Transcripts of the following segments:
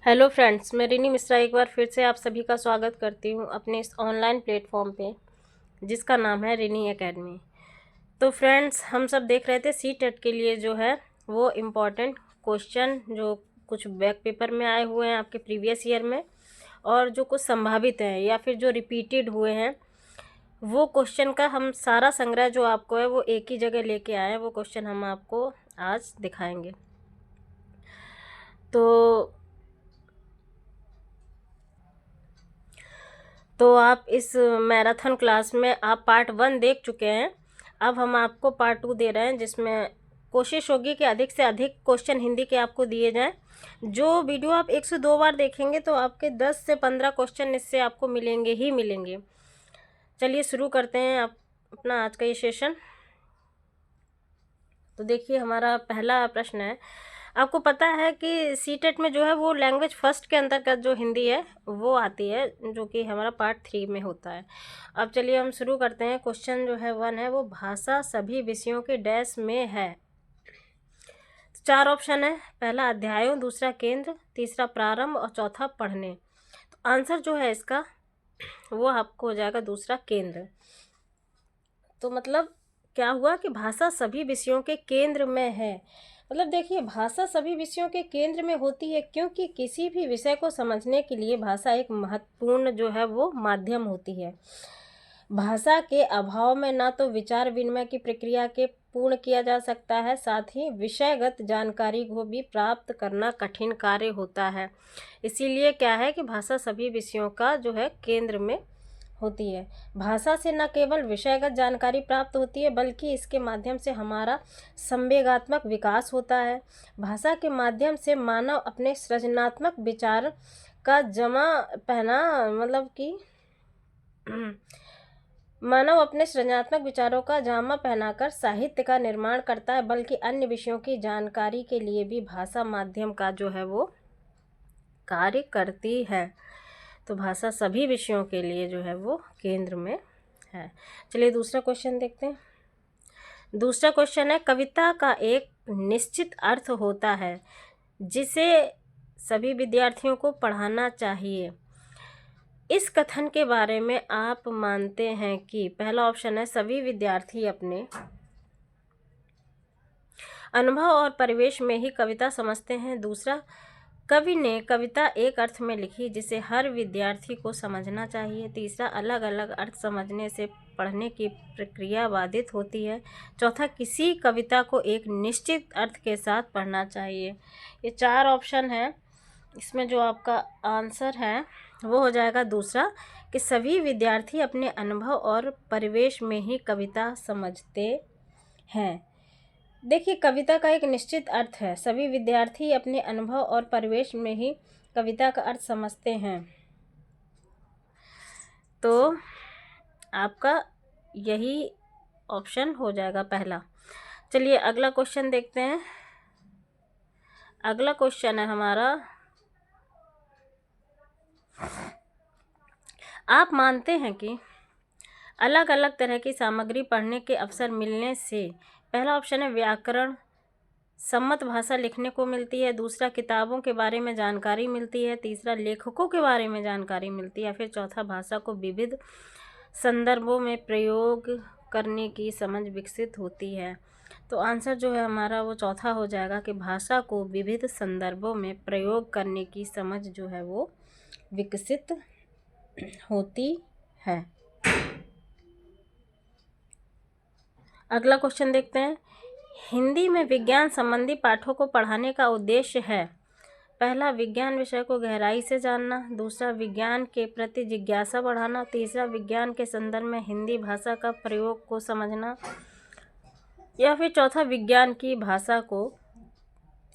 Hello friends, मैं रिनी मिश्रा एक बार फिर से आप सभी का स्वागत करती हूँ अपने इस ऑनलाइन प्लेटफॉर्म पे जिसका नाम है रिनी एकेडमी। तो फ्रेंड्स, हम सब देख रहे थे सी टेट के लिए जो है वो इम्पॉर्टेंट क्वेश्चन जो कुछ बैक पेपर में आए हुए हैं आपके प्रीवियस ईयर में, और जो कुछ संभावित हैं या फिर जो रिपीटेड हुए हैं, वो क्वेश्चन का हम सारा संग्रह जो आपको है वो एक ही जगह लेके आए हैं। वो क्वेश्चन हम आपको आज दिखाएंगे। तो आप इस मैराथन क्लास में आप पार्ट 1 देख चुके हैं। अब हम आपको पार्ट 2 दे रहे हैं, जिसमें कोशिश होगी कि अधिक से अधिक क्वेश्चन हिंदी के आपको दिए जाएं। जो वीडियो आप 1 से 2 बार देखेंगे तो आपके 10 से 15 क्वेश्चन इससे आपको मिलेंगे ही मिलेंगे। चलिए शुरू करते हैं आप अपना आज का ये सेशन। तो देखिए, हमारा पहला प्रश्न है, आपको पता है कि सी टेट में जो है वो लैंग्वेज फर्स्ट के अंतर्गत जो हिंदी है वो आती है, जो कि हमारा पार्ट 3 में होता है। अब चलिए हम शुरू करते हैं। क्वेश्चन जो है 1 है, वो भाषा सभी विषयों के डैश में है। 4 ऑप्शन है, पहला अध्यायों, दूसरा केंद्र, तीसरा प्रारंभ और चौथा पढ़ने। तो आंसर जो है इसका वो आपको हो जाएगा दूसरा केंद्र। तो मतलब क्या हुआ कि भाषा सभी विषयों के केंद्र में है। मतलब देखिए, भाषा सभी विषयों के केंद्र में होती है क्योंकि किसी भी विषय को समझने के लिए भाषा एक महत्वपूर्ण जो है वो माध्यम होती है। भाषा के अभाव में ना तो विचार विनिमय की प्रक्रिया के पूर्ण किया जा सकता है, साथ ही विषयगत जानकारी को भी प्राप्त करना कठिन कार्य होता है। इसीलिए क्या है कि भाषा सभी विषयों का जो है केंद्र में होती है। भाषा से न केवल विषयगत जानकारी प्राप्त होती है, बल्कि इसके माध्यम से हमारा संवेगात्मक विकास होता है। भाषा के माध्यम से मानव अपने सृजनात्मक विचार का जमा पहना मतलब कि मानव अपने सृजनात्मक विचारों का जामा पहनाकर साहित्य का निर्माण करता है, बल्कि अन्य विषयों की जानकारी के लिए भी भाषा माध्यम का जो है वो कार्य करती है। तो भाषा सभी विषयों के लिए जो है वो केंद्र में है। चलिए दूसरा क्वेश्चन देखते हैं। दूसरा क्वेश्चन है, कविता का एक निश्चित अर्थ होता है जिसे सभी विद्यार्थियों को पढ़ाना चाहिए। इस कथन के बारे में आप मानते हैं कि पहला ऑप्शन है, सभी विद्यार्थी अपने अनुभव और परिवेश में ही कविता समझते हैं। दूसरा, कवि ने कविता एक अर्थ में लिखी जिसे हर विद्यार्थी को समझना चाहिए। तीसरा, अलग अलग अर्थ समझने से पढ़ने की प्रक्रिया बाधित होती है। चौथा, किसी कविता को एक निश्चित अर्थ के साथ पढ़ना चाहिए। ये 4 ऑप्शन है। इसमें जो आपका आंसर है वो हो जाएगा दूसरा, कि सभी विद्यार्थी अपने अनुभव और परिवेश में ही कविता समझते हैं। देखिए, कविता का एक निश्चित अर्थ है, सभी विद्यार्थी अपने अनुभव और परिवेश में ही कविता का अर्थ समझते हैं। तो आपका यही ऑप्शन हो जाएगा पहला। चलिए अगला क्वेश्चन देखते हैं। अगला क्वेश्चन है हमारा, आप मानते हैं कि अलग अलग तरह की सामग्री पढ़ने के अवसर मिलने से, पहला ऑप्शन है, व्याकरण सम्मत भाषा लिखने को मिलती है। दूसरा, किताबों के बारे में जानकारी मिलती है। तीसरा, लेखकों के बारे में जानकारी मिलती है। फिर चौथा, भाषा को विविध संदर्भों में प्रयोग करने की समझ विकसित होती है। तो आंसर जो है हमारा वो चौथा हो जाएगा, कि भाषा को विविध संदर्भों में प्रयोग करने की समझ जो है वो विकसित होती है। अगला क्वेश्चन देखते हैं। हिंदी में विज्ञान संबंधी पाठों को पढ़ाने का उद्देश्य है, पहला, विज्ञान विषय को गहराई से जानना। दूसरा, विज्ञान के प्रति जिज्ञासा बढ़ाना। तीसरा, विज्ञान के संदर्भ में हिंदी भाषा का प्रयोग को समझना। या फिर चौथा, विज्ञान की भाषा को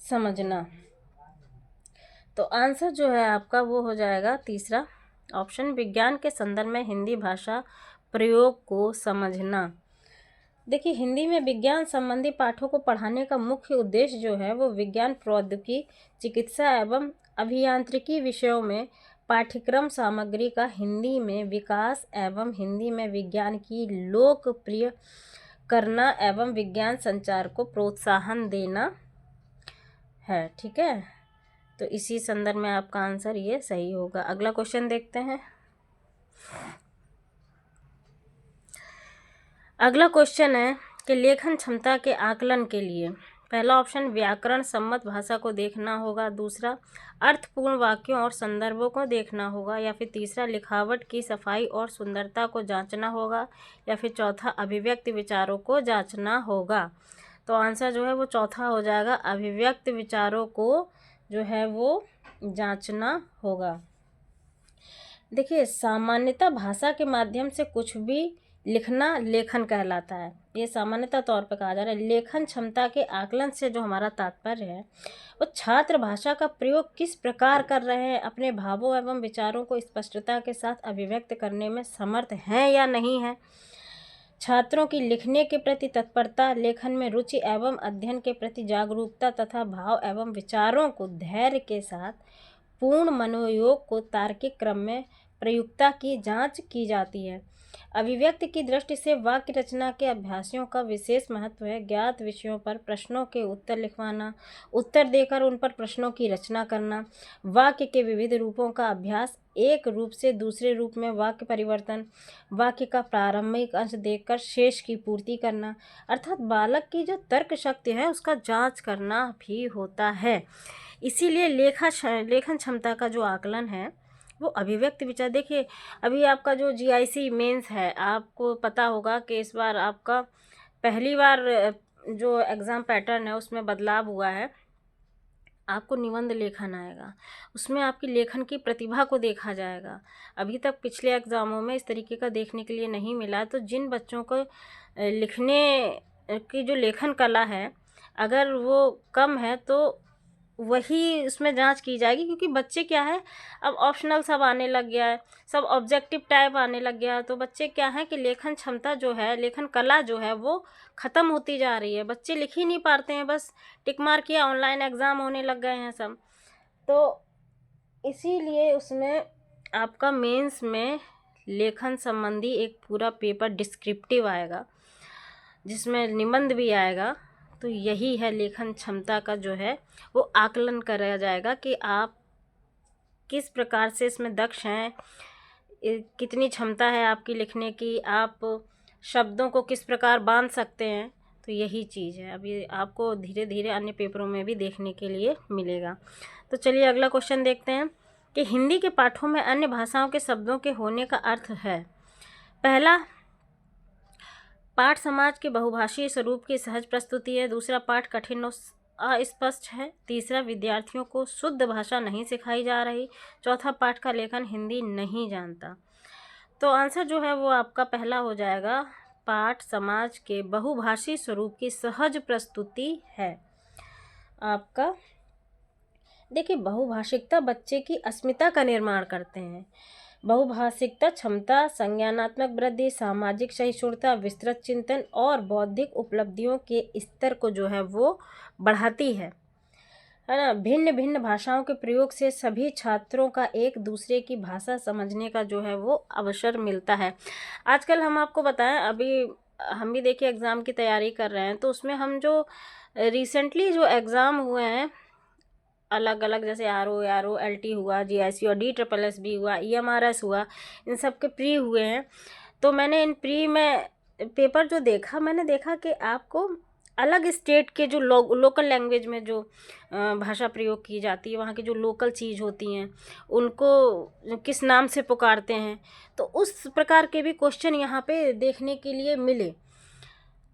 समझना। तो आंसर जो है आपका वो हो जाएगा तीसरा ऑप्शन, विज्ञान के संदर्भ में हिंदी भाषा प्रयोग को समझना। देखिए, हिंदी में विज्ञान संबंधी पाठों को पढ़ाने का मुख्य उद्देश्य जो है वो विज्ञान, प्रौद्योगिकी, चिकित्सा एवं अभियांत्रिकी विषयों में पाठ्यक्रम सामग्री का हिंदी में विकास एवं हिंदी में विज्ञान की लोकप्रिय करना एवं विज्ञान संचार को प्रोत्साहन देना है। ठीक है, तो इसी संदर्भ में आपका आंसर ये सही होगा। अगला क्वेश्चन देखते हैं। अगला क्वेश्चन है कि लेखन क्षमता के आकलन के लिए पहला ऑप्शन व्याकरण सम्मत भाषा को देखना होगा, दूसरा अर्थपूर्ण वाक्यों और संदर्भों को देखना होगा, या फिर तीसरा लिखावट की सफाई और सुंदरता को जांचना होगा, या फिर चौथा अभिव्यक्ति विचारों को जांचना होगा। तो आंसर जो है वो चौथा हो जाएगा, अभिव्यक्त विचारों को जो है वो जांचना होगा। देखिए, सामान्यतः भाषा के माध्यम से कुछ भी लिखना लेखन कहलाता है, ये सामान्यतः तौर पर कहा जा रहा है। लेखन क्षमता के आकलन से जो हमारा तात्पर्य है वो छात्र भाषा का प्रयोग किस प्रकार कर रहे हैं, अपने भावों एवं विचारों को स्पष्टता के साथ अभिव्यक्त करने में समर्थ हैं या नहीं है, छात्रों की लिखने के प्रति तत्परता, लेखन में रुचि एवं अध्ययन के प्रति जागरूकता तथा भाव एवं विचारों को धैर्य के साथ पूर्ण मनोयोग को तार्किक क्रम में प्रयुक्तता की जांच की जाती है। अभिव्यक्ति की दृष्टि से वाक्य रचना के अभ्यासों का विशेष महत्व है। ज्ञात विषयों पर प्रश्नों के उत्तर लिखवाना, उत्तर देकर उन पर प्रश्नों की रचना करना, वाक्य के विविध रूपों का अभ्यास, एक रूप से दूसरे रूप में वाक्य परिवर्तन, वाक्य का प्रारंभिक अंश देखकर शेष की पूर्ति करना, अर्थात बालक की जो तर्क शक्ति है उसका जांच करना भी होता है। इसीलिए लेखन क्षमता का जो आकलन है वो अभिव्यक्ति विचार। देखिए, अभी आपका जो जीआईसी मेंस है, आपको पता होगा कि इस बार आपका पहली बार जो एग्ज़ाम पैटर्न है उसमें बदलाव हुआ है। आपको निबंध लेखन आएगा, उसमें आपकी लेखन की प्रतिभा को देखा जाएगा। अभी तक पिछले एग्ज़ामों में इस तरीके का देखने के लिए नहीं मिला। तो जिन बच्चों को लिखने की जो लेखन कला है अगर वो कम है तो वही उसमें जांच की जाएगी, क्योंकि बच्चे क्या है, अब ऑप्शनल सब आने लग गया है, सब ऑब्जेक्टिव टाइप आने लग गया है। तो बच्चे क्या है कि लेखन क्षमता जो है, लेखन कला जो है वो ख़त्म होती जा रही है। बच्चे लिख ही नहीं पाते हैं, बस टिक मार किया, ऑनलाइन एग्ज़ाम होने लग गए हैं सब। तो इसीलिए उसमें आपका मेंस में लेखन संबंधी एक पूरा पेपर डिस्क्रिप्टिव आएगा जिसमें निबंध भी आएगा। तो यही है लेखन क्षमता का जो है वो आकलन करा जाएगा कि आप किस प्रकार से इसमें दक्ष हैं, कितनी क्षमता है आपकी लिखने की, आप शब्दों को किस प्रकार बांध सकते हैं। तो यही चीज़ है, अभी आपको धीरे धीरे अन्य पेपरों में भी देखने के लिए मिलेगा। तो चलिए अगला क्वेश्चन देखते हैं कि हिंदी के पाठों में अन्य भाषाओं के शब्दों के होने का अर्थ है। पहला, पाठ समाज के बहुभाषीय स्वरूप की सहज प्रस्तुति है। दूसरा, पाठ कठिन और अस्पष्ट है। तीसरा, विद्यार्थियों को शुद्ध भाषा नहीं सिखाई जा रही। चौथा, पाठ का लेखन हिंदी नहीं जानता। तो आंसर जो है वो आपका पहला हो जाएगा, पाठ समाज के बहुभाषी स्वरूप की सहज प्रस्तुति है आपका। देखिए, बहुभाषिकता बच्चे की अस्मिता का निर्माण करते हैं। बहुभाषिकता क्षमता, संज्ञानात्मक वृद्धि, सामाजिक सहिष्णुता, विस्तृत चिंतन और बौद्धिक उपलब्धियों के स्तर को जो है वो बढ़ाती है ना। भिन्न भिन्न भाषाओं के प्रयोग से सभी छात्रों का एक दूसरे की भाषा समझने का जो है वो अवसर मिलता है। आजकल हम आपको बताएं, अभी हम भी देखिए एग्ज़ाम की तैयारी कर रहे हैं, तो उसमें हम जो रिसेंटली जो एग्ज़ाम हुए हैं अलग अलग, जैसे आर ओ एल टी हुआ, जीआईसी और DSSS भी हुआ, EMRS हुआ, इन सब के प्री हुए हैं। तो मैंने इन प्री में पेपर जो देखा, मैंने देखा कि आपको अलग स्टेट के जो लोकल लैंग्वेज में जो भाषा प्रयोग की जाती है, वहाँ की जो लोकल चीज़ होती हैं उनको किस नाम से पुकारते हैं, तो उस प्रकार के भी क्वेश्चन यहाँ पे देखने के लिए मिले।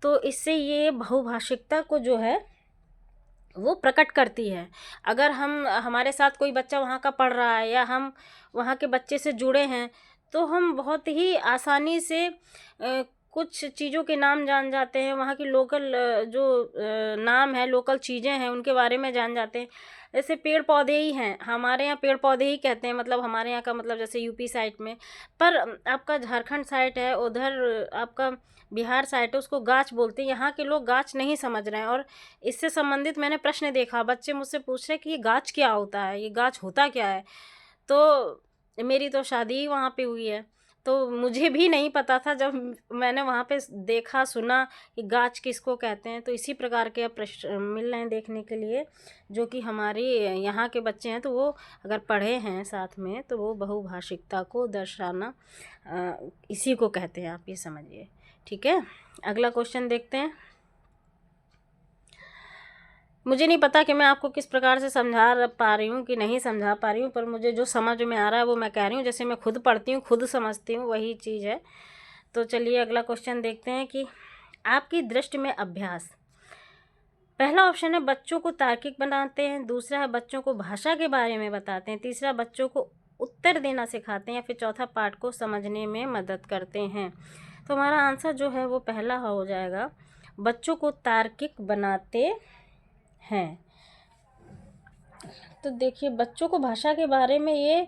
तो इससे ये बहुभाषिकता को जो है वो प्रकट करती है। अगर हमारे साथ कोई बच्चा वहाँ का पढ़ रहा है या हम वहाँ के बच्चे से जुड़े हैं तो हम बहुत ही आसानी से कुछ चीज़ों के नाम जान जाते हैं, वहाँ की लोकल जो नाम है, लोकल चीज़ें हैं उनके बारे में जान जाते हैं। जैसे पेड़ पौधे ही हैं, हमारे यहाँ पेड़ पौधे ही कहते हैं, मतलब हमारे यहाँ का मतलब जैसे यूपी साइड में, पर आपका झारखंड साइड है, उधर आपका बिहार साइड है, उसको गाछ बोलते हैं। यहाँ के लोग गाछ नहीं समझ रहे हैं। और इससे संबंधित मैंने प्रश्न देखा, बच्चे मुझसे पूछ रहे हैं कि ये गाछ क्या होता है, ये गाछ होता क्या है। तो मेरी तो शादी ही वहाँ पे हुई है, तो मुझे भी नहीं पता था, जब मैंने वहाँ पे देखा सुना कि गाछ किसको कहते हैं। तो इसी प्रकार के अब प्रश्न मिल रहे हैं देखने के लिए, जो कि हमारी यहाँ के बच्चे हैं तो वो अगर पढ़े हैं साथ में तो वो बहुभाषिकता को दर्शाना इसी को कहते हैं, आप ये समझिए। ठीक है, अगला क्वेश्चन देखते हैं। मुझे नहीं पता कि मैं आपको किस प्रकार से समझा पा रही हूँ कि नहीं समझा पा रही हूँ, पर मुझे जो समझ में आ रहा है वो मैं कह रही हूँ। जैसे मैं खुद पढ़ती हूँ, खुद समझती हूँ, वही चीज़ है। तो चलिए अगला क्वेश्चन देखते हैं कि आपकी दृष्टि में अभ्यास। पहला ऑप्शन है बच्चों को तार्किक बनाते हैं, दूसरा है बच्चों को भाषा के बारे में बताते हैं, तीसरा बच्चों को उत्तर देना सिखाते हैं, या फिर चौथा पाठ को समझने में मदद करते हैं। तो हमारा आंसर जो है वो पहला हो जाएगा, बच्चों को तार्किक बनाते हैं। तो देखिए, बच्चों को भाषा के बारे में ये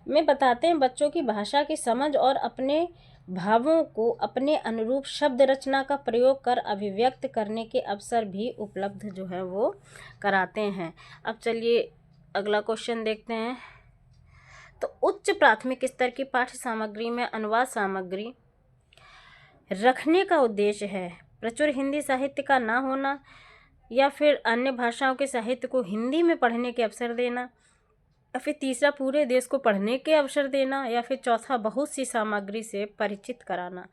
में बताते हैं, बच्चों की भाषा की समझ और अपने भावों को अपने अनुरूप शब्द रचना का प्रयोग कर अभिव्यक्त करने के अवसर भी उपलब्ध जो है वो कराते हैं। अब चलिए अगला क्वेश्चन देखते हैं। तो उच्च प्राथमिक स्तर की पाठ्य सामग्री में अनुवाद सामग्री रखने का उद्देश्य है प्रचुर हिंदी साहित्य का ना होना, या फिर अन्य भाषाओं के साहित्य को हिंदी में पढ़ने के अवसर देना, या फिर तीसरा पूरे देश को पढ़ने के अवसर देना, या फिर चौथा बहुत सी सामग्री से परिचित कराना।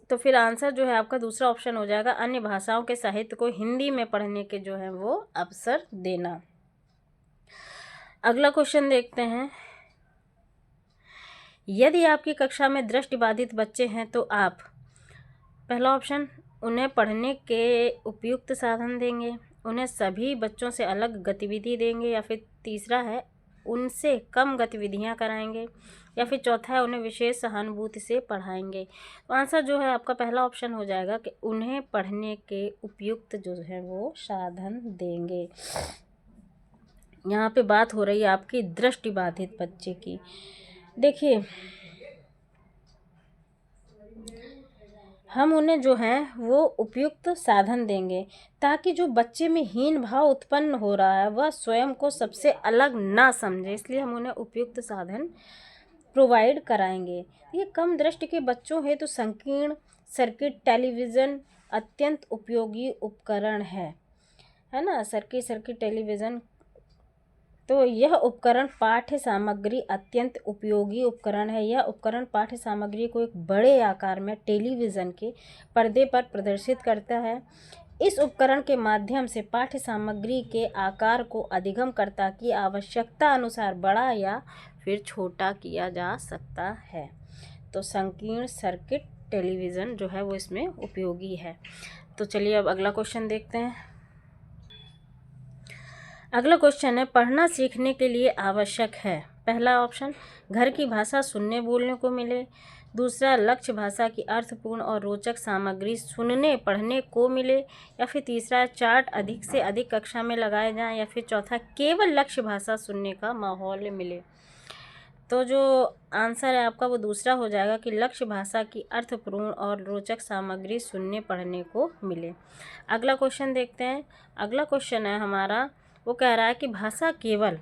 तो फिर आंसर जो है आपका दूसरा ऑप्शन हो जाएगा, अन्य भाषाओं के साहित्य को हिंदी में पढ़ने के जो है वो अवसर देना। अगला क्वेश्चन देखते हैं। यदि आपकी कक्षा में दृष्टिबाधित बच्चे हैं तो आप, पहला ऑप्शन, उन्हें पढ़ने के उपयुक्त साधन देंगे, उन्हें सभी बच्चों से अलग गतिविधि देंगे, या फिर तीसरा है उनसे कम गतिविधियां कराएंगे, या फिर चौथा है उन्हें विशेष सहानुभूति से पढ़ाएंगे। तो आंसर जो है आपका पहला ऑप्शन हो जाएगा कि उन्हें पढ़ने के उपयुक्त जो है वो साधन देंगे। यहाँ पे बात हो रही है आपकी दृष्टिबाधित बच्चे की। देखिए, हम उन्हें जो है वो उपयुक्त साधन देंगे ताकि जो बच्चे में हीन भाव उत्पन्न हो रहा है वह स्वयं को सबसे अलग ना समझे, इसलिए हम उन्हें उपयुक्त साधन प्रोवाइड कराएंगे। ये कम दृष्टि के बच्चों हेतु तो संकीर्ण सर्किट टेलीविज़न अत्यंत उपयोगी उपकरण है ना। सर्किट टेलीविज़न, तो यह उपकरण पाठ्य सामग्री अत्यंत उपयोगी उपकरण है। यह उपकरण पाठ्य सामग्री को एक बड़े आकार में टेलीविज़न के पर्दे पर प्रदर्शित करता है। इस उपकरण के माध्यम से पाठ्य सामग्री के आकार को अधिगमकर्ता की आवश्यकता अनुसार बड़ा या फिर छोटा किया जा सकता है। तो संकीर्ण सर्किट टेलीविज़न जो है वो इसमें उपयोगी है। तो चलिए अब अगला क्वेश्चन देखते हैं। अगला क्वेश्चन है, पढ़ना सीखने के लिए आवश्यक है। पहला ऑप्शन, घर की भाषा सुनने बोलने को मिले, दूसरा लक्ष्य भाषा की अर्थपूर्ण और रोचक सामग्री सुनने पढ़ने को मिले, या फिर तीसरा चार्ट अधिक से अधिक कक्षा में लगाए जाएं, या फिर चौथा केवल लक्ष्य भाषा सुनने का माहौल मिले। तो जो आंसर है आपका वो दूसरा हो जाएगा कि लक्ष्य भाषा की अर्थपूर्ण और रोचक सामग्री सुनने पढ़ने को मिले। अगला क्वेश्चन देखते हैं। अगला क्वेश्चन है हमारा, वो कह रहा है कि भाषा केवल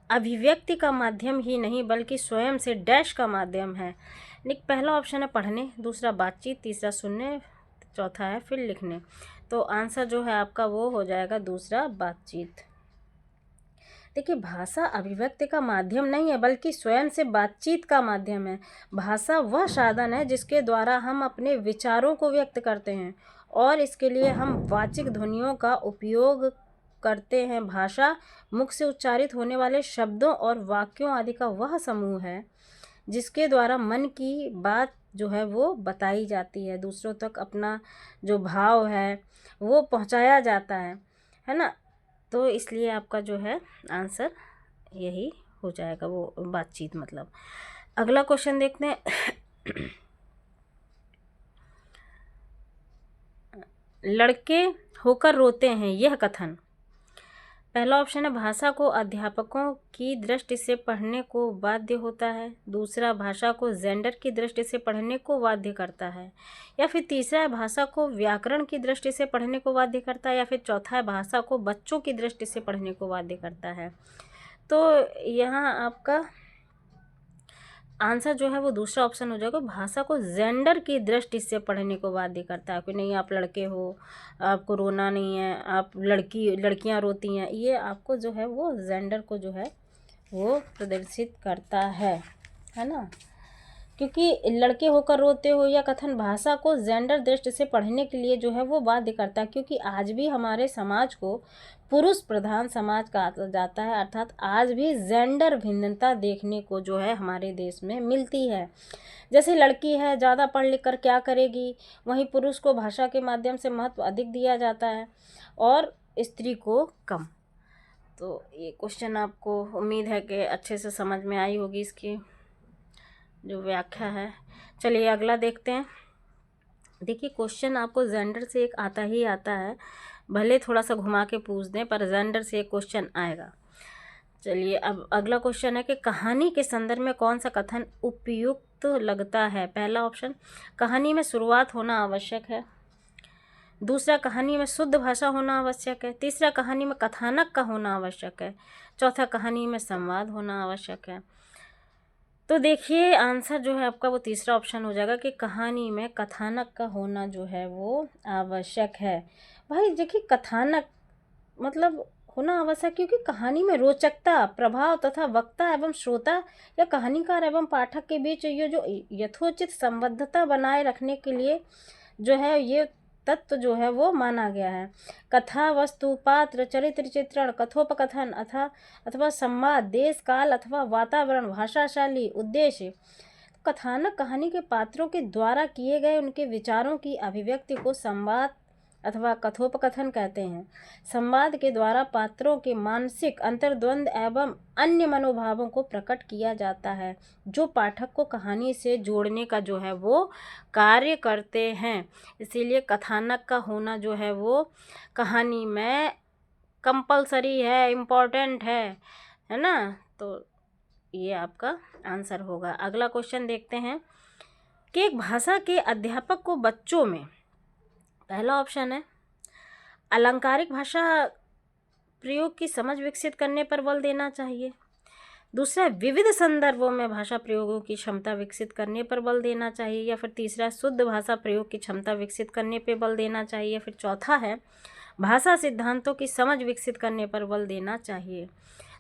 अभिव्यक्ति का माध्यम ही नहीं बल्कि स्वयं से डैश का माध्यम है। पहला ऑप्शन है पढ़ने, दूसरा बातचीत, तीसरा सुनने, चौथा है फिर लिखने। तो आंसर जो है आपका वो हो जाएगा दूसरा, बातचीत। देखिए, भाषा अभिव्यक्ति का माध्यम नहीं है बल्कि स्वयं से बातचीत का माध्यम है। भाषा वह साधन है जिसके द्वारा हम अपने विचारों को व्यक्त करते हैं और इसके लिए हम वाचिक ध्वनियों का उपयोग करते हैं। भाषा मुख से उच्चारित होने वाले शब्दों और वाक्यों आदि का वह समूह है जिसके द्वारा मन की बात जो है वो बताई जाती है, दूसरों तक अपना जो भाव है वो पहुंचाया जाता है ना। तो इसलिए आपका जो है आंसर यही हो जाएगा, वो बातचीत मतलब। अगला क्वेश्चन देखते हैं। लड़के होकर रोते हैं, यह कथन। पहला ऑप्शन है भाषा को अध्यापकों की दृष्टि से पढ़ने को बाध्य होता है, दूसरा भाषा को जेंडर की दृष्टि से पढ़ने को बाध्य करता है, या फिर तीसरा है भाषा को व्याकरण की दृष्टि से पढ़ने को बाध्य करता है, या फिर चौथा है भाषा को बच्चों की दृष्टि से पढ़ने को बाध्य करता है। तो यहाँ आपका आंसर जो है वो दूसरा ऑप्शन हो जाएगा, भाषा को जेंडर की दृष्टि से पढ़ने को बाध्य करता है कि नहीं आप लड़के हो, आपको रोना नहीं है, आप लड़कियां रोती हैं, ये आपको जो है वो जेंडर को जो है वो प्रदर्शित करता है ना। क्योंकि लड़के होकर रोते हो या कथन भाषा को जेंडर दृष्टि से पढ़ने के लिए जो है वो बाध्य करता है, क्योंकि आज भी हमारे समाज को पुरुष प्रधान समाज कहा जाता है, अर्थात आज भी जेंडर भिन्नता देखने को जो है हमारे देश में मिलती है। जैसे लड़की है ज़्यादा पढ़ लिख कर क्या करेगी, वहीं पुरुष को भाषा के माध्यम से महत्व अधिक दिया जाता है और स्त्री को कम। तो ये क्वेश्चन आपको उम्मीद है कि अच्छे से समझ में आई होगी इसकी जो व्याख्या है। चलिए अगला देखते हैं। देखिए क्वेश्चन आपको जेंडर से एक आता ही आता है, भले थोड़ा सा घुमा के पूछ दें पर जेंडर से एक क्वेश्चन आएगा। चलिए अब अगला क्वेश्चन है कि कहानी के संदर्भ में कौन सा कथन उपयुक्त लगता है। पहला ऑप्शन, कहानी में शुरुआत होना आवश्यक है। दूसरा, कहानी में शुद्ध भाषा होना आवश्यक है। तीसरा, कहानी में कथानक का होना आवश्यक है। चौथा, कहानी में संवाद होना आवश्यक है। तो देखिए आंसर जो है आपका वो तीसरा ऑप्शन हो जाएगा कि कहानी में कथानक का होना जो है वो आवश्यक है। भाई देखिए कथानक मतलब होना आवश्यक, क्योंकि कहानी में रोचकता, प्रभाव तथा वक्ता एवं श्रोता या कहानीकार एवं पाठक के बीच ये जो यथोचित संबद्धता बनाए रखने के लिए जो है ये तत्व जो है वो माना गया है। कथा, वस्तु, पात्र, चरित्र चित्रण, कथोपकथन अथवा संवाद, देश काल अथवा वातावरण, भाषाशैली, उद्देश्य। कथानक कहानी के पात्रों के द्वारा किए गए उनके विचारों की अभिव्यक्ति को संवाद अथवा कथोपकथन कहते हैं। संवाद के द्वारा पात्रों के मानसिक अंतर्द्वंद एवं अन्य मनोभावों को प्रकट किया जाता है, जो पाठक को कहानी से जोड़ने का जो है वो कार्य करते हैं। इसीलिए कथानक का होना जो है वो कहानी में कंपलसरी है, इम्पोर्टेंट है ना। तो ये आपका आंसर होगा। अगला क्वेश्चन देखते हैं कि एक भाषा के अध्यापक को बच्चों में, पहला ऑप्शन है अलंकारिक भाषा प्रयोग की समझ विकसित करने पर बल देना चाहिए। दूसरा, विविध संदर्भों में भाषा प्रयोगों की क्षमता विकसित करने पर बल देना चाहिए। या फिर तीसरा, शुद्ध भाषा प्रयोग की क्षमता विकसित करने पर बल देना चाहिए। फिर चौथा है भाषा सिद्धांतों की समझ विकसित करने पर बल देना चाहिए।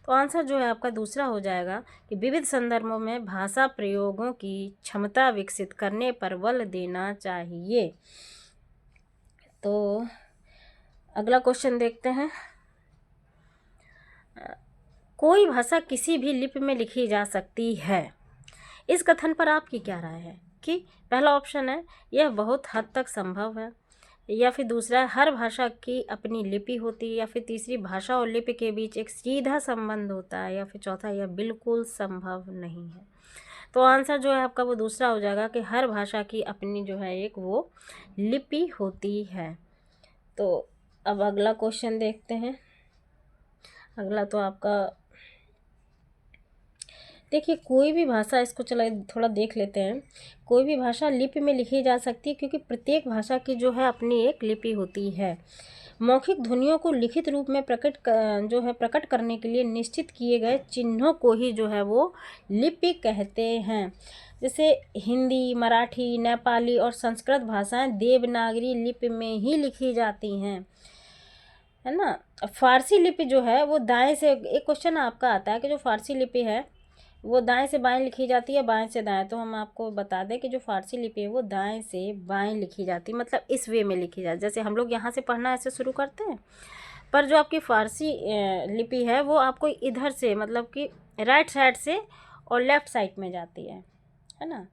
तो आंसर जो है आपका दूसरा हो जाएगा कि विविध संदर्भों में भाषा प्रयोगों की क्षमता विकसित करने पर बल देना चाहिए। तो अगला क्वेश्चन देखते हैं। कोई भाषा किसी भी लिपि में लिखी जा सकती है, इस कथन पर आपकी क्या राय है। कि पहला ऑप्शन है यह बहुत हद तक संभव है। या फिर दूसरा है हर भाषा की अपनी लिपि होती है। या फिर तीसरी, भाषा और लिपि के बीच एक सीधा संबंध होता है। या फिर चौथा, यह बिल्कुल संभव नहीं है। तो आंसर जो है आपका वो दूसरा हो जाएगा कि हर भाषा की अपनी जो है एक वो लिपि होती है। तो अब अगला क्वेश्चन देखते हैं। अगला तो आपका देखिए कोई भी भाषा, इसको चला थोड़ा देख लेते हैं। कोई भी भाषा लिपि में लिखी जा सकती है, क्योंकि प्रत्येक भाषा की जो है अपनी एक लिपि होती है। मौखिक ध्वनियों को लिखित रूप में प्रकट करने के लिए निश्चित किए गए चिन्हों को ही जो है वो लिपि कहते हैं। जैसे हिंदी, मराठी, नेपाली और संस्कृत भाषाएं देवनागरी लिपि में ही लिखी जाती हैं, है ना। फारसी लिपि जो है वो दाएं से, एक क्वेश्चन आपका आता है कि जो फारसी लिपि है वो दाएं से बाएं लिखी जाती है, बाएं से दाएं। तो हम आपको बता दें कि जो फारसी लिपि है वो दाएं से बाएं लिखी जाती है, मतलब इस वे में लिखी जाती है। जैसे हम लोग यहाँ से पढ़ना ऐसे शुरू करते हैं, पर जो आपकी फारसी लिपि है वो आपको इधर से, मतलब कि राइट साइड से और लेफ्ट साइड में जाती है ना।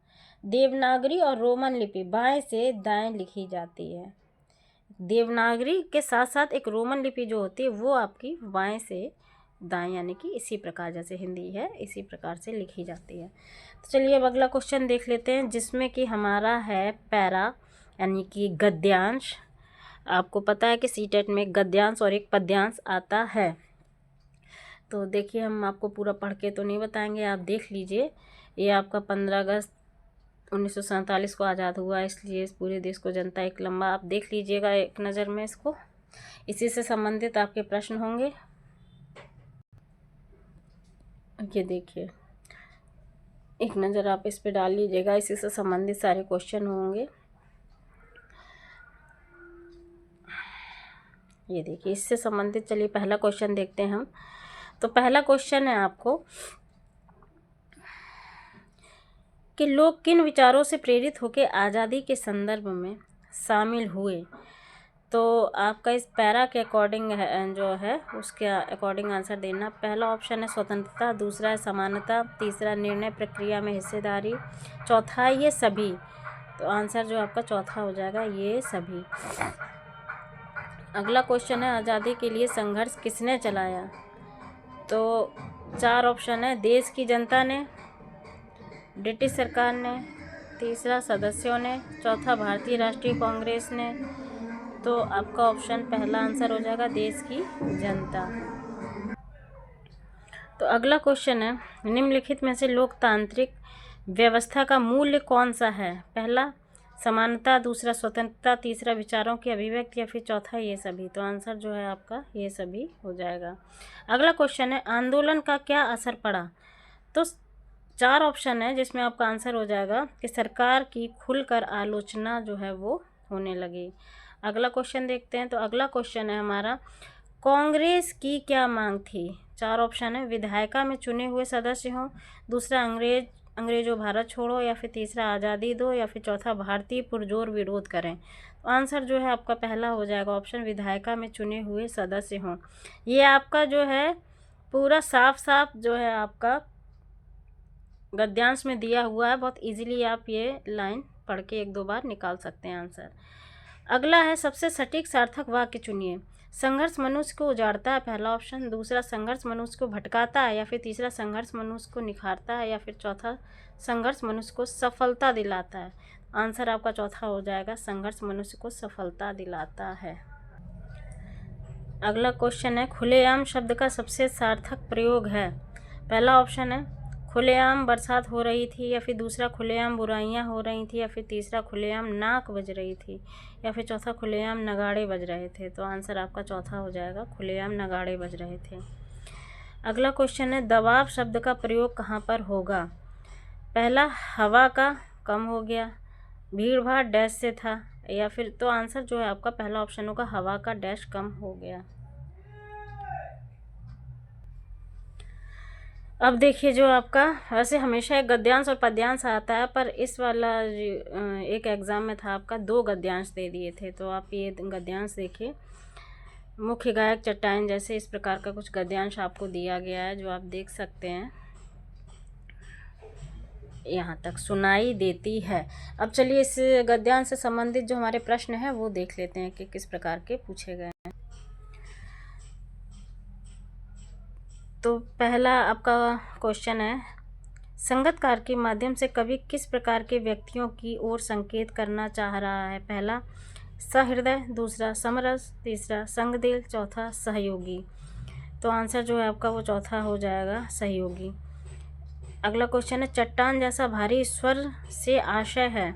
देवनागरी और रोमन लिपि बाएं से दाएं लिखी जाती है। देवनागरी के साथ साथ एक रोमन लिपि जो होती है वो आपकी बाएं से दाएं, यानी कि इसी प्रकार जैसे हिंदी है इसी प्रकार से लिखी जाती है। तो चलिए अब अगला क्वेश्चन देख लेते हैं, जिसमें कि हमारा है पैरा यानी कि गद्यांश। आपको पता है कि सीटेट में एक गद्यांश और एक पद्यांश आता है। तो देखिए हम आपको पूरा पढ़ के तो नहीं बताएंगे, आप देख लीजिए। ये आपका 15 अगस्त 1947 को आज़ाद हुआ, इसलिए इस पूरे देश को जनता एक लंबा, आप देख लीजिएगा एक नज़र में इसको। इसी से संबंधित आपके प्रश्न होंगे। ये देखिए एक नज़र आप इस पे डाल लीजिएगा, इसी से संबंधित सारे क्वेश्चन होंगे। ये देखिए, इससे संबंधित चलिए पहला क्वेश्चन देखते हैं हम। तो पहला क्वेश्चन है आपको कि लोग किन विचारों से प्रेरित होकर आज़ादी के संदर्भ में शामिल हुए। तो आपका इस पैरा के अकॉर्डिंग जो है उसके अकॉर्डिंग आंसर देना। पहला ऑप्शन है स्वतंत्रता, दूसरा है समानता, तीसरा निर्णय प्रक्रिया में हिस्सेदारी, चौथा है ये सभी। तो आंसर जो आपका चौथा हो जाएगा, ये सभी। अगला क्वेश्चन है आज़ादी के लिए संघर्ष किसने चलाया। तो 4 ऑप्शन है, देश की जनता ने, ब्रिटिश सरकार ने, तीसरा सदस्यों ने, चौथा भारतीय राष्ट्रीय कांग्रेस ने। तो आपका ऑप्शन पहला आंसर हो जाएगा, देश की जनता। तो अगला क्वेश्चन है, निम्नलिखित में से लोकतांत्रिक व्यवस्था का मूल्य कौन सा है। पहला समानता, दूसरा स्वतंत्रता, तीसरा विचारों की अभिव्यक्ति, या फिर चौथा ये सभी। तो आंसर जो है आपका ये सभी हो जाएगा। अगला क्वेश्चन है, आंदोलन का क्या असर पड़ा। तो 4 ऑप्शन है जिसमें आपका आंसर हो जाएगा कि सरकार की खुलकर आलोचना जो है वो होने लगी। अगला क्वेश्चन देखते हैं। तो अगला क्वेश्चन है हमारा, कांग्रेस की क्या मांग थी। 4 ऑप्शन है, विधायिका में चुने हुए सदस्य हों, दूसरा अंग्रेजों भारत छोड़ो, या फिर तीसरा आज़ादी दो, या फिर चौथा भारतीय पुरजोर विरोध करें। तो आंसर जो है आपका पहला हो जाएगा, ऑप्शन विधायिका में चुने हुए सदस्य हों। ये आपका जो है पूरा साफ साफ जो है आपका गद्यांश में दिया हुआ है, बहुत इजीली आप ये लाइन पढ़ के 1-2 बार निकाल सकते हैं आंसर। अगला है, सबसे सटीक सार्थक वाक्य चुनिए। संघर्ष मनुष्य को उजाड़ता है, पहला ऑप्शन, दूसरा संघर्ष मनुष्य को भटकाता है, या फिर तीसरा संघर्ष मनुष्य को निखारता है, या फिर चौथा संघर्ष मनुष्य को सफलता दिलाता है। आंसर आपका चौथा हो जाएगा, संघर्ष मनुष्य को सफलता दिलाता है। अगला क्वेश्चन है, खुलेआम शब्द का सबसे सार्थक प्रयोग है। पहला ऑप्शन है, खुलेआम बरसात हो रही थी, या फिर दूसरा खुलेआम बुराइयां हो रही थी, या फिर तीसरा खुलेआम नाक बज रही थी, या फिर चौथा खुलेआम नगाड़े बज रहे थे। तो आंसर आपका चौथा हो जाएगा, खुलेआम नगाड़े बज रहे थे। अगला क्वेश्चन है, दबाव शब्द का प्रयोग कहाँ पर होगा। पहला हवा का कम हो गया, भीड़ भाड़ डैश से था, या फिर तो आंसर जो है आपका पहला ऑप्शन होगा, हवा का डैश कम हो गया। अब देखिए, जो आपका वैसे हमेशा एक गद्यांश और पद्यांश आता है, पर इस वाला एक एग्ज़ाम में था आपका 2 गद्यांश दे दिए थे। तो आप ये गद्यांश देखिए, मुख्य गायक चट्टान जैसे इस प्रकार का कुछ गद्यांश आपको दिया गया है, जो आप देख सकते हैं यहाँ तक सुनाई देती है। अब चलिए इस गद्यांश से संबंधित जो हमारे प्रश्न हैं वो देख लेते हैं कि किस प्रकार के पूछे गए हैं। तो पहला आपका क्वेश्चन है, संगतकार के माध्यम से कवि किस प्रकार के व्यक्तियों की ओर संकेत करना चाह रहा है। पहला सहृदय, दूसरा समरस, तीसरा संगदिल, चौथा सहयोगी। तो आंसर जो है आपका वो चौथा हो जाएगा, सहयोगी। अगला क्वेश्चन है, चट्टान जैसा भारी स्वर से आशय है।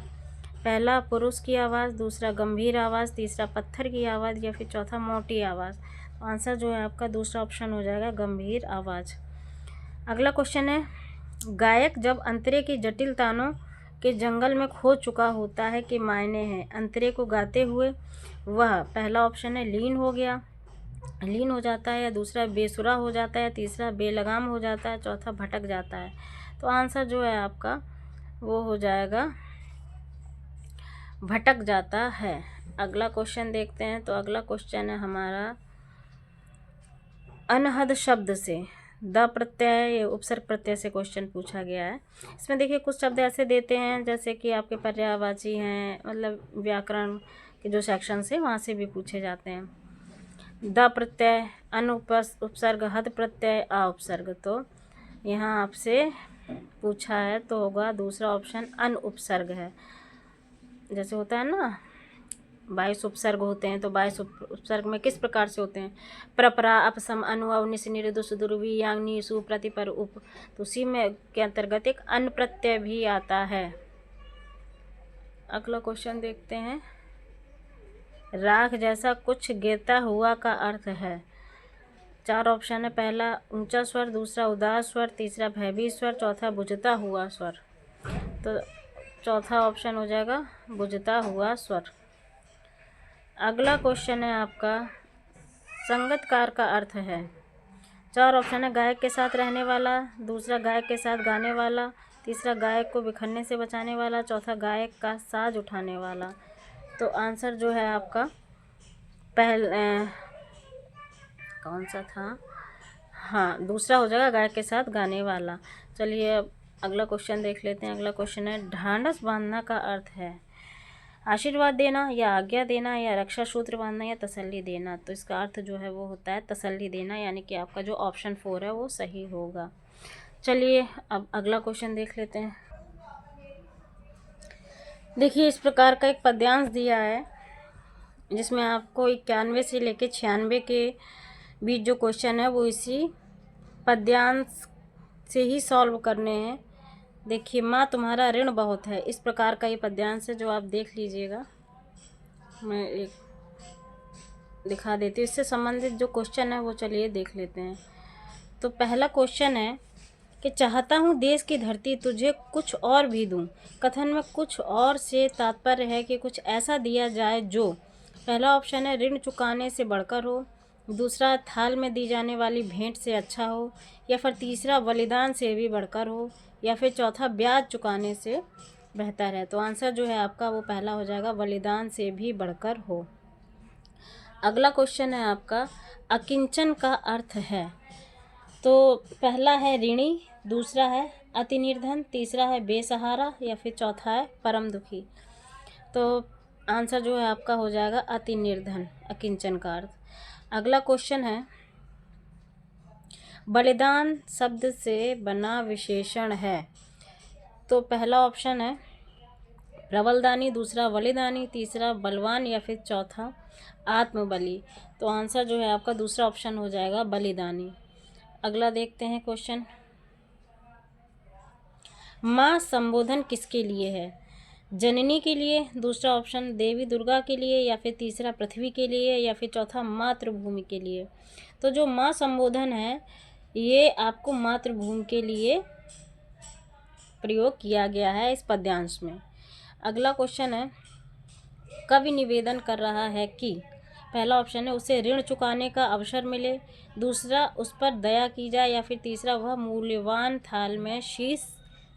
पहला पुरुष की आवाज़, दूसरा गंभीर आवाज़, तीसरा पत्थर की आवाज़, या फिर चौथा मोटी आवाज़। तो आंसर जो है आपका दूसरा ऑप्शन हो जाएगा, गंभीर आवाज़। अगला क्वेश्चन है, गायक जब अंतरे की जटिल तानों के जंगल में खो चुका होता है के मायने हैं। अंतरे को गाते हुए वह, पहला ऑप्शन है लीन हो जाता है, या दूसरा बेसुरा हो जाता है, या तीसरा बेलगाम हो जाता है, चौथा भटक जाता है। तो आंसर जो है आपका वो हो जाएगा, भटक जाता है। अगला क्वेश्चन देखते हैं। तो अगला क्वेश्चन है हमारा, अनहद शब्द से द प्रत्यय उपसर्ग प्रत्यय से क्वेश्चन पूछा गया है। इसमें देखिए कुछ शब्द ऐसे देते हैं जैसे कि आपके पर्यायवाची हैं, मतलब व्याकरण के जो सेक्शन से वहाँ से भी पूछे जाते हैं। द प्रत्यय, अन उपसर्ग, हद प्रत्यय, आ उपसर्ग। तो यहाँ आपसे पूछा है तो होगा दूसरा ऑप्शन, अन उपसर्ग है। जैसे होता है ना 22 उपसर्ग होते हैं, तो 22 उपसर्ग में किस प्रकार से होते हैं, प्रपरा, अपसम, अनु, अवनिश, निर्दुष, दुर्वी, यांगनी, सु, प्रतिपर, उप। तो उसी में के अंतर्गत एक अन प्रत्यय भी आता है। अगला क्वेश्चन देखते हैं, राख जैसा कुछ गिरता हुआ का अर्थ है। चार ऑप्शन है, पहला ऊंचा स्वर, दूसरा उदास स्वर, तीसरा भयभीत स्वर, चौथा बुझता हुआ स्वर। तो चौथा ऑप्शन हो जाएगा बुझता हुआ स्वर। अगला क्वेश्चन है आपका, संगतकार का अर्थ है। चार ऑप्शन है, गायक के साथ रहने वाला, दूसरा गायक के साथ गाने वाला, तीसरा गायक को बिखरने से बचाने वाला, चौथा गायक का साज उठाने वाला। तो आंसर जो है आपका कौन सा था, हाँ दूसरा हो जाएगा, गायक के साथ गाने वाला। चलिए अब अगला क्वेश्चन देख लेते हैं। अगला क्वेश्चन है, ढांढस बांधना का अर्थ है आशीर्वाद देना या आज्ञा देना या रक्षा सूत्र बांधना या तसल्ली देना। तो इसका अर्थ जो है वो होता है तसल्ली देना, यानी कि आपका जो ऑप्शन 4 है वो सही होगा। चलिए अब अगला क्वेश्चन देख लेते हैं। देखिए इस प्रकार का एक पद्यांश दिया है जिसमें आपको 91 से लेकर 96 के बीच जो क्वेश्चन है वो इसी पद्यांश से ही सॉल्व करने हैं। देखिए, माँ तुम्हारा ऋण बहुत है, इस प्रकार का ये पद्यांश है जो आप देख लीजिएगा। मैं एक दिखा देती हूँ, इससे संबंधित जो क्वेश्चन है वो चलिए देख लेते हैं। तो पहला क्वेश्चन है कि चाहता हूँ देश की धरती तुझे कुछ और भी दूँ। कथन में कुछ और से तात्पर्य है कि कुछ ऐसा दिया जाए जो, पहला ऑप्शन है ऋण चुकाने से बढ़कर हो, दूसरा थाल में दी जाने वाली भेंट से अच्छा हो, या फिर तीसरा बलिदान से भी बढ़कर हो, या फिर चौथा ब्याज चुकाने से बेहतर है। तो आंसर जो है आपका वो पहला हो जाएगा, बलिदान से भी बढ़कर हो। अगला क्वेश्चन है आपका, अकिंचन का अर्थ है। तो पहला है ऋणी, दूसरा है अति निर्धन, तीसरा है बेसहारा, या फिर चौथा है परम दुखी। तो आंसर जो है आपका हो जाएगा अति निर्धन, अकिंचन का अर्थ। अगला क्वेश्चन है, बलिदान शब्द से बना विशेषण है। तो पहला ऑप्शन है प्रबलदानी, दूसरा बलिदानी, तीसरा बलवान, या फिर चौथा आत्मबली। तो आंसर जो है आपका दूसरा ऑप्शन हो जाएगा बलिदानी। अगला देखते हैं क्वेश्चन, माँ संबोधन किसके लिए है? जननी के लिए, दूसरा ऑप्शन देवी दुर्गा के लिए, या फिर तीसरा पृथ्वी के लिए, या फिर चौथा मातृभूमि के लिए। तो जो माँ संबोधन है ये आपको मातृभूमि के लिए प्रयोग किया गया है इस पद्यांश में। अगला क्वेश्चन है, कवि निवेदन कर रहा है कि, पहला ऑप्शन है उसे ऋण चुकाने का अवसर मिले, दूसरा उस पर दया की जाए, या फिर तीसरा वह मूल्यवान थाल में शीश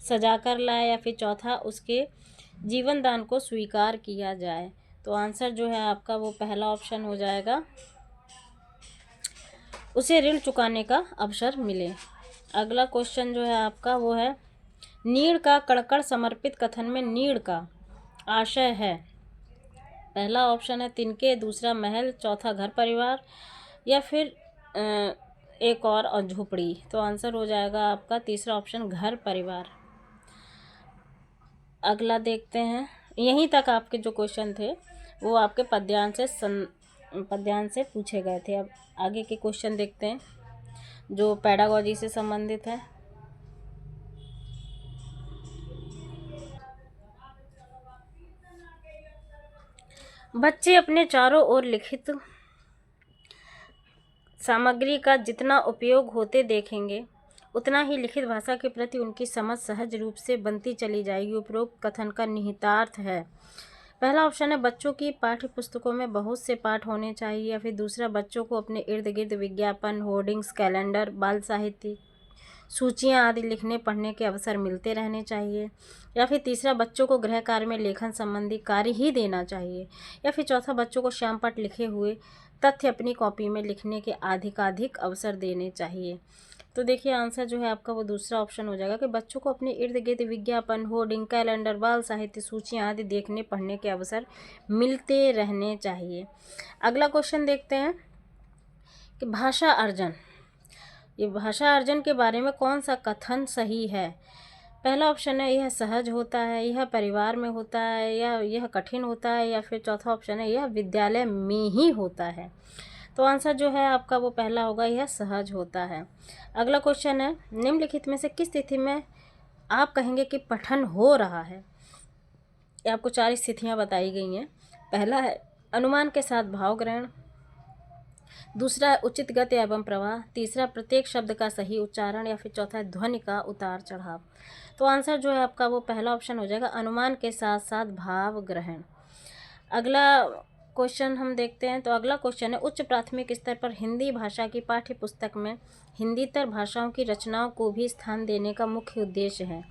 सजा कर लाए, या फिर चौथा उसके जीवन दान को स्वीकार किया जाए। तो आंसर जो है आपका वो पहला ऑप्शन हो जाएगा, उसे ऋण चुकाने का अवसर मिले। अगला क्वेश्चन जो है आपका वो है, नीड़ का कड़कड़ समर्पित कथन में नीड़ का आशय है। पहला ऑप्शन है तिनके, दूसरा महल, चौथा घर परिवार, या फिर एक और झोपड़ी। तो आंसर हो जाएगा आपका तीसरा ऑप्शन घर परिवार। अगला देखते हैं, यहीं तक आपके जो क्वेश्चन थे वो आपके पद्यांश से पूछे गए थे। अब आगे के क्वेश्चन देखते हैं जो पेडागॉजी से संबंधित है। बच्चे अपने चारों ओर लिखित सामग्री का जितना उपयोग होते देखेंगे उतना ही लिखित भाषा के प्रति उनकी समझ सहज रूप से बनती चली जाएगी। उपरोक्त कथन का निहितार्थ है। पहला ऑप्शन है बच्चों की पाठ्य पुस्तकों में बहुत से पाठ होने चाहिए, या फिर दूसरा बच्चों को अपने इर्द गिर्द विज्ञापन, होर्डिंग्स, कैलेंडर, बाल साहित्य, सूचियाँ आदि लिखने पढ़ने के अवसर मिलते रहने चाहिए, या फिर तीसरा बच्चों को गृह कार्य में लेखन संबंधी कार्य ही देना चाहिए, या फिर चौथा बच्चों को श्याम पाठ लिखे हुए तथ्य अपनी कॉपी में लिखने के अधिकाधिक अवसर देने चाहिए। तो देखिए आंसर जो है आपका वो दूसरा ऑप्शन हो जाएगा कि बच्चों को अपने इर्द गिर्द विज्ञापन, होर्डिंग, कैलेंडर, बाल साहित्य, सूचियाँ आदि देखने पढ़ने के अवसर मिलते रहने चाहिए। अगला क्वेश्चन देखते हैं कि भाषा अर्जन, ये भाषा अर्जन के बारे में कौन सा कथन सही है? पहला ऑप्शन है यह सहज होता है, यह परिवार में होता है, या यह कठिन होता है, या फिर चौथा ऑप्शन है यह विद्यालय में ही होता है। तो आंसर जो है आपका वो पहला होगा, यह सहज होता है। अगला क्वेश्चन है, निम्नलिखित में से किस स्थिति में आप कहेंगे कि पठन हो रहा है? ये आपको 4 स्थितियाँ बताई गई हैं। पहला है अनुमान के साथ भाव ग्रहण, दूसरा है उचित गति एवं प्रवाह, तीसरा प्रत्येक शब्द का सही उच्चारण, या फिर चौथा है ध्वनि का उतार चढ़ाव। तो आंसर जो है आपका वो पहला ऑप्शन हो जाएगा, अनुमान के साथ साथ भाव ग्रहण। अगला क्वेश्चन हम देखते हैं। तो अगला क्वेश्चन है, उच्च प्राथमिक स्तर पर हिंदी भाषा की पाठ्य पुस्तक में हिंदीतर भाषाओं की रचनाओं को भी स्थान देने का मुख्य उद्देश्य है।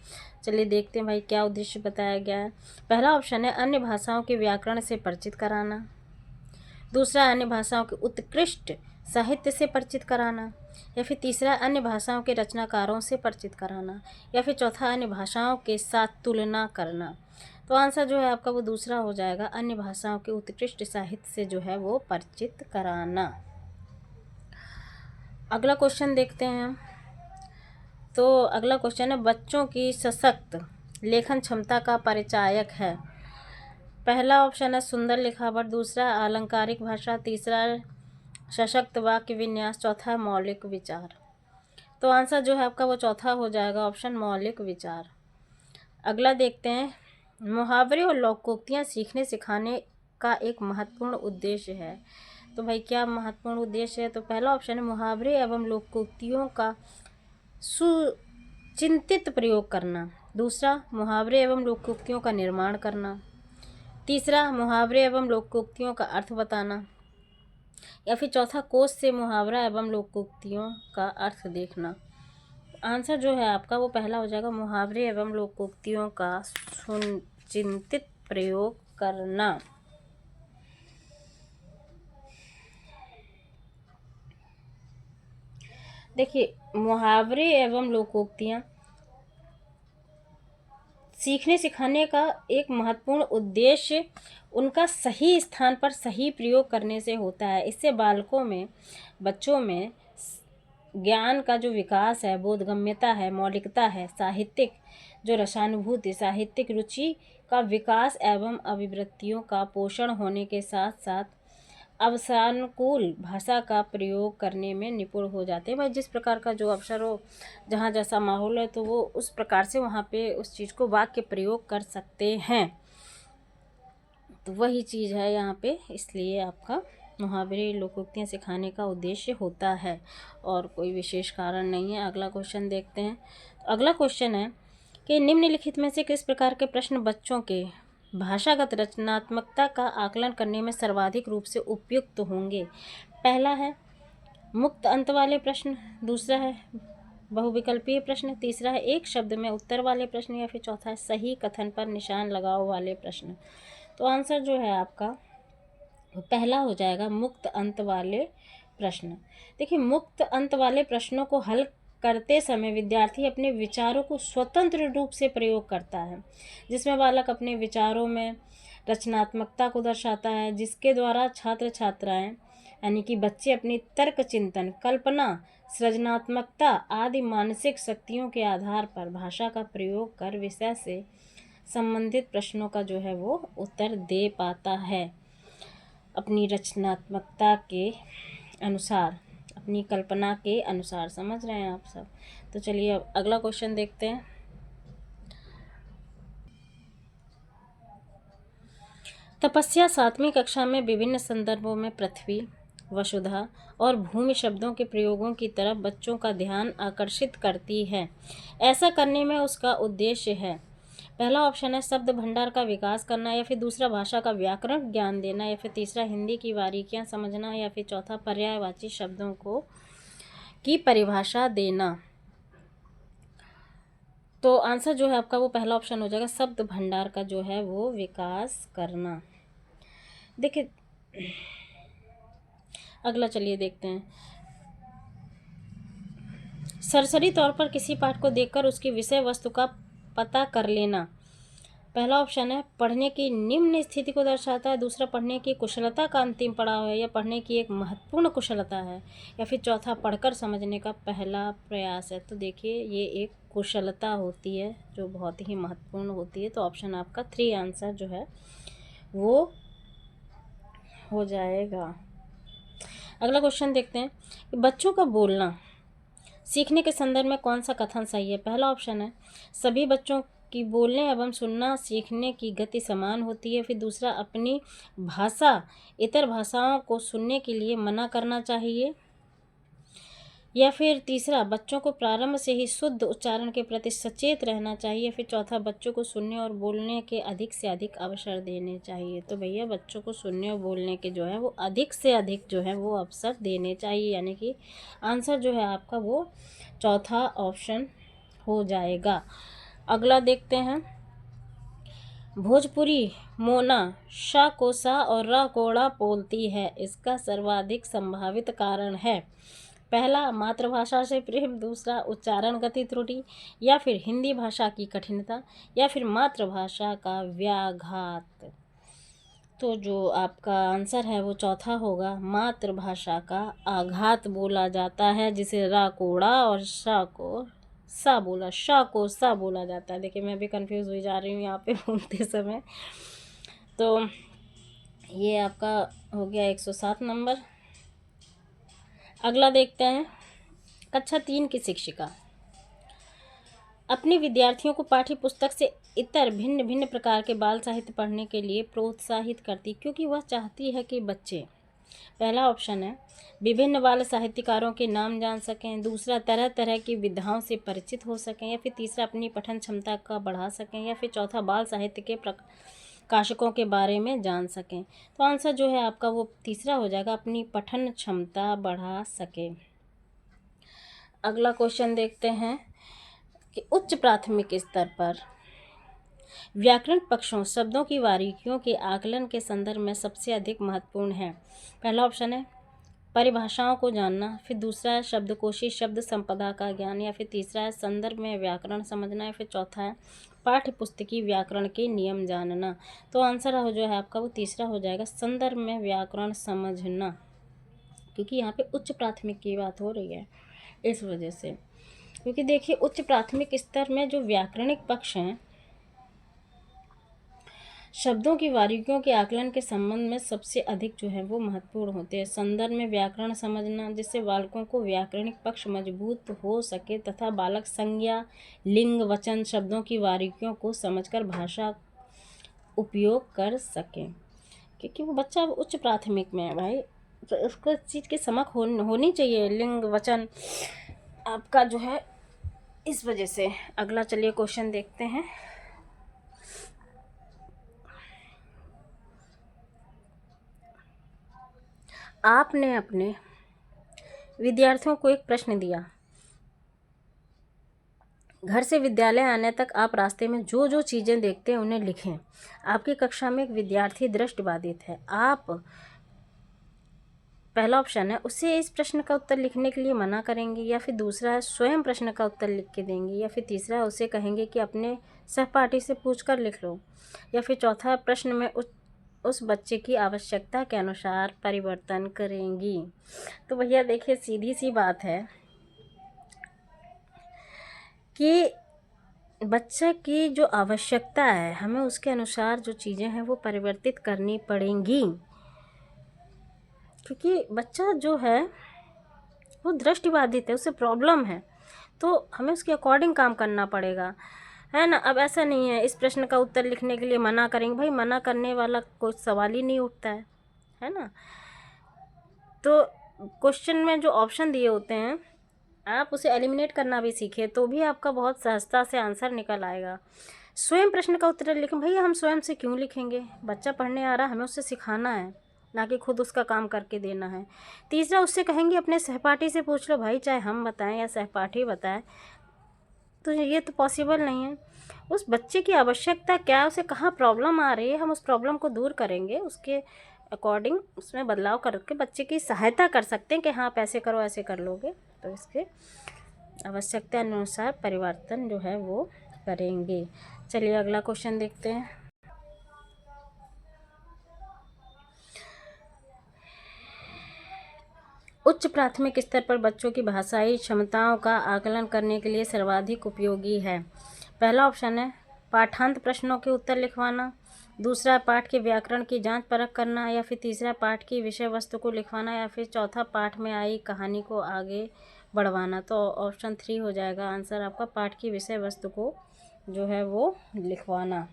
चलिए देखते हैं भाई क्या उद्देश्य बताया गया है। पहला ऑप्शन है अन्य भाषाओं के व्याकरण से परिचित कराना, दूसरा अन्य भाषाओं के उत्कृष्ट साहित्य से परिचित कराना, या फिर तीसरा अन्य भाषाओं के रचनाकारों से परिचित कराना, या फिर चौथा अन्य भाषाओं के साथ तुलना करना। तो आंसर जो है आपका वो दूसरा हो जाएगा, अन्य भाषाओं के उत्कृष्ट साहित्य से जो है वो परिचित कराना। अगला क्वेश्चन देखते हैं हम। तो अगला क्वेश्चन है, बच्चों की सशक्त लेखन क्षमता का परिचायक है। पहला ऑप्शन है सुंदर लिखावट, दूसरा अलंकारिक भाषा, तीसरा सशक्त वाक्य विन्यास, चौथा मौलिक विचार। तो आंसर जो है आपका वो चौथा हो जाएगा, ऑप्शन मौलिक विचार। अगला देखते हैं, मुहावरे और लोकोक्तियाँ सीखने सिखाने का एक महत्वपूर्ण उद्देश्य है। तो भाई क्या महत्वपूर्ण उद्देश्य है? तो पहला ऑप्शन है मुहावरे एवं लोकोक्तियों का सुचिंतित प्रयोग करना, दूसरा मुहावरे एवं लोकोक्तियों का निर्माण करना, तीसरा मुहावरे एवं लोकोक्तियों का अर्थ बताना, या फिर चौथा कोश से मुहावरा एवं लोकोक्तियों का अर्थ देखना। आंसर जो है आपका वो पहला हो जाएगा, मुहावरे एवं लोकोक्तियों का सुचिंतित प्रयोग करना। देखिए मुहावरे एवं लोकोक्तियाँ सीखने सिखाने का एक महत्वपूर्ण उद्देश्य उनका सही स्थान पर सही प्रयोग करने से होता है। इससे बालकों में, बच्चों में ज्ञान का जो विकास है, बोधगम्यता है, मौलिकता है, साहित्यिक जो रसानुभूति, साहित्यिक रुचि का विकास एवं अभिवृत्तियों का पोषण होने के साथ साथ अवसरानुकूल भाषा का प्रयोग करने में निपुण हो जाते हैं। भाई जिस प्रकार का जो अवसर हो, जहाँ जैसा माहौल है, तो वो उस प्रकार से वहाँ पे उस चीज़ को वाक्य प्रयोग कर सकते हैं। तो वही चीज़ है यहाँ पे, इसलिए आपका मुहावरे लोकोक्तियाँ सिखाने का उद्देश्य होता है और कोई विशेष कारण नहीं है। अगला क्वेश्चन देखते हैं। अगला क्वेश्चन है कि निम्नलिखित में से किस प्रकार के प्रश्न बच्चों के भाषागत रचनात्मकता का आकलन करने में सर्वाधिक रूप से उपयुक्त होंगे? पहला है मुक्त अंत वाले प्रश्न, दूसरा है बहुविकल्पीय प्रश्न, तीसरा है एक शब्द में उत्तर वाले प्रश्न, या फिर चौथा है सही कथन पर निशान लगाओ वाले प्रश्न। तो आंसर जो है आपका पहला हो जाएगा, मुक्त अंत वाले प्रश्न। देखिए मुक्त अंत वाले प्रश्नों को हल करते समय विद्यार्थी अपने विचारों को स्वतंत्र रूप से प्रयोग करता है, जिसमें बालक अपने विचारों में रचनात्मकता को दर्शाता है, जिसके द्वारा छात्र छात्राएं यानी कि बच्चे अपनी तर्क चिंतन, कल्पना, सृजनात्मकता आदि मानसिक शक्तियों के आधार पर भाषा का प्रयोग कर विषय से संबंधित प्रश्नों का जो है वो उत्तर दे पाता है अपनी रचनात्मकता के अनुसार, अपनी कल्पना के अनुसार। समझ रहे हैं आप सब? तो चलिए अब अगला क्वेश्चन देखते हैं। तपस्या 7वीं कक्षा में विभिन्न संदर्भों में पृथ्वी, वसुधा और भूमि शब्दों के प्रयोगों की तरफ बच्चों का ध्यान आकर्षित करती है। ऐसा करने में उसका उद्देश्य है, पहला ऑप्शन है शब्द भंडार का विकास करना, या फिर दूसरा भाषा का व्याकरण ज्ञान देना, या फिर तीसरा हिंदी की बारीकियां समझना, या फिर चौथा पर्यायवाची शब्दों को की परिभाषा देना। तो आंसर जो है आपका वो पहला ऑप्शन हो जाएगा, शब्द भंडार का जो है वो विकास करना। देखिए अगला चलिए देखते हैं। सरसरी तौर पर किसी पाठ को देखकर उसकी विषय वस्तु का पता कर लेना। पहला ऑप्शन है पढ़ने की निम्न स्थिति को दर्शाता है, दूसरा पढ़ने की कुशलता का अंतिम पड़ाव है, या पढ़ने की एक महत्वपूर्ण कुशलता है, या फिर चौथा पढ़कर समझने का पहला प्रयास है। तो देखिए ये एक कुशलता होती है जो बहुत ही महत्वपूर्ण होती है। तो ऑप्शन आपका 3 आंसर जो है वो हो जाएगा। अगला क्वेश्चन देखते हैं कि बच्चों का बोलना सीखने के संदर्भ में कौन सा कथन सही है? पहला ऑप्शन है सभी बच्चों कि बोलने एवं सुनना सीखने की गति समान होती है। फिर दूसरा, अपनी भाषा इतर भाषाओं को सुनने के लिए मना करना चाहिए। या फिर तीसरा, बच्चों को प्रारंभ से ही शुद्ध उच्चारण के प्रति सचेत रहना चाहिए। फिर चौथा, बच्चों को सुनने और बोलने के अधिक से अधिक अवसर देने चाहिए। तो भैया बच्चों को सुनने और बोलने के जो है वो अधिक से अधिक जो है वो अवसर देने चाहिए, यानी कि आंसर जो है आपका वो चौथा ऑप्शन हो जाएगा। अगला देखते हैं, भोजपुरी मोना श को सा और र को ड़ बोलती है, इसका सर्वाधिक संभावित कारण है। पहला, मातृभाषा से प्रेम। दूसरा, उच्चारण गति त्रुटि। या फिर हिंदी भाषा की कठिनता। या फिर मातृभाषा का व्याघात। तो जो आपका आंसर है वो चौथा होगा, मातृभाषा का आघात बोला जाता है, जिसे रा को ड़ा और श को सा बोला जाता है। देखिए मैं भी कंफ्यूज हो जा रही हूँ यहाँ पे बोलते समय। तो ये आपका हो गया 107 नंबर। अगला देखते हैं, कक्षा 3 की शिक्षिका अपने विद्यार्थियों को पाठ्य पुस्तक से इतर भिन्न भिन्न प्रकार के बाल साहित्य पढ़ने के लिए प्रोत्साहित करती, क्योंकि वह चाहती है कि बच्चे, पहला ऑप्शन है, विभिन्न बाल साहित्यकारों के नाम जान सकें। दूसरा, तरह तरह की विधाओं से परिचित हो सकें। या फिर तीसरा, अपनी पठन क्षमता का बढ़ा सकें। या फिर चौथा, बाल साहित्य के प्रकाशकों के बारे में जान सकें। तो आंसर जो है आपका वो तीसरा हो जाएगा, अपनी पठन क्षमता बढ़ा सके। अगला क्वेश्चन देखते हैं कि उच्च प्राथमिक स्तर पर व्याकरण पक्षों शब्दों की बारीकियों के आकलन के संदर्भ में सबसे अधिक महत्वपूर्ण है। पहला ऑप्शन है परिभाषाओं को जानना। फिर दूसरा है शब्दकोशी शब्द संपदा का ज्ञान। या फिर तीसरा है संदर्भ में व्याकरण समझना। या फिर चौथा है पाठ्य पुस्तकीय व्याकरण के नियम जानना। तो आंसर हो जो है आपका वो तीसरा हो जाएगा, संदर्भ में व्याकरण समझना, क्योंकि यहाँ पे उच्च प्राथमिक की बात हो रही है इस वजह से। क्योंकि देखिए उच्च प्राथमिक स्तर में जो व्याकरणिक पक्ष हैं शब्दों की बारीकियों के आकलन के संबंध में सबसे अधिक जो है वो महत्वपूर्ण होते हैं। संदर्भ में व्याकरण समझना, जिससे बालकों को व्याकरणिक पक्ष मजबूत हो सके तथा बालक संज्ञा लिंग वचन शब्दों की बारीकियों को समझकर भाषा उपयोग कर सके। क्योंकि वो बच्चा उच्च प्राथमिक में है भाई, तो उसको चीज़ की समझ होनी चाहिए, लिंग वचन आपका जो है, इस वजह से। अगला चलिए क्वेश्चन देखते हैं। आपने अपने विद्यार्थियों को एक प्रश्न दिया, घर से विद्यालय आने तक आप रास्ते में जो जो चीज़ें देखते हैं उन्हें लिखें। आपकी कक्षा में एक विद्यार्थी दृष्टिबाधित है, आप, पहला ऑप्शन है, उसे इस प्रश्न का उत्तर लिखने के लिए मना करेंगे। या फिर दूसरा है स्वयं प्रश्न का उत्तर लिख के देंगे। या फिर तीसरा है उसे कहेंगे कि अपने सहपाठी से पूछकर लिख लो। या फिर चौथा है प्रश्न में उस बच्चे की आवश्यकता के अनुसार परिवर्तन करेंगी। तो भैया देखिए सीधी सी बात है कि बच्चे की जो आवश्यकता है हमें उसके अनुसार जो चीज़ें हैं वो परिवर्तित करनी पड़ेंगी, क्योंकि बच्चा जो है वो दृष्टिबाधित है, उसे प्रॉब्लम है, तो हमें उसके अकॉर्डिंग काम करना पड़ेगा, है ना। अब ऐसा नहीं है इस प्रश्न का उत्तर लिखने के लिए मना करेंगे, भाई मना करने वाला कोई सवाल ही नहीं उठता है ना। तो क्वेश्चन में जो ऑप्शन दिए होते हैं आप उसे एलिमिनेट करना भी सीखें तो भी आपका बहुत सहजता से आंसर निकल आएगा। स्वयं प्रश्न का उत्तर लिखें, भैया हम स्वयं से क्यों लिखेंगे, बच्चा पढ़ने आ रहा है, हमें उससे सिखाना है, ना कि खुद उसका काम करके देना है। तीसरा, उससे कहेंगे अपने सहपाठी से पूछ लो, भाई चाहे हम बताएं या सहपाठी बताए, तो ये तो पॉसिबल नहीं है। उस बच्चे की आवश्यकता क्या है, उसे कहाँ प्रॉब्लम आ रही है, हम उस प्रॉब्लम को दूर करेंगे, उसके अकॉर्डिंग उसमें बदलाव करके बच्चे की सहायता कर सकते हैं कि हाँ आप ऐसे करो ऐसे कर लोगे, तो इसके आवश्यकता अनुसार परिवर्तन जो है वो करेंगे। चलिए अगला क्वेश्चन देखते हैं। उच्च प्राथमिक स्तर पर बच्चों की भाषाई क्षमताओं का आकलन करने के लिए सर्वाधिक उपयोगी है। पहला ऑप्शन है पाठांत प्रश्नों के उत्तर लिखवाना। दूसरा, पाठ के व्याकरण की जांच परख करना। या फिर तीसरा, पाठ की विषय वस्तु को लिखवाना। या फिर चौथा, पाठ में आई कहानी को आगे बढ़वाना। तो ऑप्शन 3 हो जाएगा आंसर आपका, पाठ की विषय वस्तु को जो है वो लिखवाना।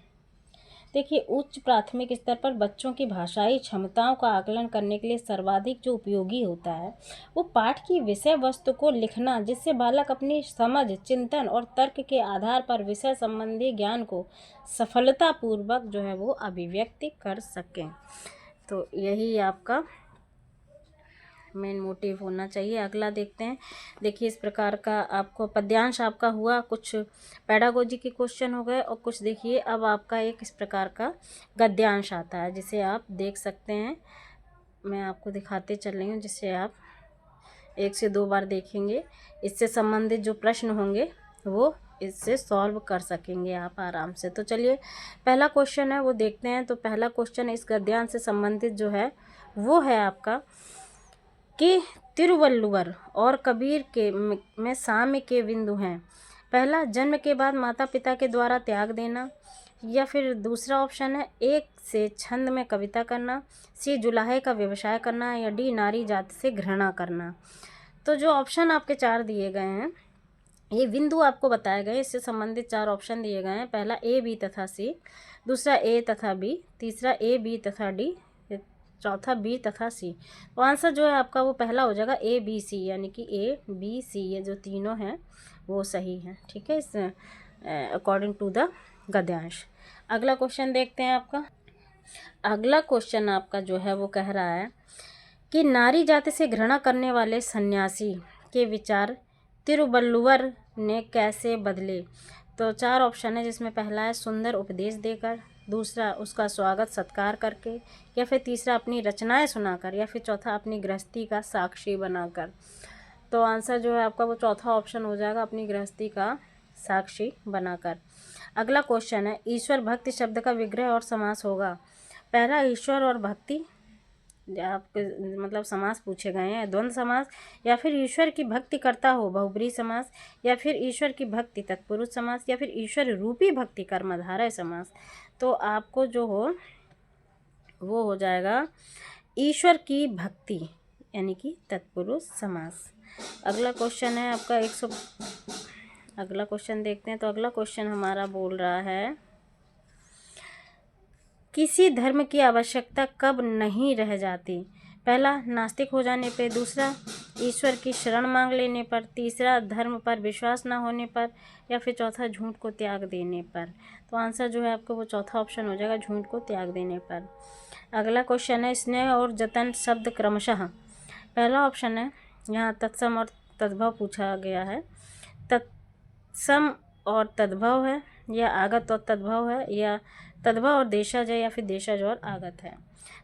देखिए, उच्च प्राथमिक स्तर पर बच्चों की भाषाई क्षमताओं का आकलन करने के लिए सर्वाधिक जो उपयोगी होता है वो पाठ की विषय वस्तु को लिखना, जिससे बालक अपनी समझ, चिंतन और तर्क के आधार पर विषय संबंधी ज्ञान को सफलतापूर्वक जो है वो अभिव्यक्ति कर सकें। तो यही आपका मेन मोटिव होना चाहिए। अगला देखते हैं। देखिए, इस प्रकार का आपको पद्यांश आपका हुआ, कुछ पेडागोजी के क्वेश्चन हो गए और कुछ देखिए अब आपका एक इस प्रकार का गद्यांश आता है जिसे आप देख सकते हैं। मैं आपको दिखाते चल रही हूँ जिससे आप 1 से 2 बार देखेंगे। इससे संबंधित जो प्रश्न होंगे वो इससे सॉल्व कर सकेंगे आप आराम से। तो चलिए, पहला क्वेश्चन है वो देखते हैं। तो पहला क्वेश्चन इस गद्यांश से संबंधित जो है वो है आपका कि तिरुवल्लुवर और कबीर के में साम्य के बिंदु हैं। पहला, जन्म के बाद माता पिता के द्वारा त्याग देना, या फिर दूसरा ऑप्शन है 1 से छंद में कविता करना, सी जुलाहे का व्यवसाय करना, या डी नारी जाति से घृणा करना। तो जो ऑप्शन आपके 4 दिए गए हैं, ये बिंदु आपको बताए गए, इससे संबंधित 4 ऑप्शन दिए गए हैं। पहला ए, बी तथा सी, दूसरा ए तथा बी, तीसरा ए, बी तथा डी, चौथा बी तथा सी। तो आंसर जो है आपका वो पहला हो जाएगा ए, बी, सी, यानी कि ए, बी, सी ये जो तीनों हैं वो सही हैं। ठीक है, इस अकॉर्डिंग टू द गद्यांश। अगला क्वेश्चन देखते हैं आपका। अगला क्वेश्चन आपका जो है वो कह रहा है कि नारी जाति से घृणा करने वाले सन्यासी के विचार तिरुवल्लुवर ने कैसे बदले। तो 4 ऑप्शन है जिसमें पहला है सुंदर उपदेश देकर, दूसरा उसका स्वागत सत्कार करके, या फिर तीसरा अपनी रचनाएं सुनाकर, या फिर चौथा अपनी गृहस्थी का साक्षी बनाकर। तो आंसर जो है आपका वो चौथा ऑप्शन हो जाएगा, अपनी गृहस्थी का साक्षी बनाकर। अगला क्वेश्चन है ईश्वर भक्ति शब्द का विग्रह और समास होगा। पहला, ईश्वर और भक्ति आपके मतलब समास पूछे गए हैं, द्वंद्व समास, या फिर ईश्वर की भक्ति करता हो बहुब्रीहि समास, या फिर ईश्वर की भक्ति तत्पुरुष समास, या फिर ईश्वर रूपी भक्ति कर्मधारय समास। तो आपको जो हो वो हो जाएगा ईश्वर की भक्ति यानी कि तत्पुरुष समास। अगला क्वेश्चन है आपका अगला क्वेश्चन देखते हैं। तो अगला क्वेश्चन हमारा बोल रहा है किसी धर्म की आवश्यकता कब नहीं रह जाती। पहला, नास्तिक हो जाने पर, दूसरा ईश्वर की शरण मांग लेने पर, तीसरा धर्म पर विश्वास ना होने पर, या फिर चौथा झूठ को त्याग देने पर। तो आंसर जो है आपको वो चौथा ऑप्शन हो जाएगा, झूठ को त्याग देने पर। अगला क्वेश्चन है स्नेह और जतन शब्द क्रमशः। पहला ऑप्शन है यहाँ तत्सम और तद्भव पूछा गया है, तत्सम और तद्भव है, या आगत और तद्भव है, या तद्भव और देशज है, या फिर देशज और आगत है।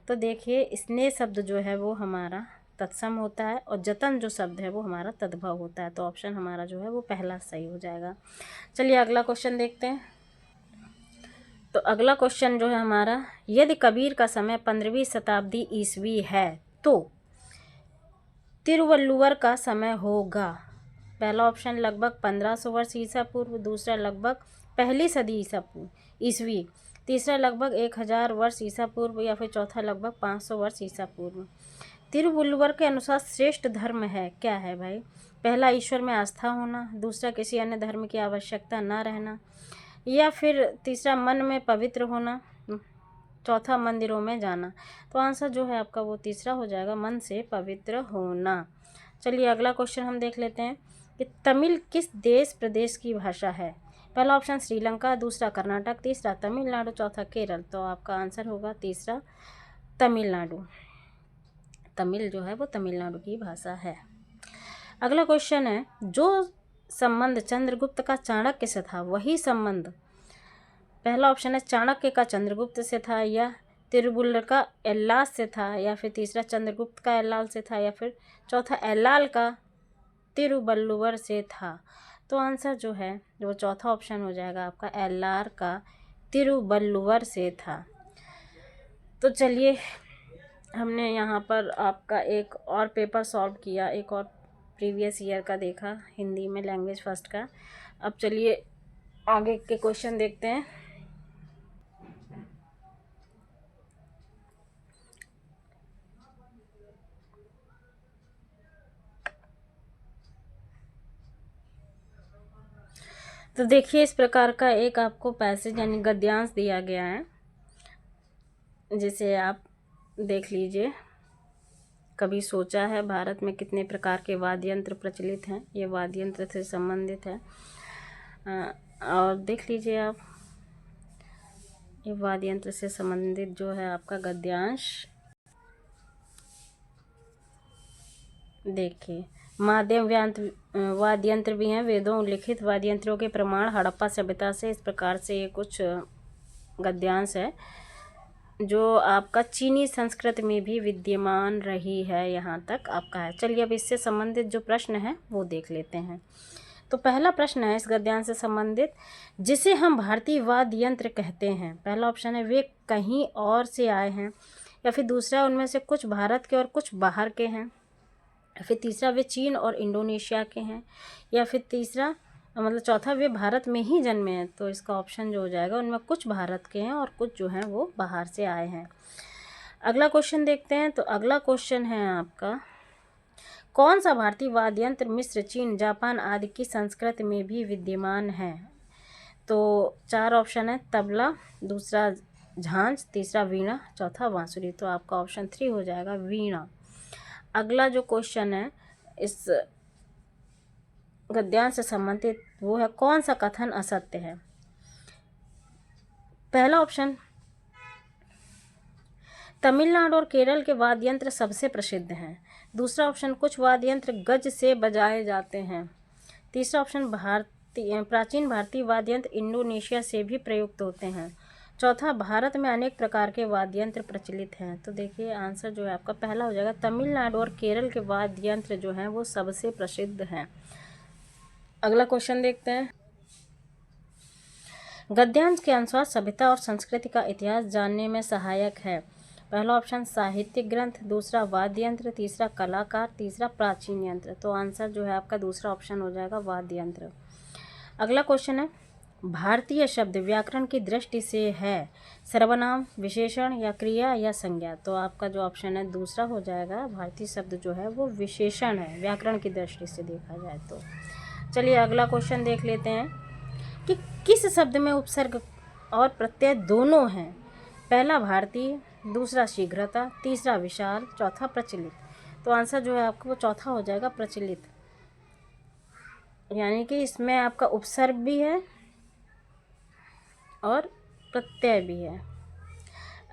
तो देखिए, स्नेह शब्द जो है वो हमारा तत्सम होता है और जतन जो शब्द है वो हमारा तद्भव होता है। तो ऑप्शन हमारा जो है वो पहला सही हो जाएगा। चलिए अगला क्वेश्चन देखते हैं। तो अगला क्वेश्चन जो है हमारा, यदि कबीर का समय 15वीं शताब्दी ईस्वी है तो तिरुवल्लुवर का समय होगा। पहला ऑप्शन लगभग 1500 वर्ष ईसा पूर्व, दूसरा लगभग पहली सदी ईस्वी, तीसरा लगभग 1000 वर्ष ईसा पूर्व, या फिर चौथा लगभग 500 वर्ष ईसा पूर्व। तिरुवल्लुवर के अनुसार श्रेष्ठ धर्म है क्या है भाई। पहला, ईश्वर में आस्था होना, दूसरा किसी अन्य धर्म की आवश्यकता ना रहना, या फिर तीसरा मन में पवित्र होना, चौथा मंदिरों में जाना। तो आंसर जो है आपका वो तीसरा हो जाएगा, मन से पवित्र होना। चलिए अगला क्वेश्चन हम देख लेते हैं कि तमिल किस देश प्रदेश की भाषा है। पहला ऑप्शन श्रीलंका, दूसरा कर्नाटक, तीसरा तमिलनाडु, चौथा केरल। तो आपका आंसर होगा तीसरा तमिलनाडु। तमिल जो है वो तमिलनाडु की भाषा है। अगला क्वेश्चन है जो संबंध चंद्रगुप्त का चाणक्य से था वही संबंध, पहला ऑप्शन है चाणक्य का चंद्रगुप्त से था, या तिरुवल्लुवर का एल्लाल से था, या फिर तीसरा चंद्रगुप्त का एल्लाल से था, या फिर चौथा एल्लाल का तिरुवल्लुवर से था। तो आंसर जो है वो चौथा ऑप्शन हो जाएगा आपका, एल्लाल का तिरुवल्लुवर से था। तो चलिए हमने यहाँ पर आपका एक और पेपर सॉल्व किया, एक और प्रीवियस ईयर का देखा हिंदी में लैंग्वेज फर्स्ट का। अब चलिए आगे के क्वेश्चन देखते हैं। तो देखिए इस प्रकार का एक आपको पैसेज यानी गद्यांश दिया गया है, जिसे आप देख लीजिए। कभी सोचा है भारत में कितने प्रकार के वाद्य यंत्र प्रचलित हैं? ये वाद्य यंत्र से संबंधित है। और देख लीजिए आप, ये वाद्य यंत्र से संबंधित जो है आपका गद्यांश। देखिए माध्यम वाद्य यंत्र भी हैं। वेदों उल्लिखित वाद्य यंत्रों के प्रमाण हड़प्पा सभ्यता से। इस प्रकार से ये कुछ गद्यांश है जो आपका चीनी संस्कृत में भी विद्यमान रही है, यहाँ तक आपका है। चलिए अब इससे संबंधित जो प्रश्न है वो देख लेते हैं। तो पहला प्रश्न है इस गद्यांश से संबंधित, जिसे हम भारतीय वाद्य यंत्र कहते हैं। पहला ऑप्शन है वे कहीं और से आए हैं, या फिर दूसरा उनमें से कुछ भारत के और कुछ बाहर के हैं, या फिर तीसरा वे चीन और इंडोनेशिया के हैं, या फिर तीसरा मतलब चौथा वे भारत में ही जन्मे हैं। तो इसका ऑप्शन जो हो जाएगा उनमें कुछ भारत के हैं और कुछ जो हैं वो बाहर से आए हैं। अगला क्वेश्चन देखते हैं। तो अगला क्वेश्चन है आपका, कौन सा भारतीय वाद्य यंत्र मिस्र, चीन, जापान आदि की संस्कृति में भी विद्यमान है? तो 4 ऑप्शन है, तबला, दूसरा झांझ, तीसरा वीणा, चौथा बांसुरी। तो आपका ऑप्शन 3 हो जाएगा वीणा। अगला जो क्वेश्चन है इस गद्यांश से संबंधित वो है, कौन सा कथन असत्य है? पहला ऑप्शन, तमिलनाडु और केरल के वाद्य यंत्र सबसे प्रसिद्ध हैं। दूसरा ऑप्शन, कुछ वाद्य यंत्र गज से बजाए जाते हैं। तीसरा ऑप्शन, प्राचीन भारतीय वाद्य यंत्र इंडोनेशिया से भी प्रयुक्त होते हैं। चौथा, भारत में अनेक प्रकार के वाद्य यंत्र प्रचलित हैं। तो देखिए आंसर जो है आपका पहला हो जाएगा, तमिलनाडु और केरल के वाद्य यंत्र जो हैं वो सबसे प्रसिद्ध हैं। अगला क्वेश्चन देखते हैं। गद्यांश के अनुसार सभ्यता और संस्कृति का इतिहास जानने में सहायक है। पहला ऑप्शन साहित्यिक ग्रंथ, दूसरा वाद्य यंत्र, तीसरा कलाकार, तीसरा प्राचीन यंत्र। तो आंसर जो है आपका दूसरा ऑप्शन हो जाएगा वाद्य यंत्र। अगला क्वेश्चन है, भारतीय शब्द व्याकरण की दृष्टि से है सर्वनाम, विशेषण या क्रिया या संज्ञा? तो आपका जो ऑप्शन है दूसरा हो जाएगा, भारतीय शब्द जो है वो विशेषण है व्याकरण की दृष्टि से देखा जाए तो। चलिए अगला क्वेश्चन देख लेते हैं कि किस शब्द में उपसर्ग और प्रत्यय दोनों हैं? पहला भारतीय, दूसरा शीघ्रता, तीसरा विशाल, चौथा प्रचलित। तो आंसर जो है आपका वो चौथा हो जाएगा प्रचलित, यानी कि इसमें आपका उपसर्ग भी है और प्रत्यय भी है।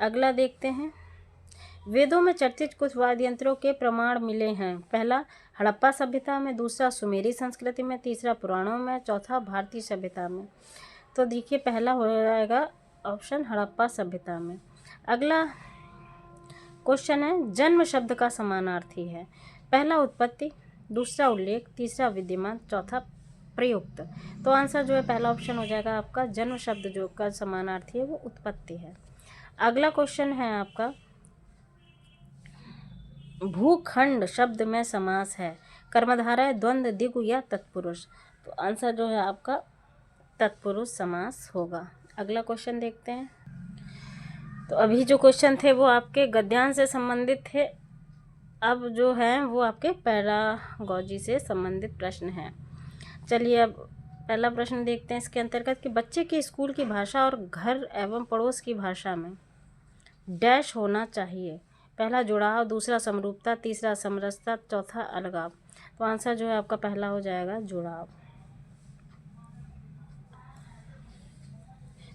अगला देखते हैं, वेदों में चर्चित कुछ वाद्य यंत्रों के प्रमाण मिले हैं। पहला हड़प्पा सभ्यता में, दूसरा सुमेरी संस्कृति में, तीसरा पुराणों में, चौथा भारतीय सभ्यता में। तो देखिए पहला हो जाएगा ऑप्शन हड़प्पा सभ्यता में। अगला क्वेश्चन है, जन्म शब्द का समानार्थी है। पहला उत्पत्ति, दूसरा उल्लेख, तीसरा विद्यमान, चौथा प्रयुक्त। तो आंसर जो है पहला ऑप्शन हो जाएगा आपका, जन्म शब्द जो का समानार्थी है वो उत्पत्ति है। अगला क्वेश्चन है आपका, भूखंड शब्द में समास है, कर्मधारय, द्वंद्व, द्विगु या तत्पुरुष? तो आंसर जो है आपका तत्पुरुष समास होगा। अगला क्वेश्चन देखते हैं। तो अभी जो क्वेश्चन थे वो आपके गद्यांश से संबंधित थे, अब जो है वो आपके पैरागॉजी से संबंधित प्रश्न हैं। चलिए अब पहला प्रश्न देखते हैं इसके अंतर्गत कि बच्चे के स्कूल की भाषा और घर एवं पड़ोस की भाषा में डैश होना चाहिए। पहला जुड़ाव, दूसरा समरूपता, तीसरा समरसता, चौथा अलगाव। तो आंसर जो है आपका पहला हो जाएगा जुड़ाव।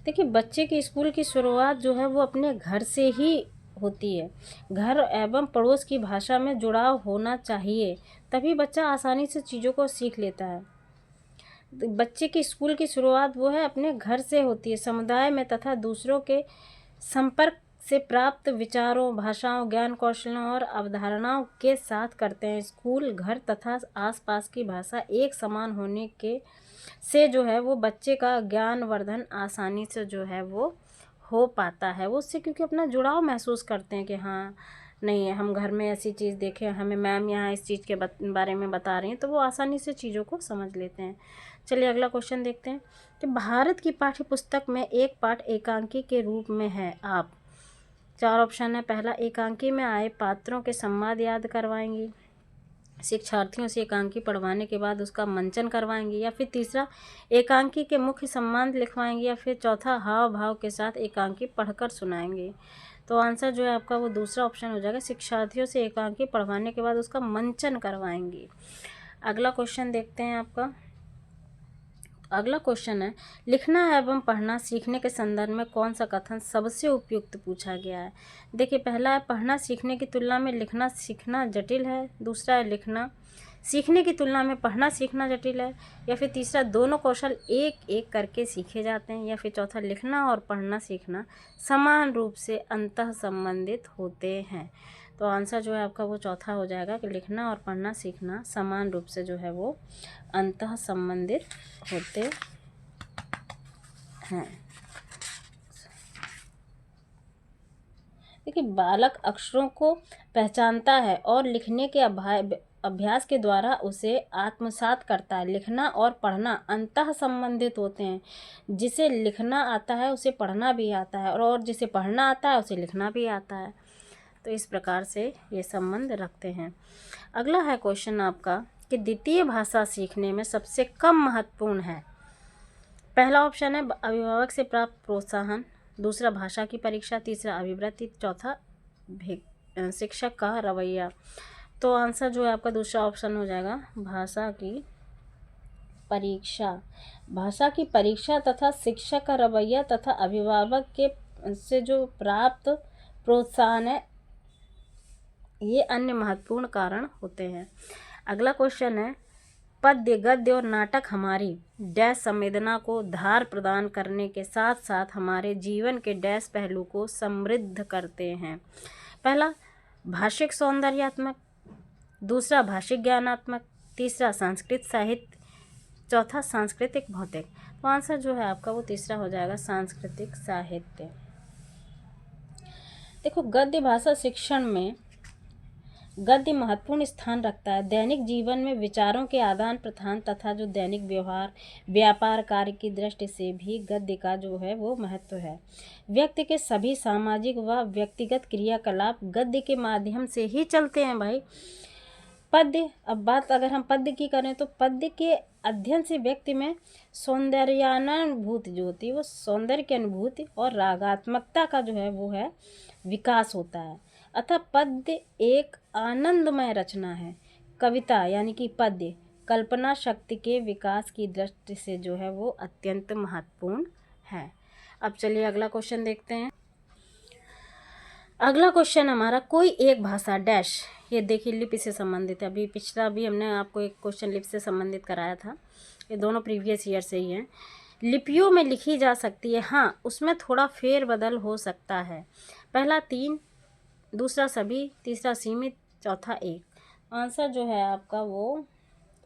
देखिए बच्चे के स्कूल की शुरुआत जो है वो अपने घर से ही होती है। घर एवं पड़ोस की भाषा में जुड़ाव होना चाहिए, तभी बच्चा आसानी से चीज़ों को सीख लेता है। बच्चे की स्कूल की शुरुआत वो है अपने घर से होती है, समुदाय में तथा दूसरों के संपर्क से प्राप्त विचारों, भाषाओं, ज्ञान कौशलों और अवधारणाओं के साथ करते हैं। स्कूल, घर तथा आसपास की भाषा एक समान होने के से जो है वो बच्चे का ज्ञान वर्धन आसानी से जो है वो हो पाता है। वो उससे क्योंकि अपना जुड़ाव महसूस करते हैं कि हाँ नहीं हम घर में ऐसी चीज़ देखें, हमें मैम यहाँ इस चीज़ के बारे में बता रही हैं, तो वो आसानी से चीज़ों को समझ लेते हैं। चलिए अगला क्वेश्चन देखते हैं कि भारत की पाठ्य पुस्तक में एक पाठ एकांकी के रूप में है। आप 4 ऑप्शन है। पहला, एकांकी में आए पात्रों के संवाद याद करवाएंगी। शिक्षार्थियों से एकांकी पढ़वाने के बाद उसका मंचन करवाएंगे, या फिर तीसरा एकांकी के मुख्य संबंध लिखवाएंगे, या फिर चौथा हाव भाव के साथ एकांकी पढ़कर सुनाएंगे। तो आंसर जो है आपका वो दूसरा ऑप्शन हो जाएगा, शिक्षार्थियों से एकांकी पढ़वाने के बाद उसका मंचन करवाएंगे। अगला क्वेश्चन देखते हैं आपका। अगला क्वेश्चन है, लिखना एवं पढ़ना सीखने के संदर्भ में कौन सा कथन सबसे उपयुक्त पूछा गया है। देखिए, पहला है पढ़ना सीखने की तुलना में लिखना सीखना जटिल है। दूसरा है लिखना सीखने की तुलना में पढ़ना सीखना जटिल है। या फिर तीसरा दोनों कौशल एक एक करके सीखे जाते हैं। या फिर चौथा लिखना और पढ़ना सीखना समान रूप से अंतः संबंधित होते हैं। तो आंसर जो है आपका वो चौथा हो जाएगा कि लिखना और पढ़ना सीखना समान रूप से जो है वो अंतः संबंधित होते हैं। देखिए, बालक अक्षरों को पहचानता है और लिखने के अभ्यास के द्वारा उसे आत्मसात करता है। लिखना और पढ़ना अंतः संबंधित होते हैं। जिसे लिखना आता है उसे पढ़ना भी आता है, और जिसे पढ़ना आता है उसे लिखना भी आता है। तो इस प्रकार से ये संबंध रखते हैं। अगला है क्वेश्चन आपका कि द्वितीय भाषा सीखने में सबसे कम महत्वपूर्ण है। पहला ऑप्शन है अभिभावक से प्राप्त प्रोत्साहन, दूसरा भाषा की परीक्षा, तीसरा अभिवृत्ति, चौथा शिक्षक का रवैया। तो आंसर जो है आपका दूसरा ऑप्शन हो जाएगा, भाषा की परीक्षा। भाषा की परीक्षा तथा शिक्षक का रवैया तथा अभिभावक के से जो प्राप्त प्रोत्साहन है, ये अन्य महत्वपूर्ण कारण होते हैं। अगला क्वेश्चन है, पद्य गद्य और नाटक हमारी डैश संवेदना को धार प्रदान करने के साथ साथ हमारे जीवन के डैश पहलू को समृद्ध करते हैं। पहला भाषिक सौंदर्यात्मक, दूसरा भाषिक ज्ञानात्मक, तीसरा संस्कृत साहित्य, चौथा सांस्कृतिक भौतिक। तो आंसर जो है आपका वो तीसरा हो जाएगा, सांस्कृतिक साहित्य। देखो, गद्य भाषा शिक्षण में गद्य महत्वपूर्ण स्थान रखता है। दैनिक जीवन में विचारों के आदान प्रदान तथा जो दैनिक व्यवहार व्यापार कार्य की दृष्टि से भी गद्य का जो है वो महत्व है। व्यक्ति के सभी सामाजिक व व्यक्तिगत क्रियाकलाप गद्य के माध्यम से ही चलते हैं भाई। पद्य, अब बात अगर हम पद्य की करें तो पद्य के अध्ययन से व्यक्ति में सौंदर्यानुभूति जो होती है वो सौंदर्य की अनुभूति और रागात्मकता का जो है वो है विकास होता है। अतः पद्य एक आनंदमय रचना है। कविता यानी कि पद्य कल्पना शक्ति के विकास की दृष्टि से जो है वो अत्यंत महत्वपूर्ण है। अब चलिए अगला क्वेश्चन देखते हैं। अगला क्वेश्चन हमारा, कोई एक भाषा डैश, ये देखिए लिपि से संबंधित है। अभी पिछला भी हमने आपको एक क्वेश्चन लिपि से संबंधित कराया था, ये दोनों प्रीवियस ईयर से ही हैं। लिपियों में लिखी जा सकती है, हाँ उसमें थोड़ा फेरबदल हो सकता है। पहला 3, दूसरा सभी, तीसरा सीमित, चौथा 1। आंसर जो है आपका वो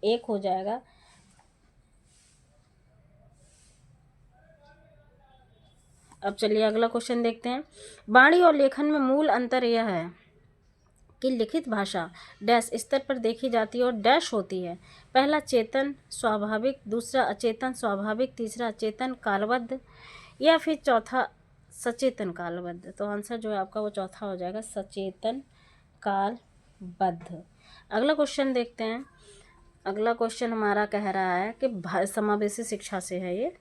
1 हो जाएगा। अब चलिए अगला क्वेश्चन देखते हैं। वाणी और लेखन में मूल अंतर यह है कि लिखित भाषा डैश स्तर पर देखी जाती है और डैश होती है। पहला चेतन स्वाभाविक, दूसरा अचेतन स्वाभाविक, तीसरा अचेतन कालबद्ध, या फिर चौथा सचेतन कालबद्ध। तो आंसर जो है आपका वो चौथा हो जाएगा, सचेतन कालबद्ध। अगला क्वेश्चन देखते हैं। अगला क्वेश्चन हमारा कह रहा है कि समावेशी शिक्षा से है ये,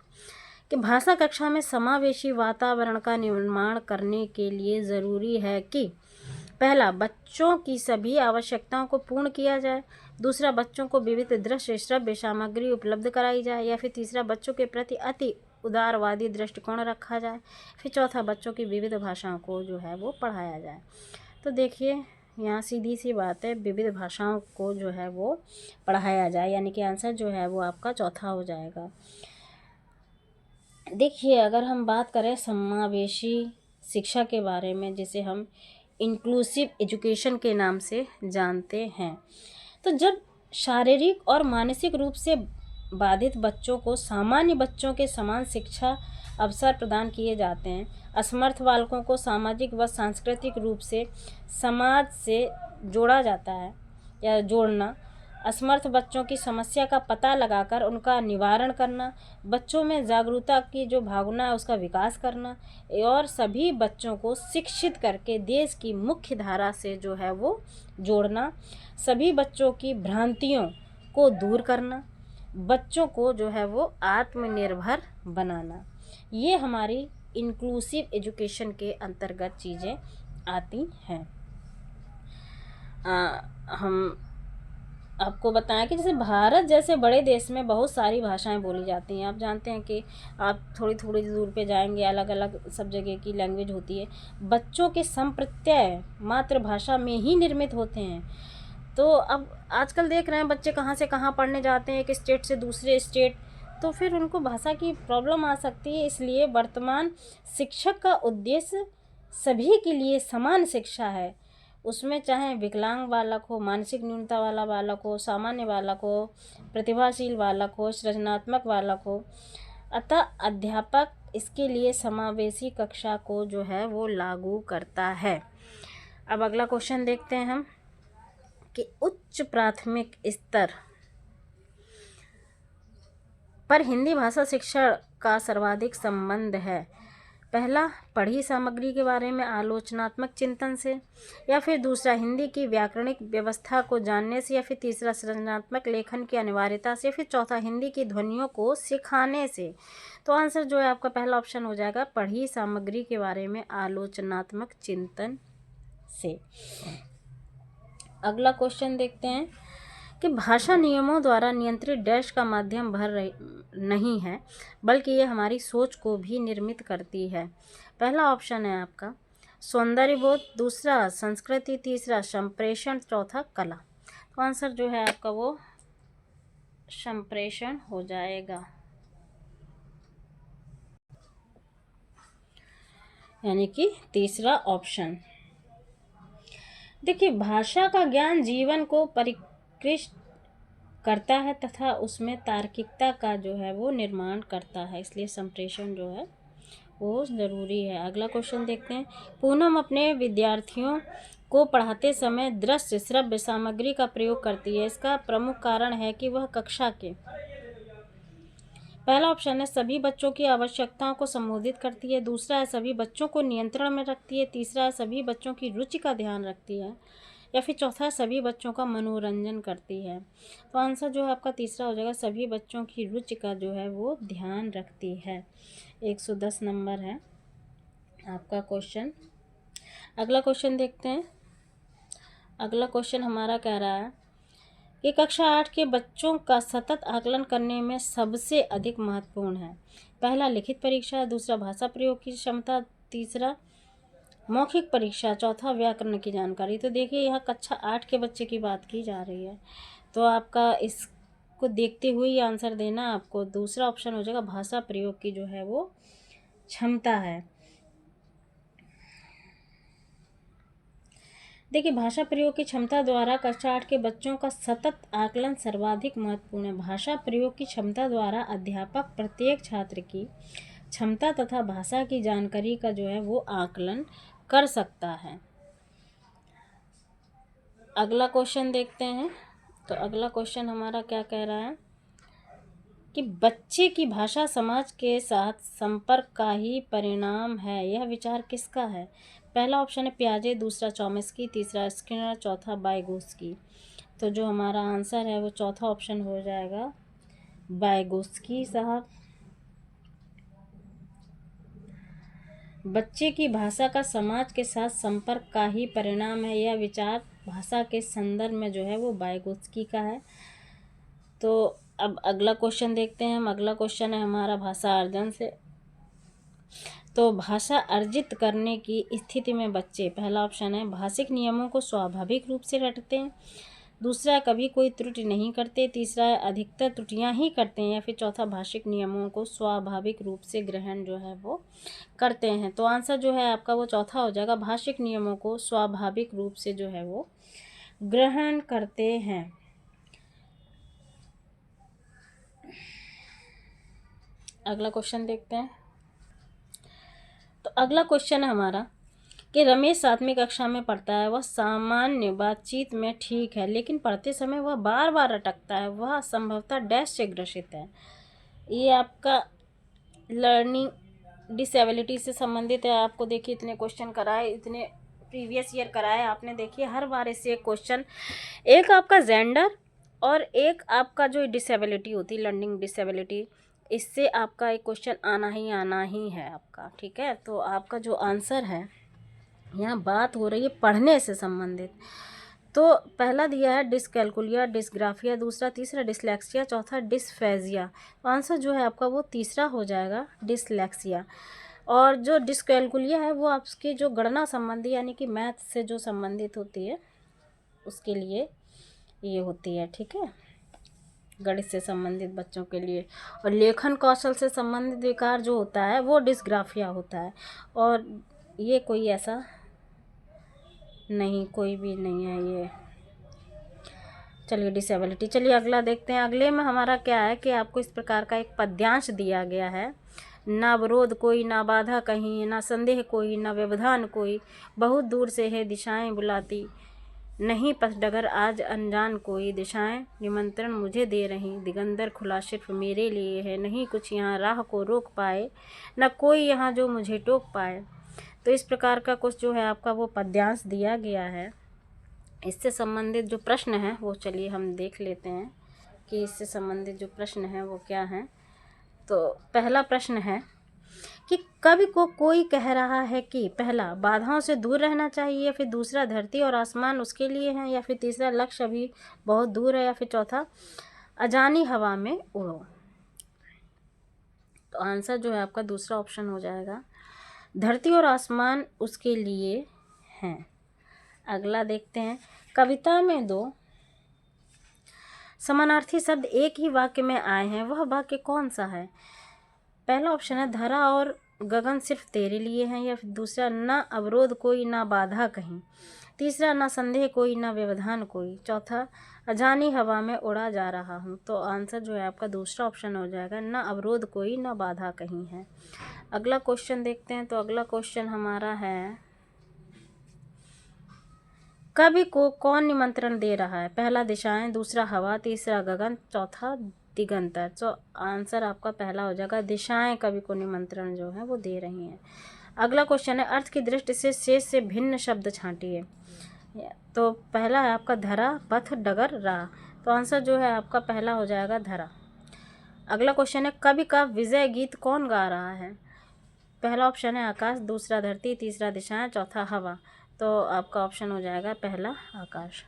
कि भाषा कक्षा में समावेशी वातावरण का निर्माण करने के लिए ज़रूरी है कि पहला बच्चों की सभी आवश्यकताओं को पूर्ण किया जाए, दूसरा बच्चों को विविध दृश्य श्रव्य सामग्री उपलब्ध कराई जाए, या फिर तीसरा बच्चों के प्रति अति उदारवादी दृष्टिकोण रखा जाए, फिर चौथा बच्चों की विविध भाषाओं को जो है वो पढ़ाया जाए। तो देखिए यहाँ सीधी सी बात है, विविध भाषाओं को जो है वो पढ़ाया जाए, यानी कि आंसर जो है वो आपका चौथा हो जाएगा। देखिए, अगर हम बात करें समावेशी शिक्षा के बारे में, जिसे हम इंक्लूसिव एजुकेशन के नाम से जानते हैं, तो जब शारीरिक और मानसिक रूप से बाधित बच्चों को सामान्य बच्चों के समान शिक्षा अवसर प्रदान किए जाते हैं, असमर्थ बालकों को सामाजिक व सांस्कृतिक रूप से समाज से जोड़ा जाता है या जोड़ना, असमर्थ बच्चों की समस्या का पता लगाकर उनका निवारण करना, बच्चों में जागरूकता की जो भावना है उसका विकास करना, और सभी बच्चों को शिक्षित करके देश की मुख्य धारा से जो है वो जोड़ना, सभी बच्चों की भ्रांतियों को दूर करना, बच्चों को जो है वो आत्मनिर्भर बनाना। ये हमारी इंक्लूसिव एजुकेशन के अंतर्गत चीज़ें आती हैं। हम आपको बताएं कि जैसे भारत जैसे बड़े देश में बहुत सारी भाषाएं बोली जाती हैं। आप जानते हैं कि आप थोड़ी थोड़ी दूर पे जाएंगे, अलग अलग सब जगह की लैंग्वेज होती है। बच्चों के संप्रत्यय मातृभाषा में ही निर्मित होते हैं। तो अब आजकल देख रहे हैं बच्चे कहाँ से कहाँ पढ़ने जाते हैं, एक स्टेट से दूसरे स्टेट, तो फिर उनको भाषा की प्रॉब्लम आ सकती है। इसलिए वर्तमान शिक्षक का उद्देश्य सभी के लिए समान शिक्षा है। उसमें चाहे विकलांग बालक हो, मानसिक न्यूनता वाला बालक हो, सामान्य बालक हो, प्रतिभाशील बालक हो, सृजनात्मक बालक हो, अतः अध्यापक इसके लिए समावेशी कक्षा को जो है वो लागू करता है। अब अगला क्वेश्चन देखते हैं हम कि उच्च प्राथमिक स्तर पर हिंदी भाषा शिक्षण का सर्वाधिक संबंध है। पहला, पढ़ी सामग्री के बारे में आलोचनात्मक चिंतन से, या फिर दूसरा, हिंदी की व्याकरणिक व्यवस्था को जानने से, या फिर तीसरा, सृजनात्मक लेखन की अनिवार्यता से, या फिर चौथा, हिंदी की ध्वनियों को सिखाने से। तो आंसर जो है आपका पहला ऑप्शन हो जाएगा, पढ़ी सामग्री के बारे में आलोचनात्मक चिंतन से। अगला क्वेश्चन देखते हैं कि भाषा नियमों द्वारा नियंत्रित डैश का माध्यम नहीं है, बल्कि ये हमारी सोच को भी निर्मित करती है। पहला ऑप्शन है आपका सौंदर्यबोध, दूसरा संस्कृति, तीसरा संप्रेषण, चौथा कला। तो आंसर जो है आपका वो संप्रेषण हो जाएगा, यानी कि तीसरा ऑप्शन। देखिए, भाषा का ज्ञान जीवन को परिष्कृत करता है तथा उसमें तार्किकता का जो है वो निर्माण करता है, इसलिए संप्रेषण जो है वो ज़रूरी है। अगला क्वेश्चन देखते हैं। पूनम अपने विद्यार्थियों को पढ़ाते समय दृश्य श्रव्य सामग्री का प्रयोग करती है। इसका प्रमुख कारण है कि वह कक्षा के, पहला ऑप्शन है, सभी बच्चों की आवश्यकताओं को संबोधित करती है, दूसरा है, सभी बच्चों को नियंत्रण में रखती है, तीसरा है, सभी बच्चों की रुचि का ध्यान रखती है, या फिर चौथा, सभी बच्चों का मनोरंजन करती है। तो आंसर जो है आपका तीसरा हो जाएगा, सभी बच्चों की रुचि का जो है वो ध्यान रखती है। 110 नंबर है आपका क्वेश्चन। अगला क्वेश्चन देखते हैं। अगला क्वेश्चन हमारा कह रहा है कि कक्षा 8 के बच्चों का सतत आकलन करने में सबसे अधिक महत्वपूर्ण है। पहला, लिखित परीक्षा, दूसरा, भाषा प्रयोग की क्षमता, तीसरा, मौखिक परीक्षा, चौथा, व्याकरण की जानकारी। तो देखिए, यहाँ कक्षा 8 के बच्चे की बात की जा रही है, तो आपका इसको देखते हुए ये आंसर देना, आपको दूसरा ऑप्शन हो जाएगा, भाषा प्रयोग की जो है वो क्षमता है। देखिए, भाषा प्रयोग की क्षमता द्वारा कक्षा 8 के बच्चों का सतत आकलन सर्वाधिक महत्वपूर्ण है। भाषा प्रयोग की क्षमता द्वारा अध्यापक प्रत्येक छात्र की क्षमता तथा भाषा की जानकारी का जो है वो आकलन कर सकता है। अगला क्वेश्चन देखते हैं। तो अगला क्वेश्चन हमारा क्या कह रहा है कि बच्चे की भाषा समाज के साथ संपर्क का ही परिणाम है, यह विचार किसका है? पहला ऑप्शन है पियाजे, दूसरा चॉम्स्की, तीसरा स्किनर, चौथा वाइगोत्स्की। तो जो हमारा आंसर है वो चौथा ऑप्शन हो जाएगा, वाइगोत्स्की साहब। बच्चे की भाषा का समाज के साथ संपर्क का ही परिणाम है, यह विचार भाषा के संदर्भ में जो है वो वाइगोत्स्की का है। तो अब अगला क्वेश्चन देखते हैं हम। अगला क्वेश्चन है हमारा भाषा अर्जन से। तो भाषा अर्जित करने की स्थिति में बच्चे, पहला ऑप्शन है, भाषिक नियमों को स्वाभाविक रूप से रटते हैं, दूसरा, कभी कोई त्रुटि नहीं करते, तीसरा, अधिकतर त्रुटियां ही करते हैं, या फिर चौथा, भाषिक नियमों को स्वाभाविक रूप से ग्रहण जो है वो करते हैं। तो आंसर जो है आपका वो चौथा हो जाएगा, भाषिक नियमों को स्वाभाविक रूप से जो है वो ग्रहण करते हैं। अगला क्वेश्चन देखते हैं। तो अगला क्वेश्चन है हमारा कि रमेश 7वीं कक्षा में पढ़ता है। वह सामान्य बातचीत में ठीक है, लेकिन पढ़ते समय वह बार बार अटकता है। वह संभवतः डैश से ग्रसित है। ये आपका लर्निंग डिसेबिलिटी से संबंधित है। आपको देखिए इतने क्वेश्चन कराए, इतने प्रीवियस ईयर कराए आपने, देखिए हर बार इससे एक क्वेश्चन, एक आपका जेंडर और एक आपका जो डिसेबिलिटी होती है लर्निंग डिसेबिलिटी, इससे आपका एक क्वेश्चन आना ही है आपका। ठीक है, तो आपका जो आंसर है, यहाँ बात हो रही है पढ़ने से संबंधित, तो पहला दिया है डिसकैलकुलिया, डिसग्राफिया, दूसरा तीसरा डिसलेक्सिया, चौथा डिसफेजिया। तो आंसर जो है आपका वो तीसरा हो जाएगा, डिसलेक्सिया। और जो डिसकैलकुलिया है वो आपकी जो गणना संबंधी यानी कि मैथ से जो संबंधित होती है उसके लिए ये होती है। ठीक है, गणित से संबंधित बच्चों के लिए। और लेखन कौशल से संबंधित विकार जो होता है वो डिसग्राफिया होता है। और ये कोई ऐसा नहीं, कोई भी नहीं है ये। चलिए डिसेबिलिटी। चलिए अगला देखते हैं। अगले में हमारा क्या है कि आपको इस प्रकार का एक पद्यांश दिया गया है। ना विरोध कोई, ना बाधा कहीं, ना संदेह कोई, ना व्यवधान कोई, बहुत दूर से है दिशाएं बुलाती, नहीं पथडगर आज अनजान कोई, दिशाएं निमंत्रण मुझे दे रही, दिगंबर खुला सिर्फ मेरे लिए है, नहीं कुछ यहाँ राह को रोक पाए, ना कोई यहाँ जो मुझे टोक पाए। तो इस प्रकार का कुछ जो है आपका वो पद्यांश दिया गया है। इससे संबंधित जो प्रश्न है वो चलिए हम देख लेते हैं कि इससे संबंधित जो प्रश्न है वो क्या है। तो पहला प्रश्न है कि कवि को कोई कह रहा है कि पहला बाधाओं से दूर रहना चाहिए, या फिर दूसरा धरती और आसमान उसके लिए हैं, या फिर तीसरा लक्ष्य अभी बहुत दूर है, या फिर चौथा अजानी हवा में उड़ो। तो आंसर जो है आपका दूसरा ऑप्शन हो जाएगा, धरती और आसमान उसके लिए हैं। अगला देखते हैं। कविता में दो समानार्थी शब्द एक ही वाक्य में आए हैं, वह वाक्य कौन सा है? पहला ऑप्शन है धरा और गगन सिर्फ तेरे लिए हैं, या फिर दूसरा ना अवरोध कोई ना बाधा कहीं, तीसरा ना संदेह कोई ना व्यवधान कोई, चौथा अजानी हवा में उड़ा जा रहा हूँ। तो आंसर जो है आपका दूसरा ऑप्शन हो जाएगा, ना अवरोध कोई ना बाधा कहीं है। अगला क्वेश्चन देखते हैं। तो अगला क्वेश्चन हमारा है, कवि को कौन निमंत्रण दे रहा है? पहला दिशाएं, दूसरा हवा, तीसरा गगन, चौथा दिगंतर। तो आंसर आपका पहला हो जाएगा, दिशाएं कवि को निमंत्रण जो है वो दे रही हैं। अगला क्वेश्चन है, अर्थ की दृष्टि से शेष से भिन्न शब्द छांटिए। तो पहला है आपका धरा, पथ, डगर, राह। तो आंसर जो है आपका पहला हो जाएगा धरा। अगला क्वेश्चन है, कवि का विजय गीत कौन गा रहा है? पहला ऑप्शन है आकाश, दूसरा धरती, तीसरा दिशाएं, चौथा हवा। तो आपका ऑप्शन हो जाएगा पहला आकाश।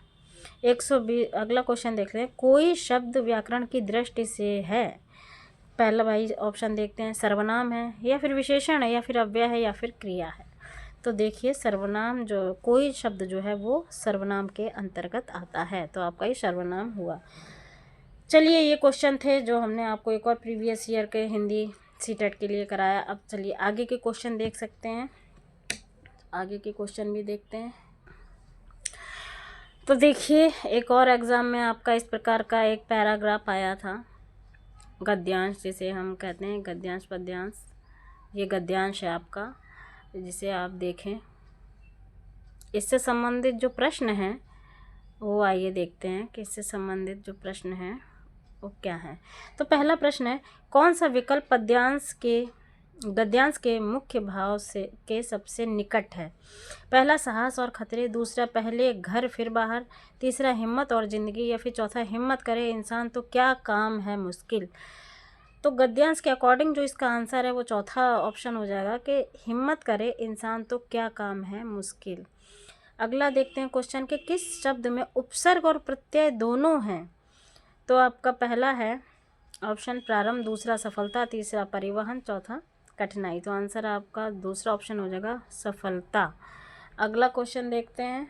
120। अगला क्वेश्चन देख लें, कोई शब्द व्याकरण की दृष्टि से है? पहला भाई ऑप्शन देखते हैं, सर्वनाम है, या फिर विशेषण है, या फिर अव्यय है, या फिर क्रिया है। तो देखिए सर्वनाम जो कोई शब्द जो है वो सर्वनाम के अंतर्गत आता है, तो आपका ये सर्वनाम हुआ। चलिए ये क्वेश्चन थे जो हमने आपको एक और प्रीवियस ईयर के हिंदी सीटेट के लिए कराया। अब चलिए आगे के क्वेश्चन देख सकते हैं, आगे के क्वेश्चन भी देखते हैं। तो देखिए एक और एग्ज़ाम में आपका इस प्रकार का एक पैराग्राफ आया था, गद्यांश जिसे हम कहते हैं, गद्यांश पद्यांश। ये गद्यांश है आपका, जिसे आप देखें। इससे संबंधित जो प्रश्न हैं वो आइए देखते हैं कि इससे संबंधित जो प्रश्न हैं वो क्या है। तो पहला प्रश्न है, कौन सा विकल्प गद्यांश के मुख्य भाव से के सबसे निकट है? पहला साहस और खतरे, दूसरा पहले घर फिर बाहर, तीसरा हिम्मत और ज़िंदगी, या फिर चौथा हिम्मत करे इंसान तो क्या काम है मुश्किल। तो गद्यांश के अकॉर्डिंग जो इसका आंसर है वो चौथा ऑप्शन हो जाएगा कि हिम्मत करे इंसान तो क्या काम है मुश्किल। अगला देखते हैं क्वेश्चन के किस शब्द में उपसर्ग और प्रत्यय दोनों हैं? तो आपका पहला है ऑप्शन प्रारंभ, दूसरा सफलता, तीसरा परिवहन, चौथा कठिनाई। तो आंसर आपका दूसरा ऑप्शन हो जाएगा सफलता। अगला क्वेश्चन देखते हैं।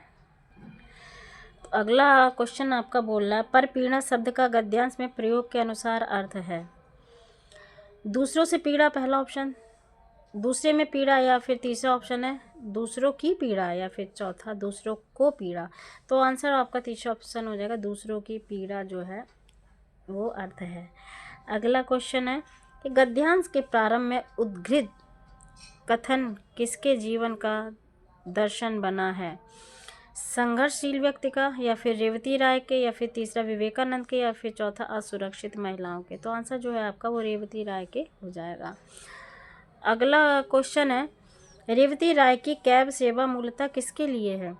तो अगला क्वेश्चन आपका बोल रहा है, परपीड़न शब्द का गद्यांश में प्रयोग के अनुसार अर्थ है। दूसरों से पीड़ा पहला ऑप्शन, दूसरे में पीड़ा, या फिर तीसरा ऑप्शन है दूसरों की पीड़ा, या फिर चौथा दूसरों को पीड़ा। तो आंसर आपका तीसरा ऑप्शन हो जाएगा दूसरों की पीड़ा जो है वो अर्थ है। अगला क्वेश्चन है कि गद्यांश के प्रारंभ में उद्गृत कथन किसके जीवन का दर्शन बना है? संघर्षशील व्यक्ति का, या फिर रेवती राय के, या फिर तीसरा विवेकानंद के, या फिर चौथा असुरक्षित महिलाओं के? तो आंसर जो है आपका वो रेवती राय के हो जाएगा। अगला क्वेश्चन है, रेवती राय की कैब सेवा मूलतः किसके लिए है?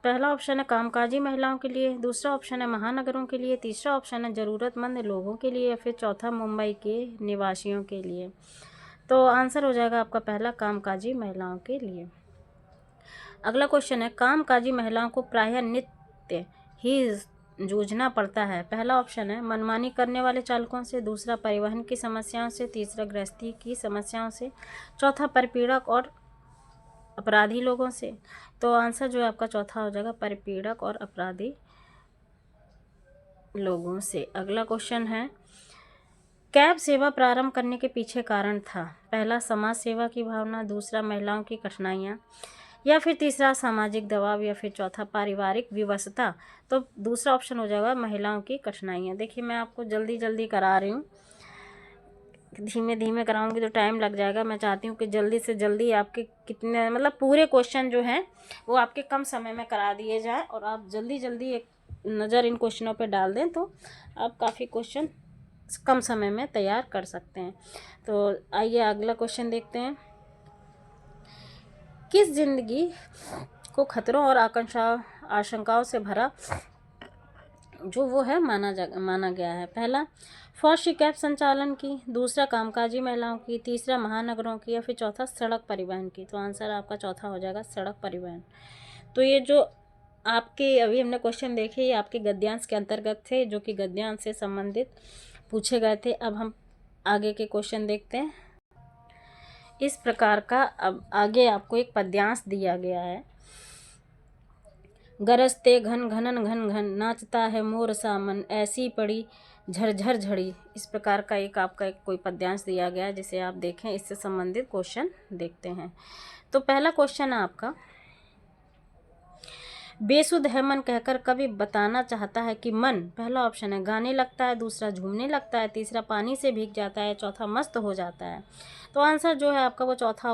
पहला ऑप्शन है कामकाजी महिलाओं के लिए, दूसरा ऑप्शन है महानगरों के लिए, तीसरा ऑप्शन है ज़रूरतमंद लोगों के लिए, या फिर चौथा मुंबई के निवासियों के लिए? तो आंसर हो जाएगा आपका पहला, कामकाजी महिलाओं के लिए। अगला क्वेश्चन है, कामकाजी महिलाओं को प्रायः नित्य ही जूझना पड़ता है। पहला ऑप्शन है मनमानी करने वाले चालकों से, दूसरा परिवहन की समस्याओं से, तीसरा गृहस्थी की समस्याओं से, चौथा परिपीड़क और अपराधी लोगों से। तो आंसर जो है आपका चौथा हो जाएगा, परिपीड़क और अपराधी लोगों से। अगला क्वेश्चन है, कैब सेवा प्रारंभ करने के पीछे कारण था? पहला समाज सेवा की भावना, दूसरा महिलाओं की कठिनाइयाँ, या फिर तीसरा सामाजिक दबाव, या फिर चौथा पारिवारिक विवशता? तो दूसरा ऑप्शन हो जाएगा महिलाओं की कठिनाइयाँ। देखिए मैं आपको जल्दी जल्दी करा रही हूँ, धीमे धीमे कराऊंगी तो टाइम लग जाएगा। मैं चाहती हूँ कि जल्दी से जल्दी आपके कितने मतलब पूरे क्वेश्चन जो हैं वो आपके कम समय में करा दिए जाएं, और आप जल्दी जल्दी एक नज़र इन क्वेश्चनों पे डाल दें तो आप काफ़ी क्वेश्चन कम समय में तैयार कर सकते हैं। तो आइए अगला क्वेश्चन देखते हैं। किस जिंदगी को खतरों और आशंकाओं से भरा जो वो है माना गया है? पहला फौज की कैब संचालन की, दूसरा कामकाजी महिलाओं की, तीसरा महानगरों की, या फिर चौथा सड़क परिवहन की? तो आंसर आपका चौथा हो जाएगा, सड़क परिवहन। तो ये जो आपके अभी हमने क्वेश्चन देखे ये आपके गद्यांश के अंतर्गत थे, जो कि गद्यांश से संबंधित पूछे गए थे। अब हम आगे के क्वेश्चन देखते हैं। इस प्रकार का अब आगे आपको एक पद्यांश दिया गया है। गरजते घन घनन घन घन, नाचता है मोर सा मन, ऐसी पड़ी झरझर झड़ी। इस प्रकार का एक आपका एक कोई पद्यांश दिया गया है, जिसे आप देखें, इससे संबंधित क्वेश्चन देखते हैं। तो पहला क्वेश्चन है आपका, बेसुध है मन कहकर कवि बताना चाहता है कि मन, पहला ऑप्शन है गाने लगता है, दूसरा झूमने लगता है, तीसरा पानी से भीग जाता है, चौथा मस्त हो जाता है? तो आंसर जो है आपका वो चौथा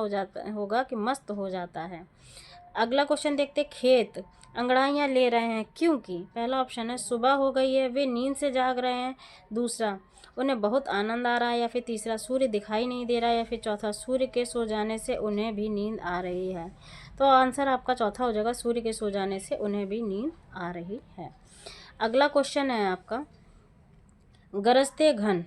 होगा कि मस्त हो जाता है। अगला क्वेश्चन देखते, खेत अंगड़ाइयाँ ले रहे हैं क्योंकि? पहला ऑप्शन है सुबह हो गई है, वे नींद से जाग रहे हैं, दूसरा उन्हें बहुत आनंद आ रहा है, या फिर तीसरा सूर्य दिखाई नहीं दे रहा है, या फिर चौथा सूर्य के सो जाने से उन्हें भी नींद आ रही है? तो आंसर आपका चौथा हो जाएगा, सूर्य के सो जाने से उन्हें भी नींद आ रही है। अगला क्वेश्चन है आपका, गरजते घन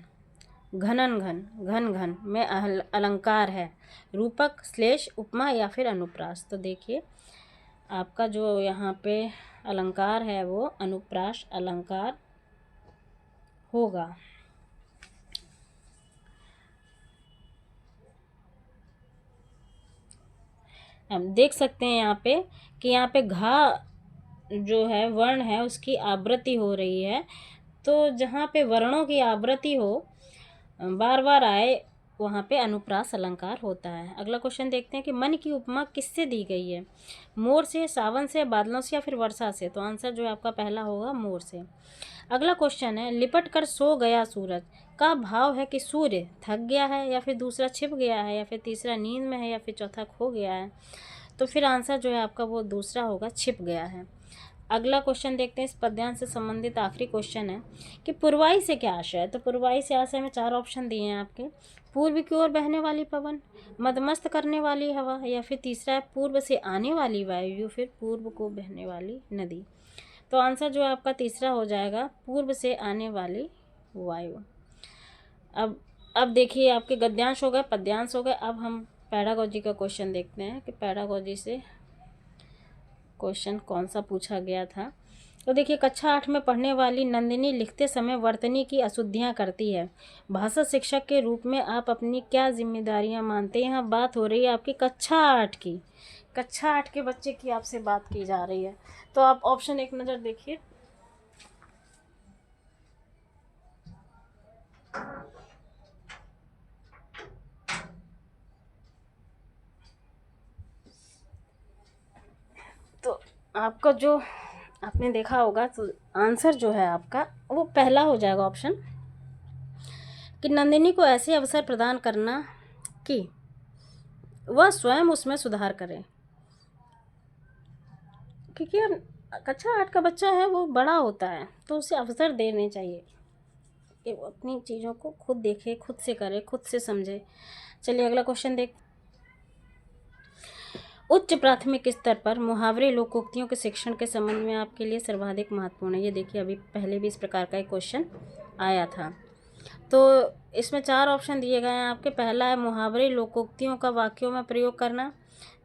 घनन घन घन घन में अलंकार है, रूपक, श्लेष, उपमा, या फिर अनुप्रास? तो देखिए आपका जो यहाँ पे अलंकार है वो अनुप्रास अलंकार होगा। हम देख सकते हैं यहाँ पे कि यहाँ पे घा जो है वर्ण है उसकी आवृत्ति हो रही है, तो जहाँ पे वर्णों की आवृत्ति हो बार बार आए वहाँ पे अनुप्रास अलंकार होता है। अगला क्वेश्चन देखते हैं कि मन की उपमा किससे दी गई है? मोर से, सावन से, बादलों से, या फिर वर्षा से? तो आंसर जो है आपका पहला होगा, मोर से। अगला क्वेश्चन है, लिपट कर सो गया सूरज का भाव है कि सूर्य थक गया है, या फिर दूसरा छिप गया है, या फिर तीसरा नींद में है, या फिर चौथा खो गया है? तो फिर आंसर जो है आपका वो दूसरा होगा, छिप गया है। अगला क्वेश्चन देखते हैं, इस पद्यांश से संबंधित आखिरी क्वेश्चन है कि पूर्वाई से क्या आशय है? तो पूर्वाई से आशय में चार ऑप्शन दिए हैं आपके, पूर्व की ओर बहने वाली पवन, मदमस्त करने वाली हवा, या फिर तीसरा है पूर्व से आने वाली वायु, या फिर पूर्व को बहने वाली नदी? तो आंसर जो है आपका तीसरा हो जाएगा, पूर्व से आने वाली वायु। अब देखिए आपके गद्यांश हो गए, पद्यांश हो गए। अब हम पैडागोजी का क्वेश्चन देखते हैं कि पैडागोजी से क्वेश्चन कौन सा पूछा गया था। तो देखिए, कक्षा 8 में पढ़ने वाली नंदिनी लिखते समय वर्तनी की अशुद्धियाँ करती है। भाषा शिक्षक के रूप में आप अपनी क्या जिम्मेदारियाँ मानते हैं? यहाँ बात हो रही है आपकी कक्षा 8 की, कक्षा 8 के बच्चे की आपसे बात की जा रही है। तो आप ऑप्शन एक नज़र देखिए। तो आपका जो आपने देखा होगा तो आंसर जो है आपका वो पहला हो जाएगा ऑप्शन, कि नंदिनी को ऐसे अवसर प्रदान करना कि वह स्वयं उसमें सुधार करे। क्योंकि अब कक्षा 8 का बच्चा है, वो बड़ा होता है, तो उसे अवसर देने चाहिए कि वो अपनी चीज़ों को खुद देखे, खुद से करे, खुद से समझे। चलिए अगला क्वेश्चन देख। उच्च प्राथमिक स्तर पर मुहावरे लोकोक्तियों के शिक्षण के संबंध में आपके लिए सर्वाधिक महत्वपूर्ण है। ये देखिए, अभी पहले भी इस प्रकार का एक क्वेश्चन आया था। तो इसमें 4 ऑप्शन दिए गए हैं आपके। पहला है मुहावरे लोकोक्तियों का वाक्यों में प्रयोग करना।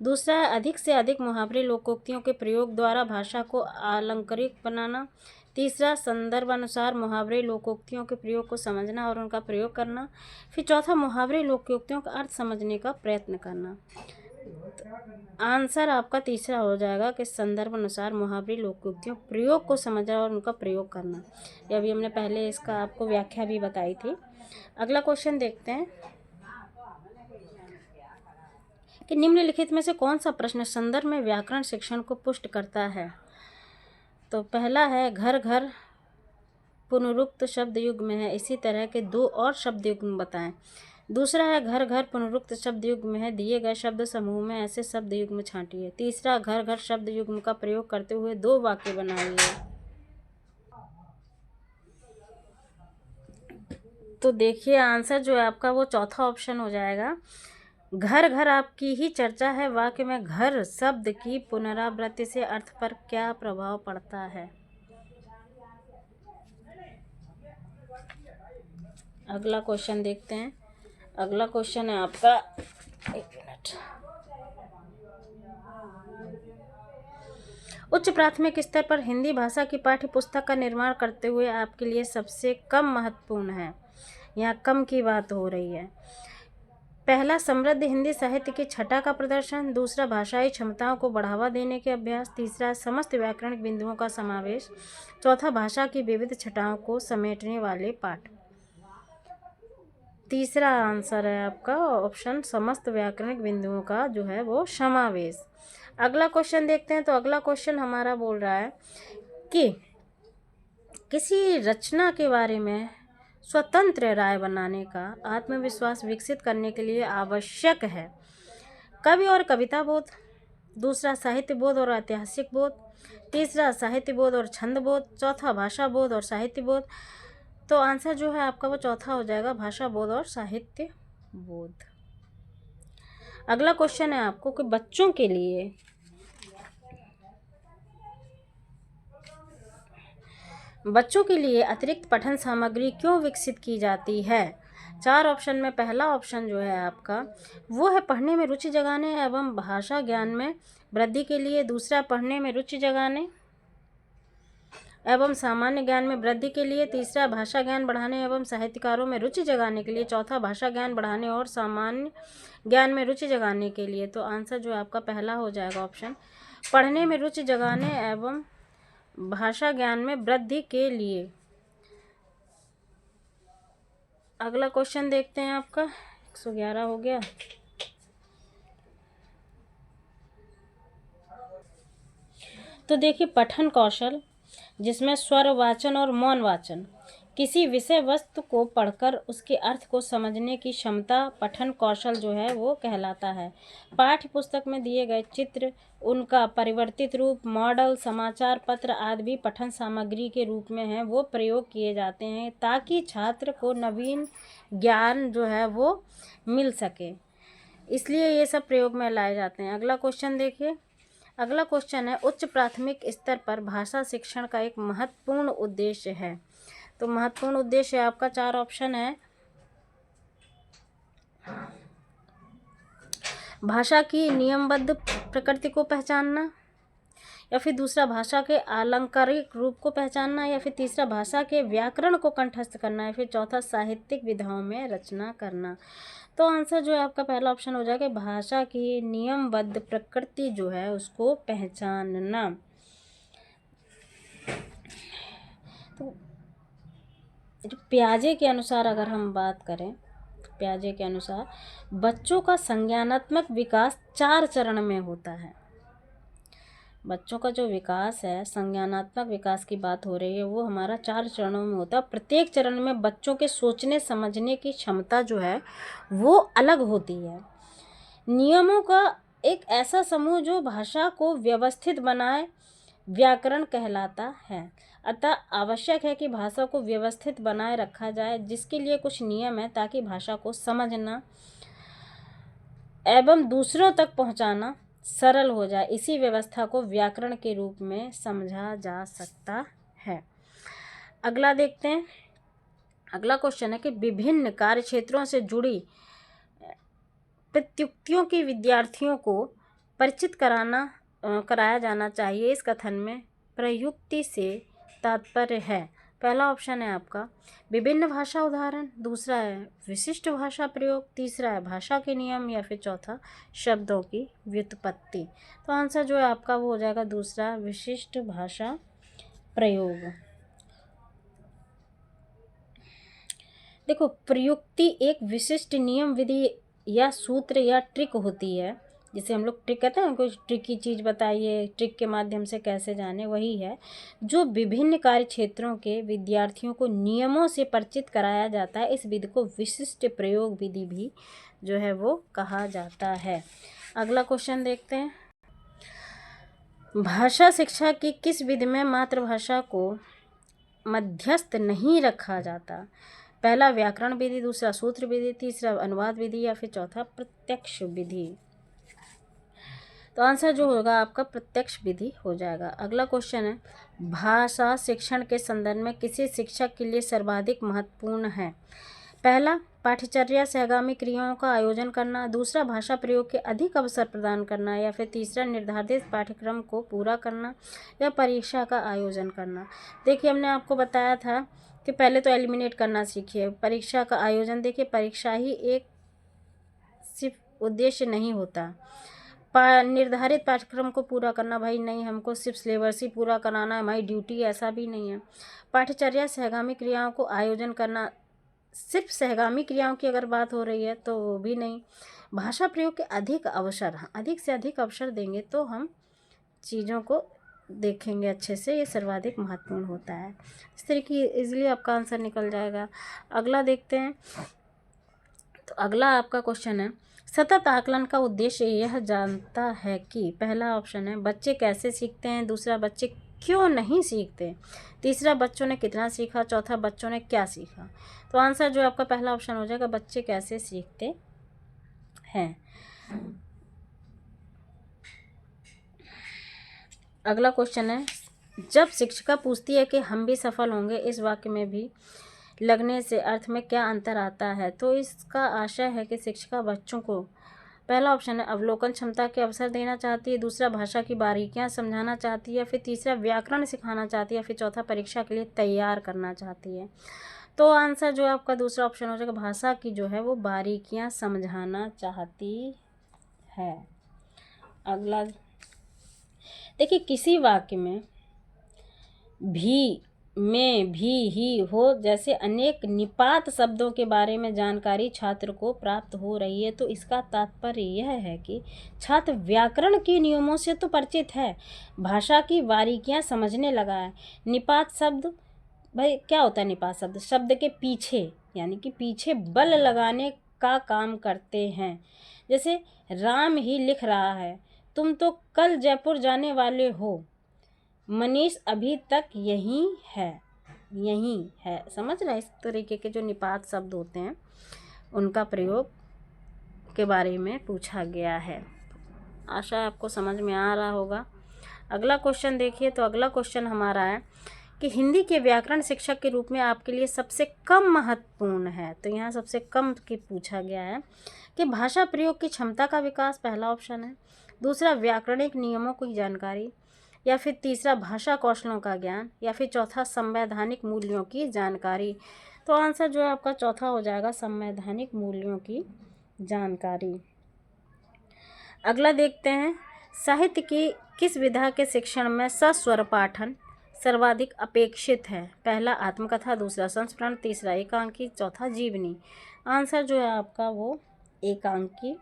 दूसरा है अधिक से अधिक मुहावरे लोकोक्तियों के प्रयोग द्वारा भाषा को अलंकारिक बनाना। तीसरा, संदर्भ अनुसार मुहावरे लोकोक्तियों के प्रयोग को समझना और उनका प्रयोग करना। फिर चौथा, मुहावरे लोकोक्तियों का अर्थ समझने का प्रयत्न करना। आंसर आपका तीसरा हो जाएगा कि संदर्भ अनुसार मुहावरे लोकोक्तियों प्रयोग को समझना और उनका प्रयोग करना। ये अभी हमने पहले इसका आपको व्याख्या भी बताई थी। अगला क्वेश्चन देखते हैं कि निम्नलिखित में से कौन सा प्रश्न संदर्भ में व्याकरण शिक्षण को पुष्ट करता है। तो पहला है घर घर पुनरुक्त शब्द युग में है, इसी तरह के 2 और शब्द युग्म बताएं। दूसरा है घर घर पुनरुक्त शब्द युग्म में है, दिए गए शब्द समूह में ऐसे शब्द युग्म छांटिए। तीसरा, घर घर शब्द युग्म का प्रयोग करते हुए 2 वाक्य बनाइए। तो देखिए आंसर जो है आपका वो चौथा ऑप्शन हो जाएगा। घर घर आपकी ही चर्चा है, वाक्य में घर शब्द की पुनरावृत्ति से अर्थ पर क्या प्रभाव पड़ता है। अगला क्वेश्चन देखते हैं। अगला क्वेश्चन है आपका, एक मिनट। उच्च प्राथमिक स्तर पर हिंदी भाषा की पाठ्य पुस्तक का निर्माण करते हुए आपके लिए सबसे कम महत्वपूर्ण है। यहाँ कम की बात हो रही है। पहला, समृद्ध हिंदी साहित्य की छटा का प्रदर्शन। दूसरा, भाषाई क्षमताओं को बढ़ावा देने के अभ्यास। तीसरा, समस्त व्याकरणिक बिंदुओं का समावेश। चौथा, भाषा की विविध छटाओं को समेटने वाले पाठ। तीसरा आंसर है आपका ऑप्शन, समस्त व्याकरणिक बिंदुओं का जो है वो समावेश। अगला क्वेश्चन देखते हैं। तो अगला क्वेश्चन हमारा बोल रहा है कि किसी रचना के बारे में स्वतंत्र राय बनाने का आत्मविश्वास विकसित करने के लिए आवश्यक है। कवि और कविता बोध। दूसरा, साहित्य बोध और ऐतिहासिक बोध। तीसरा, साहित्य बोध और छंद बोध। चौथा, भाषा बोध और साहित्य बोध। तो आंसर जो है आपका वो चौथा हो जाएगा, भाषा बोध और साहित्य बोध। अगला क्वेश्चन है आपको कि बच्चों के लिए अतिरिक्त पठन सामग्री क्यों विकसित की जाती है। 4 ऑप्शन में पहला ऑप्शन जो है आपका वो है पढ़ने में रुचि जगाने एवं भाषा ज्ञान में वृद्धि के लिए। दूसरा, पढ़ने में रुचि जगाने एवं सामान्य ज्ञान में वृद्धि के लिए। तीसरा, भाषा ज्ञान बढ़ाने एवं साहित्यकारों में रुचि जगाने के लिए। चौथा, भाषा ज्ञान बढ़ाने और सामान्य ज्ञान में रुचि जगाने के लिए। तो आंसर जो है आपका पहला हो जाएगा ऑप्शन, पढ़ने में रुचि जगाने एवं भाषा ज्ञान में वृद्धि के लिए। अगला क्वेश्चन देखते हैं आपका, 111 हो गया। तो देखिए, पठन कौशल जिसमें स्वर वाचन और मौन वाचन, किसी विषय वस्तु को पढ़कर उसके अर्थ को समझने की क्षमता पठन कौशल जो है वो कहलाता है। पाठ्य पुस्तक में दिए गए चित्र, उनका परिवर्तित रूप, मॉडल, समाचार पत्र आदि भी पठन सामग्री के रूप में है वो प्रयोग किए जाते हैं ताकि छात्र को नवीन ज्ञान जो है वो मिल सके, इसलिए ये सब प्रयोग में लाए जाते हैं। अगला क्वेश्चन देखिए। अगला क्वेश्चन है, उच्च प्राथमिक स्तर पर भाषा शिक्षण का एक महत्वपूर्ण उद्देश्य है। तो महत्वपूर्ण उद्देश्य आपका 4 ऑप्शन है। भाषा की नियमबद्ध प्रकृति को पहचानना, या फिर दूसरा, भाषा के अलंकारिक रूप को पहचानना, या फिर तीसरा, भाषा के व्याकरण को कंठस्थ करना, या फिर चौथा, साहित्यिक विधाओं में रचना करना। तो आंसर जो है आपका पहला ऑप्शन हो जाएगा, भाषा की नियमबद्ध प्रकृति जो है उसको पहचानना। तो जो पियाजे के अनुसार अगर हम बात करें, पियाजे के अनुसार बच्चों का संज्ञानात्मक विकास 4 चरण में होता है। बच्चों का जो विकास है, संज्ञानात्मक विकास की बात हो रही है, वो हमारा 4 चरणों में होता है। प्रत्येक चरण में बच्चों के सोचने समझने की क्षमता जो है वो अलग होती है। नियमों का एक ऐसा समूह जो भाषा को व्यवस्थित बनाए व्याकरण कहलाता है। अतः आवश्यक है कि भाषा को व्यवस्थित बनाए रखा जाए, जिसके लिए कुछ नियम है ताकि भाषा को समझना एवं दूसरों तक पहुंचाना सरल हो जाए। इसी व्यवस्था को व्याकरण के रूप में समझा जा सकता है। अगला देखते हैं। अगला क्वेश्चन है कि विभिन्न कार्य क्षेत्रों से जुड़ी प्रत्युक्तियों की विद्यार्थियों को परिचित कराया जाना चाहिए। इस कथन में प्रयुक्ति से तात्पर्य है, पहला ऑप्शन है आपका विभिन्न भाषा उदाहरण, दूसरा है विशिष्ट भाषा प्रयोग, तीसरा है भाषा के नियम, या फिर चौथा शब्दों की व्युत्पत्ति। तो आंसर जो है आपका वो हो जाएगा दूसरा, विशिष्ट भाषा प्रयोग। देखो, प्रयुक्ति एक विशिष्ट नियम, विधि या सूत्र या ट्रिक होती है, जिसे हम लोग ट्रिक कहते हैं, कुछ ट्रिक की चीज़ बताइए, ट्रिक के माध्यम से कैसे जाने, वही है जो विभिन्न कार्य क्षेत्रों के विद्यार्थियों को नियमों से परिचित कराया जाता है। इस विधि को विशिष्ट प्रयोग विधि भी जो है वो कहा जाता है। अगला क्वेश्चन देखते हैं। भाषा शिक्षा की किस विधि में मातृभाषा को मध्यस्थ नहीं रखा जाता? पहला व्याकरण विधि, दूसरा सूत्र विधि, तीसरा अनुवाद विधि, या फिर चौथा प्रत्यक्ष विधि। तो आंसर जो होगा आपका प्रत्यक्ष विधि हो जाएगा। अगला क्वेश्चन है, भाषा शिक्षण के संदर्भ में किसी शिक्षक के लिए सर्वाधिक महत्वपूर्ण है? पहला पाठ्यचर्या सहगामी क्रियाओं का आयोजन करना, दूसरा भाषा प्रयोग के अधिक अवसर प्रदान करना, या फिर तीसरा निर्धारित पाठ्यक्रम को पूरा करना या परीक्षा का आयोजन करना। देखिए, हमने आपको बताया था कि पहले तो एलिमिनेट करना सीखिए। परीक्षा का आयोजन, देखिए परीक्षा ही एक सिर्फ उद्देश्य नहीं होता। निर्धारित पाठ्यक्रम को पूरा करना, भाई नहीं हमको सिर्फ सिलेबस ही पूरा कराना है, हमारी ड्यूटी, ऐसा भी नहीं है। पाठ्यचर्या सहगामी क्रियाओं को आयोजन करना, सिर्फ सहगामी क्रियाओं की अगर बात हो रही है तो वो भी नहीं। भाषा प्रयोग के अधिक अवसर, अधिक से अधिक अवसर देंगे तो हम चीज़ों को देखेंगे अच्छे से, ये सर्वाधिक महत्वपूर्ण होता है। इस तरीके इजीली आपका आंसर निकल जाएगा। अगला देखते हैं। तो अगला आपका क्वेश्चन है, सतत आकलन का उद्देश्य यह जानता है कि, पहला ऑप्शन है बच्चे कैसे सीखते हैं, दूसरा बच्चे क्यों नहीं सीखते, तीसरा बच्चों ने कितना सीखा, चौथा बच्चों ने क्या सीखा। तो आंसर जो आपका पहला ऑप्शन हो जाएगा, बच्चे कैसे सीखते हैं। अगला क्वेश्चन है, जब शिक्षिका पूछती है कि हम भी सफल होंगे, इस वाक्य में भी लगने से अर्थ में क्या अंतर आता है? तो इसका आशय है कि शिक्षिका बच्चों को, पहला ऑप्शन है अवलोकन क्षमता के अवसर देना चाहती है, दूसरा भाषा की बारीकियां समझाना चाहती है, फिर तीसरा व्याकरण सिखाना चाहती है, फिर चौथा परीक्षा के लिए तैयार करना चाहती है। तो आंसर जो है आपका दूसरा ऑप्शन हो जाएगा, भाषा की जो है वो बारीकियां समझाना चाहती है। अगला देखिए, किसी वाक्य में भी, में, भी, ही, हो जैसे अनेक निपात शब्दों के बारे में जानकारी छात्र को प्राप्त हो रही है, तो इसका तात्पर्य यह है कि छात्र व्याकरण के नियमों से तो परिचित है, भाषा की बारीकियां समझने लगा है। निपात शब्द, भाई क्या होता है निपात शब्द? शब्द के पीछे, यानी कि पीछे बल लगाने का काम करते हैं। जैसे राम ही लिख रहा है, तुम तो कल जयपुर जाने वाले हो, मनीष अभी तक यहीं है। समझ रहे हैं? इस तरीके के जो निपात शब्द होते हैं उनका प्रयोग के बारे में पूछा गया है। आशा है आपको समझ में आ रहा होगा। अगला क्वेश्चन देखिए। तो अगला क्वेश्चन हमारा है कि हिंदी के व्याकरण शिक्षक के रूप में आपके लिए सबसे कम महत्वपूर्ण है। तो यहाँ सबसे कम की पूछा गया है कि भाषा प्रयोग की क्षमता का विकास, पहला ऑप्शन है, दूसरा व्याकरणिक नियमों की जानकारी, या फिर तीसरा भाषा कौशलों का ज्ञान, या फिर चौथा संवैधानिक मूल्यों की जानकारी। तो आंसर जो है आपका चौथा हो जाएगा, संवैधानिक मूल्यों की जानकारी। अगला देखते हैं, साहित्य की किस विधा के शिक्षण में सस्वर पाठन सर्वाधिक अपेक्षित है? पहला आत्मकथा, दूसरा संस्मरण, तीसरा एकांकी, चौथा जीवनी। आंसर जो है आपका वो एकांकी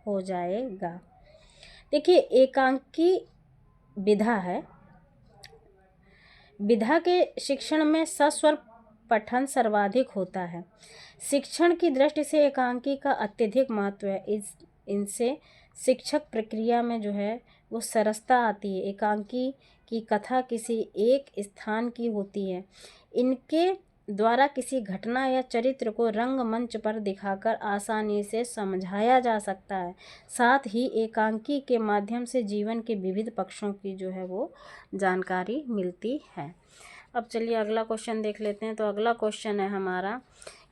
हो जाएगा। देखिए, एकांकी विधा है, विधा के शिक्षण में सस्वर पठन सर्वाधिक होता है। शिक्षण की दृष्टि से एकांकी का अत्यधिक महत्व है। इनसे शिक्षक प्रक्रिया में जो है वो सरसता आती है। एकांकी की कथा किसी एक स्थान की होती है। इनके द्वारा किसी घटना या चरित्र को रंगमंच पर दिखाकर आसानी से समझाया जा सकता है। साथ ही एकांकी के माध्यम से जीवन के विविध पक्षों की जो है वो जानकारी मिलती है। अब चलिए अगला क्वेश्चन देख लेते हैं। तो अगला क्वेश्चन है हमारा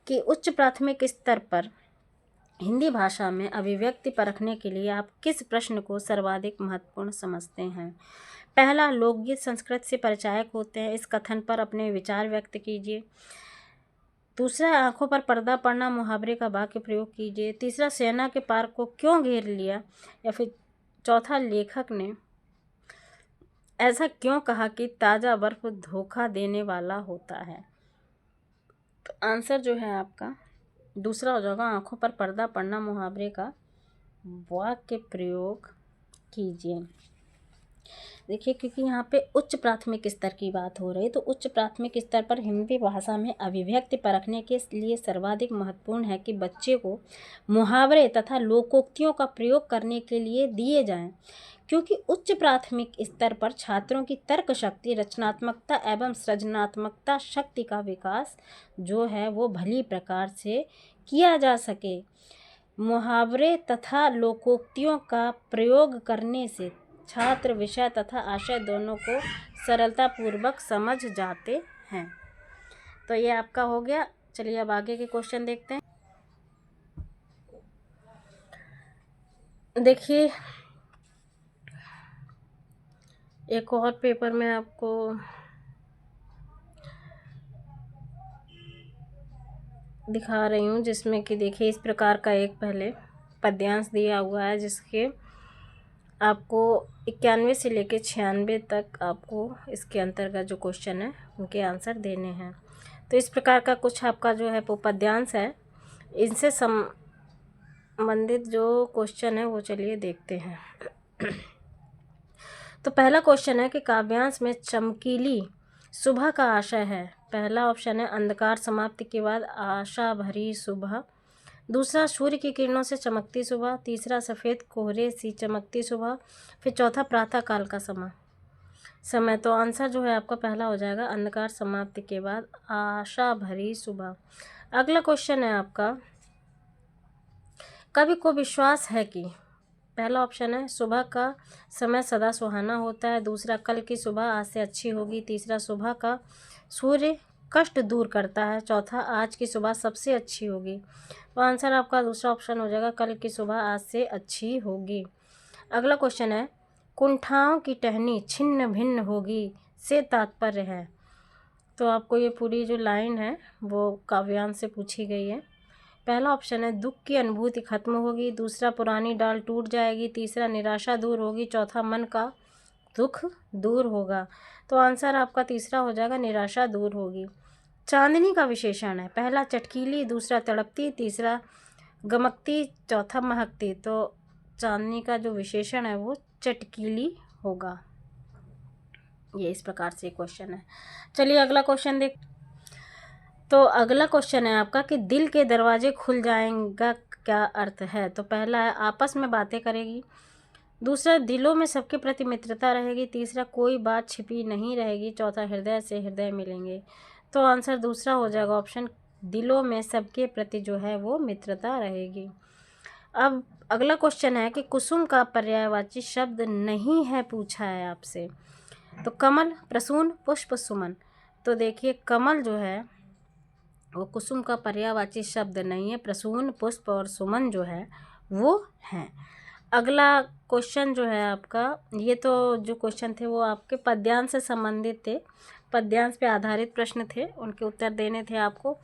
कि उच्च प्राथमिक स्तर पर हिंदी भाषा में अभिव्यक्ति परखने के लिए आप किस प्रश्न को सर्वाधिक महत्वपूर्ण समझते हैं? पहला, लोकगीत संस्कृत से परिचायक होते हैं, इस कथन पर अपने विचार व्यक्त कीजिए। दूसरा, आंखों पर पर्दा पड़ना मुहावरे का वाक्य प्रयोग कीजिए। तीसरा, सेना के पार्क को क्यों घेर लिया? या फिर चौथा, लेखक ने ऐसा क्यों कहा कि ताज़ा बर्फ धोखा देने वाला होता है? तो आंसर जो है आपका दूसरा हो जाएगा, आंखों पर पर्दा पड़ना मुहावरे का वाक्य प्रयोग कीजिए। देखिए, क्योंकि यहाँ पे उच्च प्राथमिक स्तर की बात हो रही है, तो उच्च प्राथमिक स्तर पर हिंदी भाषा में अभिव्यक्ति परखने के लिए सर्वाधिक महत्वपूर्ण है कि बच्चे को मुहावरे तथा लोकोक्तियों का प्रयोग करने के लिए दिए जाएं, क्योंकि उच्च प्राथमिक स्तर पर छात्रों की तर्क शक्ति, रचनात्मकता एवं सृजनात्मकता शक्ति का विकास जो है वो भली प्रकार से किया जा सके। मुहावरे तथा लोकोक्तियों का प्रयोग करने से छात्र विषय तथा आशय दोनों को सरलतापूर्वक समझ जाते हैं। तो ये आपका हो गया। चलिए अब आगे के क्वेश्चन देखते हैं। देखिए, एक और पेपर में आपको दिखा रही हूँ, जिसमें कि देखिए इस प्रकार का एक पहले पद्यांश दिया हुआ है, जिसके आपको 91 से लेकर 96 तक आपको इसके अंतर्गत जो क्वेश्चन है उनके आंसर देने हैं। तो इस प्रकार का कुछ आपका जो है वो पद्यांश है, इनसे संबंधित जो क्वेश्चन है वो चलिए देखते हैं। तो पहला क्वेश्चन है कि काव्यांश में चमकीली सुबह का आशय है। पहला ऑप्शन है अंधकार समाप्ति के बाद आशा भरी सुबह। दूसरा, सूर्य की किरणों से चमकती सुबह। तीसरा, सफ़ेद कोहरे सी चमकती सुबह। फिर चौथा, प्रातः काल का समय। तो आंसर जो है आपका पहला हो जाएगा, अंधकार समाप्ति के बाद आशा भरी सुबह। अगला क्वेश्चन है आपका, कवि को विश्वास है कि पहला ऑप्शन है सुबह का समय सदा सुहाना होता है। दूसरा, कल की सुबह आज से अच्छी होगी। तीसरा, सुबह का सूर्य कष्ट दूर करता है। चौथा, आज की सुबह सबसे अच्छी होगी। तो आंसर आपका दूसरा ऑप्शन हो जाएगा, कल की सुबह आज से अच्छी होगी। अगला क्वेश्चन है, कुंठाओं की टहनी छिन्न भिन्न होगी से तात्पर्य है। तो आपको ये पूरी जो लाइन है वो काव्यांश से पूछी गई है। पहला ऑप्शन है दुख की अनुभूति खत्म होगी। दूसरा, पुरानी डाल टूट जाएगी। तीसरा, निराशा दूर होगी। चौथा, मन का दुख दूर होगा। तो आंसर आपका तीसरा हो जाएगा, निराशा दूर होगी। चांदनी का विशेषण है, पहला चटकीली, दूसरा तड़पती, तीसरा गमकती, चौथा महकती। तो चांदनी का जो विशेषण है वो चटकीली होगा। ये इस प्रकार से क्वेश्चन है। चलिए अगला क्वेश्चन देख। तो अगला क्वेश्चन है आपका कि दिल के दरवाजे खुल जाएंगा क्या अर्थ है? तो पहला है आपस में बातें करेगी। दूसरा, दिलों में सबके प्रति मित्रता रहेगी। तीसरा, कोई बात छिपी नहीं रहेगी। चौथा, हृदय से हृदय मिलेंगे। तो आंसर दूसरा हो जाएगा ऑप्शन, दिलों में सबके प्रति जो है वो मित्रता रहेगी। अब अगला क्वेश्चन है कि कुसुम का पर्यायवाची शब्द नहीं है, पूछा है आपसे। तो कमल, प्रसून, पुष्प, सुमन। तो देखिए, कमल जो है वो कुसुम का पर्यायवाची शब्द नहीं है, प्रसून, पुष्प और सुमन जो है वो हैं। अगला क्वेश्चन जो है आपका, ये तो जो क्वेश्चन थे वो आपके पद्यांश से संबंधित थे, पद्यांश पे आधारित प्रश्न थे, उनके उत्तर देने थे आपको।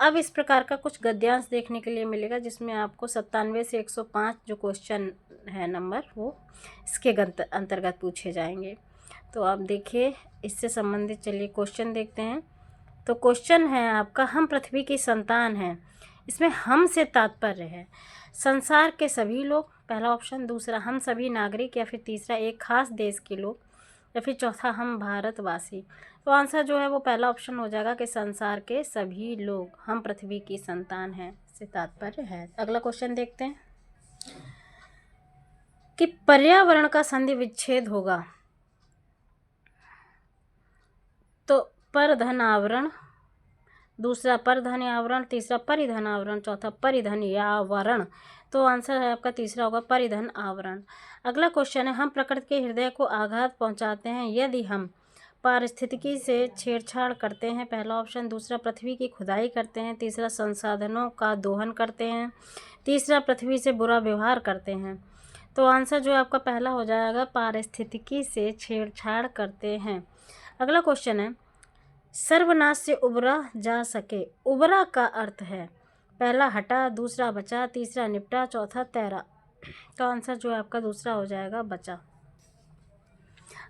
अब इस प्रकार का कुछ गद्यांश देखने के लिए मिलेगा, जिसमें आपको 97 से 105 जो क्वेश्चन है नंबर वो इसके अंतर्गत पूछे जाएंगे। तो आप देखिए, इससे संबंधित चलिए क्वेश्चन देखते हैं। तो क्वेश्चन है आपका, हम पृथ्वी की संतान हैं, इसमें हम से तात्पर्य है संसार के सभी लोग, पहला ऑप्शन। दूसरा, हम सभी नागरिक। या फिर तीसरा, एक खास देश के लोग। या फिर चौथा, हम भारतवासी। तो आंसर जो है वो पहला ऑप्शन हो जाएगा कि संसार के सभी लोग, हम पृथ्वी की संतान हैं से तात्पर्य है। अगला क्वेश्चन देखते हैं। कि पर्यावरण का संधि विच्छेद होगा तो परधन आवरण, दूसरा परधन आवरण, तीसरा परिधन आवरण, चौथा परिधन आवरण। तो आंसर है आपका तीसरा होगा परिधन आवरण। अगला क्वेश्चन है, हम प्रकृति के हृदय को आघात पहुंचाते हैं यदि हम पारिस्थितिकी से छेड़छाड़ करते हैं, पहला ऑप्शन। दूसरा पृथ्वी की खुदाई करते हैं, तीसरा संसाधनों का दोहन करते हैं, तीसरा पृथ्वी से बुरा व्यवहार करते हैं। तो आंसर जो है आपका पहला हो जाएगा, पारिस्थितिकी से छेड़छाड़ करते हैं। अगला क्वेश्चन है, सर्वनाश से उबरा जा सके। उबरा का अर्थ है पहला हटा, दूसरा बचा, तीसरा निपटा, चौथा तैरा। तो आंसर जो है आपका दूसरा हो जाएगा, बचा।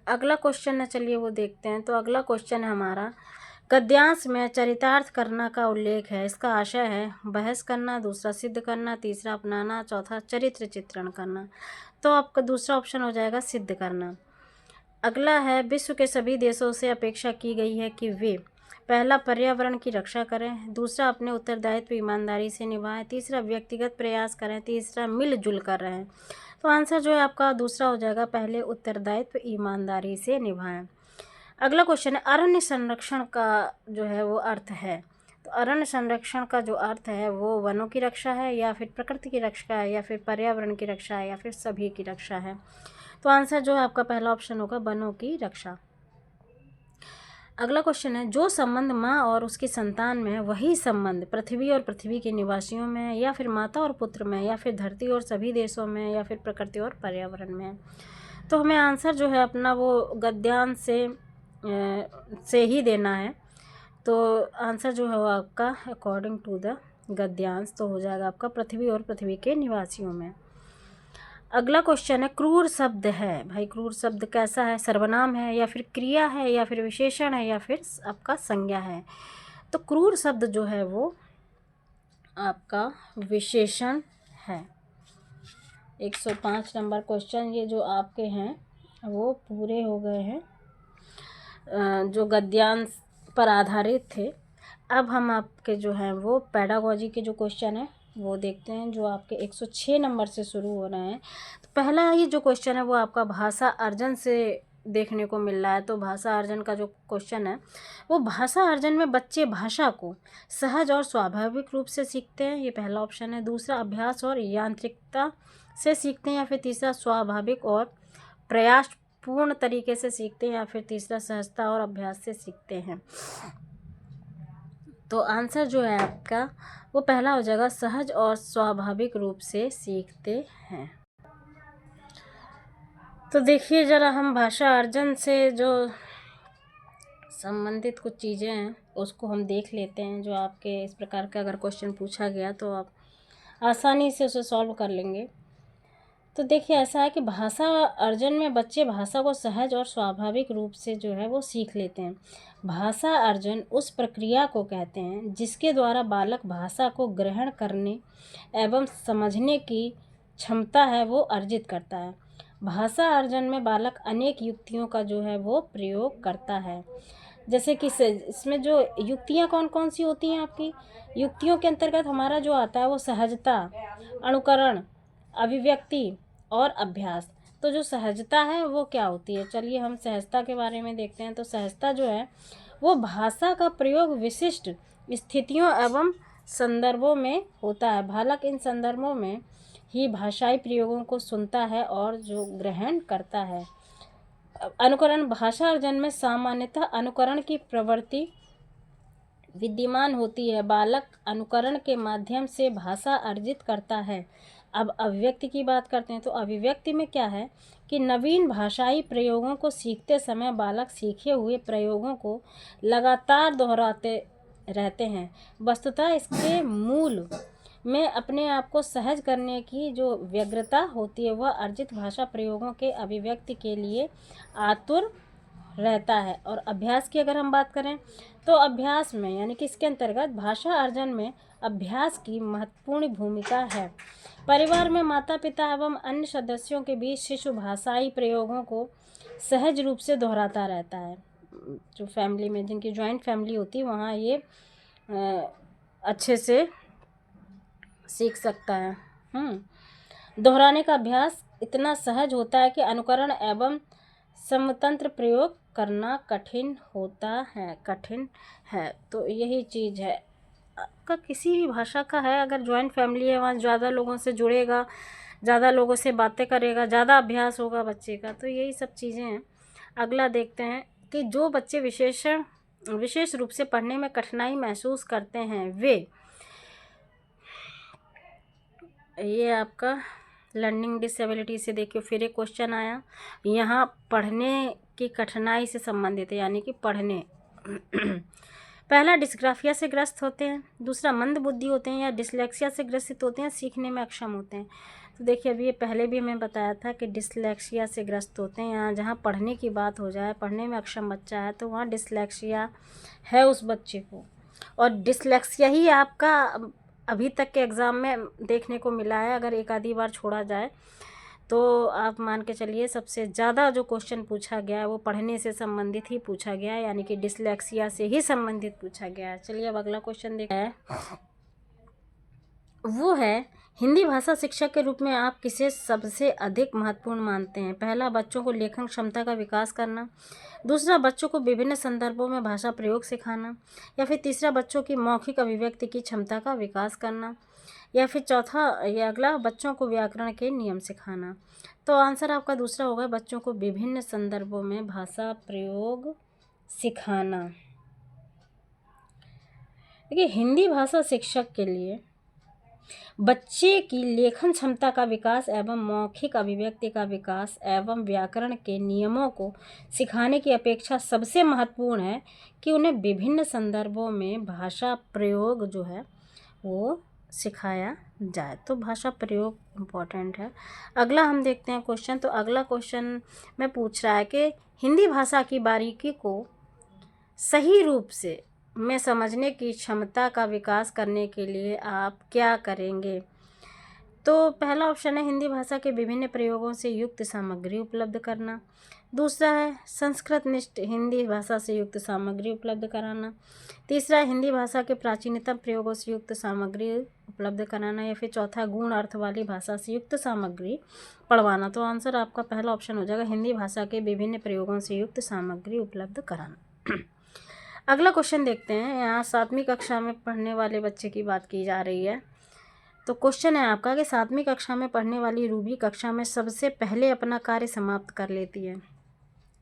अगला क्वेश्चन है, चलिए वो देखते हैं। तो अगला क्वेश्चन है हमारा, गद्यांश में चरितार्थ करना का उल्लेख है, इसका आशय है बहस करना, दूसरा सिद्ध करना, तीसरा अपनाना, चौथा चरित्र चित्रण करना। तो आपका दूसरा ऑप्शन हो जाएगा सिद्ध करना। अगला है, विश्व के सभी देशों से अपेक्षा की गई है कि वे पहला पर्यावरण की रक्षा करें, दूसरा अपने उत्तरदायित्व ईमानदारी से निभाएं, तीसरा व्यक्तिगत प्रयास करें, तीसरा मिलजुल कर रहें। तो आंसर जो है आपका दूसरा हो जाएगा, पहले उत्तरदायित्व ईमानदारी से निभाएं। अगला क्वेश्चन है, अरण्य संरक्षण का जो है वो अर्थ है। तो अरण्य संरक्षण का जो अर्थ है वो वनों की रक्षा है, या फिर प्रकृति की रक्षा है, या फिर पर्यावरण की रक्षा है, या फिर सभी की रक्षा है। तो आंसर जो है आपका पहला ऑप्शन होगा, वनों की रक्षा। अगला क्वेश्चन है, जो संबंध माँ और उसकी संतान में है वही संबंध पृथ्वी और पृथ्वी के निवासियों में है, या फिर माता और पुत्र में, या फिर धरती और सभी देशों में, या फिर प्रकृति और पर्यावरण में है। तो हमें आंसर जो है अपना वो गद्यांश से ही देना है। तो आंसर जो है वो आपका अकॉर्डिंग टू द गद्यांश तो हो जाएगा आपका पृथ्वी और पृथ्वी के निवासियों में। अगला क्वेश्चन है, क्रूर शब्द है। भाई क्रूर शब्द कैसा है, सर्वनाम है, या फिर क्रिया है, या फिर विशेषण है, या फिर आपका संज्ञा है। तो क्रूर शब्द जो है वो आपका विशेषण है। 105 नंबर क्वेश्चन ये जो आपके हैं वो पूरे हो गए हैं, जो गद्यांश पर आधारित थे। अब हम आपके जो हैं वो पेडागोजी के जो क्वेश्चन है वो देखते हैं, जो आपके 106 नंबर से शुरू हो रहे हैं। तो पहला ही जो क्वेश्चन है वो आपका भाषा अर्जन से देखने को मिल रहा है। तो भाषा अर्जन का जो क्वेश्चन है वो भाषा अर्जन में बच्चे भाषा को सहज और स्वाभाविक रूप से सीखते हैं, ये पहला ऑप्शन है। दूसरा, अभ्यास और यांत्रिकता से सीखते हैं, या फिर तीसरा स्वाभाविक और प्रयासपूर्ण तरीके से सीखते हैं, या फिर तीसरा सहजता और अभ्यास से सीखते हैं। तो आंसर जो है आपका वो पहला हो जाएगा, सहज और स्वाभाविक रूप से सीखते हैं। तो देखिए जरा हम भाषा अर्जन से जो संबंधित कुछ चीज़ें हैं उसको हम देख लेते हैं, जो आपके इस प्रकार का अगर क्वेश्चन पूछा गया तो आप आसानी से उसे सॉल्व कर लेंगे। तो देखिए ऐसा है कि भाषा अर्जन में बच्चे भाषा को सहज और स्वाभाविक रूप से जो है वो सीख लेते हैं। भाषा अर्जन उस प्रक्रिया को कहते हैं जिसके द्वारा बालक भाषा को ग्रहण करने एवं समझने की क्षमता है वो अर्जित करता है। भाषा अर्जन में बालक अनेक युक्तियों का जो है वो प्रयोग करता है। जैसे कि इसमें जो युक्तियाँ कौन कौन सी होती हैं आपकी, युक्तियों के अंतर्गत हमारा जो आता है वो सहजता, अनुकरण, अभिव्यक्ति और अभ्यास। तो जो सहजता है वो क्या होती है, चलिए हम सहजता के बारे में देखते हैं। तो सहजता जो है वो भाषा का प्रयोग विशिष्ट स्थितियों एवं संदर्भों में होता है। बालक इन संदर्भों में ही भाषाई प्रयोगों को सुनता है और जो ग्रहण करता है। अनुकरण, भाषा अर्जन में सामान्यतः अनुकरण की प्रवृत्ति विद्यमान होती है। बालक अनुकरण के माध्यम से भाषा अर्जित करता है। अब अभिव्यक्ति की बात करते हैं। तो अभिव्यक्ति में क्या है कि नवीन भाषाई प्रयोगों को सीखते समय बालक सीखे हुए प्रयोगों को लगातार दोहराते रहते हैं। वस्तुतः इसके मूल में अपने आप को सहज करने की जो व्यग्रता होती है वह अर्जित भाषा प्रयोगों के अभिव्यक्ति के लिए आतुर रहता है। और अभ्यास की अगर हम बात करें तो अभ्यास में यानी कि इसके अंतर्गत भाषा अर्जन में अभ्यास की महत्वपूर्ण भूमिका है। परिवार में माता पिता एवं अन्य सदस्यों के बीच शिशु भाषाई प्रयोगों को सहज रूप से दोहराता रहता है। जो फैमिली में जिनकी जॉइंट फैमिली होती है वहाँ ये अच्छे से सीख सकता है। दोहराने का अभ्यास इतना सहज होता है कि अनुकरण एवं समतंत्र प्रयोग करना कठिन है। तो यही चीज़ है आपका किसी भी भाषा का है। अगर जॉइंट फैमिली है, वहाँ ज़्यादा लोगों से जुड़ेगा, ज़्यादा लोगों से बातें करेगा, ज़्यादा अभ्यास होगा बच्चे का, तो यही सब चीज़ें हैं। अगला देखते हैं कि जो बच्चे विशेष रूप से पढ़ने में कठिनाई महसूस करते हैं वे, ये आपका लर्निंग डिसेबिलिटी से देखिए फिर एक क्वेश्चन आया, यहाँ पढ़ने की कठिनाई से संबंधित है, यानी कि पढ़ने पहला डिस्ग्राफिया से ग्रस्त होते हैं, दूसरा मंद बुद्धि होते हैं या डिसलेक्सिया से ग्रसित होते हैं, सीखने में अक्षम होते हैं। तो देखिए अभी ये पहले भी हमें बताया था कि डिसलेक्सिया से ग्रस्त होते हैं। यहाँ जहाँ पढ़ने की बात हो जाए, पढ़ने में अक्षम बच्चा है तो वहाँ डिसलेक्सिया है उस बच्चे को, और डिसलेक्सिया ही आपका अभी तक के एग्ज़ाम में देखने को मिला है। अगर एक आधी बार छोड़ा जाए तो आप मान के चलिए सबसे ज़्यादा जो क्वेश्चन पूछा गया है वो पढ़ने से संबंधित ही पूछा गया है, यानी कि डिसलेक्सिया से ही संबंधित पूछा गया है। चलिए अब अगला क्वेश्चन देखते हैं, वो है हिंदी भाषा शिक्षक के रूप में आप किसे सबसे अधिक महत्वपूर्ण मानते हैं? पहला, बच्चों को लेखन क्षमता का विकास करना, दूसरा, बच्चों को विभिन्न संदर्भों में भाषा प्रयोग सिखाना, या फिर तीसरा, बच्चों की मौखिक अभिव्यक्ति की क्षमता का विकास करना, या फिर चौथा या अगला, बच्चों को व्याकरण के नियम सिखाना। तो आंसर आपका दूसरा होगा, बच्चों को विभिन्न संदर्भों में भाषा प्रयोग सिखाना। देखिए हिंदी भाषा शिक्षक के लिए बच्चे की लेखन क्षमता का विकास एवं मौखिक अभिव्यक्ति का विकास एवं व्याकरण के नियमों को सिखाने की अपेक्षा सबसे महत्वपूर्ण है कि उन्हें विभिन्न संदर्भों में भाषा प्रयोग जो है वो सिखाया जाए। तो भाषा प्रयोग इम्पोर्टेंट है। अगला हम देखते हैं क्वेश्चन। तो अगला क्वेश्चन में पूछ रहा है कि हिंदी भाषा की बारीकी को सही रूप से में समझने की क्षमता का विकास करने के लिए आप क्या करेंगे? तो पहला ऑप्शन है हिंदी भाषा के विभिन्न प्रयोगों से युक्त सामग्री उपलब्ध करना, दूसरा है संस्कृत निष्ठ हिंदी भाषा से युक्त सामग्री उपलब्ध कराना, तीसरा है हिंदी भाषा के प्राचीनतम प्रयोगों से युक्त सामग्री उपलब्ध कराना, या फिर चौथा गुण अर्थ वाली भाषा से युक्त सामग्री पढ़वाना। तो आंसर आपका पहला ऑप्शन हो जाएगा, हिंदी भाषा के विभिन्न प्रयोगों से युक्त सामग्री उपलब्ध कराना। अगला क्वेश्चन देखते हैं। यहाँ 7वीं कक्षा में पढ़ने वाले बच्चे की बात की जा रही है। तो क्वेश्चन है आपका कि 7वीं कक्षा में पढ़ने वाली रूबी कक्षा में सबसे पहले अपना कार्य समाप्त कर लेती है।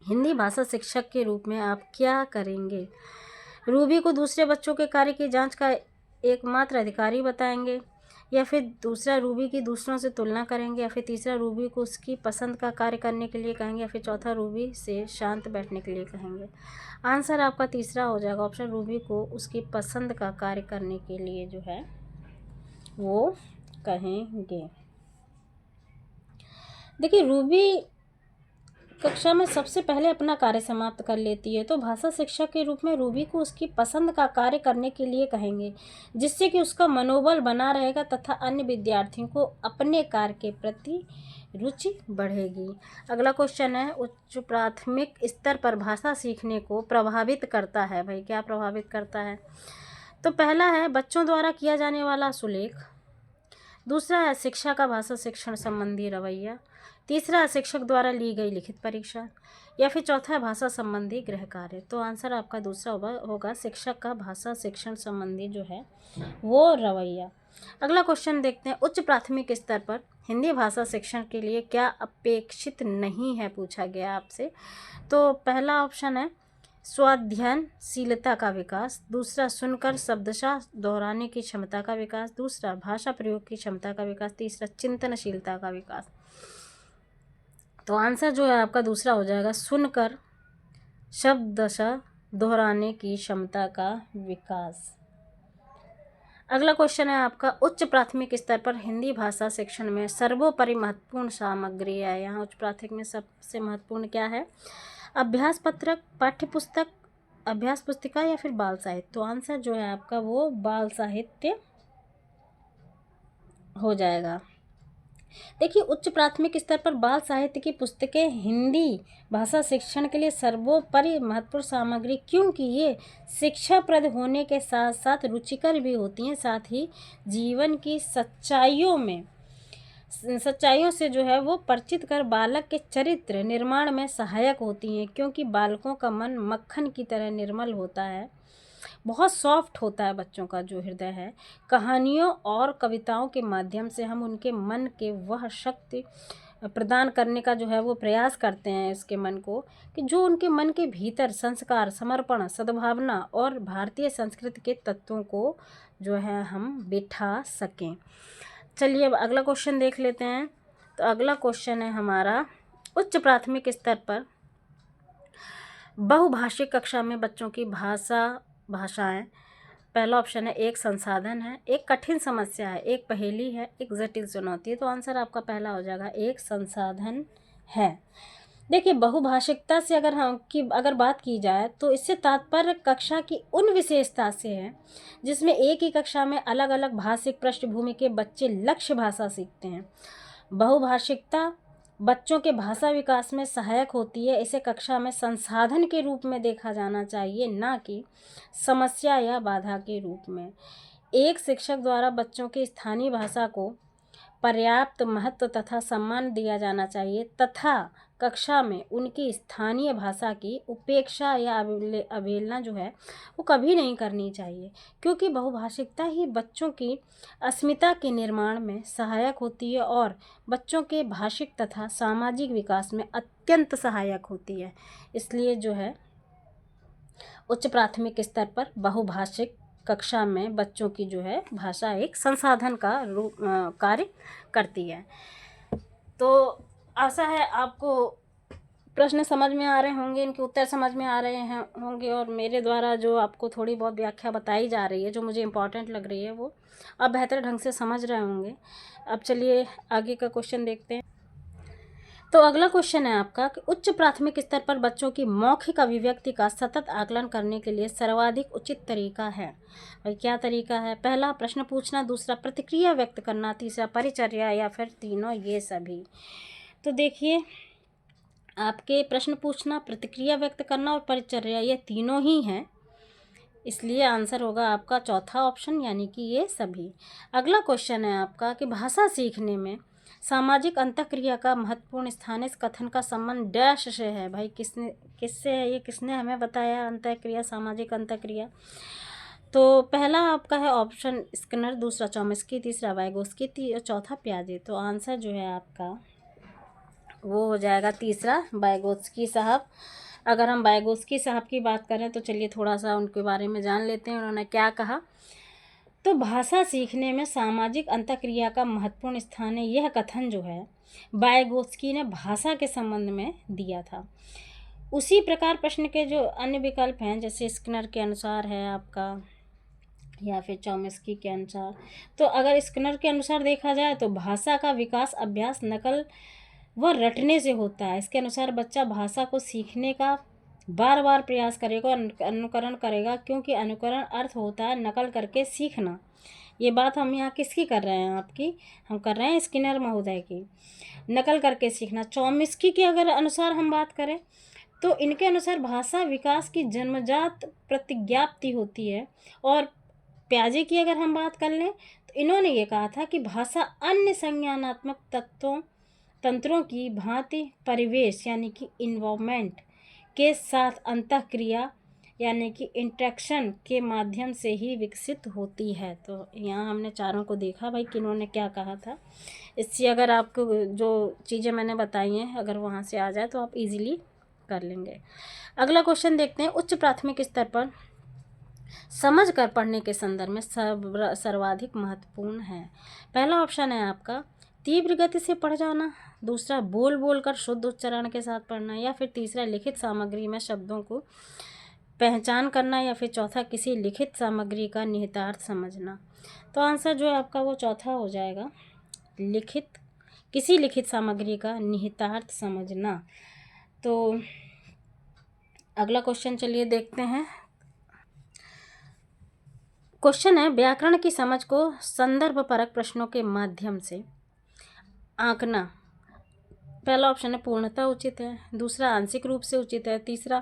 हिंदी भाषा शिक्षक के रूप में आप क्या करेंगे? रूबी को दूसरे बच्चों के कार्य की जांच का एकमात्र अधिकारी बताएंगे, या फिर दूसरा, रूबी की दूसरों से तुलना करेंगे, या फिर तीसरा, रूबी को उसकी पसंद का कार्य करने के लिए कहेंगे, या फिर चौथा, रूबी से शांत बैठने के लिए कहेंगे। आंसर आपका तीसरा हो जाएगा ऑप्शन, रूबी को उसकी पसंद का कार्य करने के लिए जो है वो कहेंगे। देखिए रूबी कक्षा में सबसे पहले अपना कार्य समाप्त कर लेती है, तो भाषा शिक्षक के रूप में रूबी को उसकी पसंद का कार्य करने के लिए कहेंगे, जिससे कि उसका मनोबल बना रहेगा तथा अन्य विद्यार्थियों को अपने कार्य के प्रति रुचि बढ़ेगी। अगला क्वेश्चन है, उच्च प्राथमिक स्तर पर भाषा सीखने को प्रभावित करता है। भाई क्या प्रभावित करता है? तो पहला है बच्चों द्वारा किया जाने वाला सुलेख, दूसरा है शिक्षा का भाषा शिक्षण संबंधी रवैया, तीसरा है शिक्षक द्वारा ली गई लिखित परीक्षा, या फिर चौथा है भाषा संबंधी गृह कार्य। तो आंसर आपका दूसरा होगा शिक्षक का भाषा शिक्षण संबंधी जो है वो रवैया। अगला क्वेश्चन देखते हैं, उच्च प्राथमिक स्तर पर हिंदी भाषा शिक्षण के लिए क्या अपेक्षित नहीं है, पूछा गया आपसे। तो पहला ऑप्शन है स्वाध्ययनशीलता का विकास, दूसरा सुनकर शब्दशः दोहराने की क्षमता का विकास, दूसरा भाषा प्रयोग की क्षमता का विकास, तीसरा चिंतनशीलता का विकास। तो आंसर जो है आपका दूसरा हो जाएगा, सुनकर शब्दशः दोहराने की क्षमता का विकास। अगला क्वेश्चन है आपका, उच्च प्राथमिक स्तर पर हिंदी भाषा शिक्षण में सर्वोपरि महत्वपूर्ण सामग्री है। यहाँ उच्च प्राथमिक में सबसे महत्वपूर्ण क्या है? अभ्यास पत्रक, पाठ्यपुस्तक, अभ्यास पुस्तिका, या फिर बाल साहित्य। तो आंसर जो है आपका वो बाल साहित्य हो जाएगा। देखिए उच्च प्राथमिक स्तर पर बाल साहित्य की पुस्तकें हिंदी भाषा शिक्षण के लिए सर्वोपरि महत्वपूर्ण सामग्री, क्योंकि ये शिक्षाप्रद होने के साथ साथ रुचिकर भी होती हैं, साथ ही जीवन की सच्चाइयों में सच्चाइयों से जो है वो परिचित कर बालक के चरित्र निर्माण में सहायक होती हैं, क्योंकि बालकों का मन मक्खन की तरह निर्मल होता है, बहुत सॉफ्ट होता है बच्चों का जो हृदय है। कहानियों और कविताओं के माध्यम से हम उनके मन के वह शक्ति प्रदान करने का जो है वो प्रयास करते हैं इसके मन को, कि जो उनके मन के भीतर संस्कार, समर्पण, सद्भावना और भारतीय संस्कृति के तत्वों को जो है हम बिठा सकें। चलिए अब अगला क्वेश्चन देख लेते हैं। तो अगला क्वेश्चन है हमारा, उच्च प्राथमिक स्तर पर बहुभाषिक कक्षा में बच्चों की भाषाएं। पहला ऑप्शन है, एक संसाधन है, एक कठिन समस्या है, एक पहेली है, एक जटिल चुनौती है। तो आंसर आपका पहला हो जाएगा, एक संसाधन है। देखिए, बहुभाषिकता से अगर बात की जाए तो इससे तात्पर्य कक्षा की उन विशेषता से है जिसमें एक ही कक्षा में अलग अलग भाषिक पृष्ठभूमि के बच्चे लक्ष्य भाषा सीखते हैं। बहुभाषिकता बच्चों के भाषा विकास में सहायक होती है। इसे कक्षा में संसाधन के रूप में देखा जाना चाहिए, ना कि समस्या या बाधा के रूप में। एक शिक्षक द्वारा बच्चों की स्थानीय भाषा को पर्याप्त महत्व तथा सम्मान दिया जाना चाहिए तथा कक्षा में उनकी स्थानीय भाषा की उपेक्षा या अवहेलना जो है वो कभी नहीं करनी चाहिए, क्योंकि बहुभाषिकता ही बच्चों की अस्मिता के निर्माण में सहायक होती है और बच्चों के भाषिक तथा सामाजिक विकास में अत्यंत सहायक होती है। इसलिए जो है उच्च प्राथमिक स्तर पर बहुभाषिक कक्षा में बच्चों की जो है भाषा एक संसाधन का कार्य करती है। तो आशा है आपको प्रश्न समझ में आ रहे होंगे, इनके उत्तर समझ में आ रहे हैं होंगे, और मेरे द्वारा जो आपको थोड़ी बहुत व्याख्या बताई जा रही है, जो मुझे इम्पोर्टेंट लग रही है, वो आप बेहतर ढंग से समझ रहे होंगे। अब चलिए आगे का क्वेश्चन देखते हैं। तो अगला क्वेश्चन है आपका कि उच्च प्राथमिक स्तर पर बच्चों की मौखिक अभिव्यक्ति का सतत आकलन करने के लिए सर्वाधिक उचित तरीका है। भाई क्या तरीका है? पहला प्रश्न पूछना, दूसरा प्रतिक्रिया व्यक्त करना, तीसरा परिचर्या, या फिर तीनों ये सभी। तो देखिए, आपके प्रश्न पूछना, प्रतिक्रिया व्यक्त करना और परिचर्या ये तीनों ही हैं, इसलिए आंसर होगा आपका चौथा ऑप्शन, यानी कि ये सभी। अगला क्वेश्चन है आपका कि भाषा सीखने में सामाजिक अंतःक्रिया का महत्वपूर्ण स्थान इस कथन का संबंध डैश से है। भाई किससे है ये, किसने हमें बताया अंतःक्रिया, सामाजिक अंतःक्रिया? तो पहला आपका है ऑप्शन स्किनर, दूसरा चॉम्स्की, तीसरा वाइगोस्की, चौथा पियाजे। तो आंसर जो है आपका वो हो जाएगा तीसरा, वाइगोस्की साहब। अगर हम वाइगोस्की साहब की बात करें तो चलिए थोड़ा सा उनके बारे में जान लेते हैं, उन्होंने क्या कहा। तो भाषा सीखने में सामाजिक अंतःक्रिया का महत्वपूर्ण स्थान है, यह कथन जो है वाइगोस्की ने भाषा के संबंध में दिया था। उसी प्रकार प्रश्न के जो अन्य विकल्प हैं, जैसे स्किनर के अनुसार है आपका, या फिर चॉम्स्की के अनुसार। तो अगर स्किनर के अनुसार देखा जाए तो भाषा का विकास अभ्यास, नकल व रटने से होता है। इसके अनुसार बच्चा भाषा को सीखने का बार बार प्रयास करेगा, अनुकरण करेगा, क्योंकि अनुकरण अर्थ होता है नकल करके सीखना। ये बात हम यहाँ किसकी कर रहे हैं? आपकी हम कर रहे हैं स्किनर महोदय की, नकल करके सीखना। चॉम्स्की के अगर अनुसार हम बात करें तो इनके अनुसार भाषा विकास की जन्मजात प्रतिज्ञाप्ति होती है। और पियाजे की अगर हम बात कर लें तो इन्होंने ये कहा था कि भाषा अन्य संज्ञानात्मक तंत्रों की भांति परिवेश यानी कि इन्वायरमेंट के साथ अंतःक्रिया यानी कि इंटरेक्शन के माध्यम से ही विकसित होती है। तो यहाँ हमने चारों को देखा भाई कि इन्होंने क्या कहा था। इससे अगर आपको जो चीज़ें मैंने बताई हैं अगर वहाँ से आ जाए तो आप इजीली कर लेंगे। अगला क्वेश्चन देखते हैं, उच्च प्राथमिक स्तर पर समझ कर पढ़ने के संदर्भ में सर्वाधिक महत्वपूर्ण है। पहला ऑप्शन है आपका तीव्र गति से पढ़ जाना, दूसरा बोल बोल कर शुद्ध उच्चारण के साथ पढ़ना, या फिर तीसरा लिखित सामग्री में शब्दों को पहचान करना, या फिर चौथा किसी लिखित सामग्री का निहितार्थ समझना। तो आंसर जो है आपका वो चौथा हो जाएगा, किसी लिखित सामग्री का निहितार्थ समझना। तो अगला क्वेश्चन चलिए देखते हैं। क्वेश्चन है, व्याकरण की समझ को संदर्भ परक प्रश्नों के माध्यम से आंकना। पहला ऑप्शन है पूर्णतः उचित है, दूसरा आंशिक रूप से उचित है, तीसरा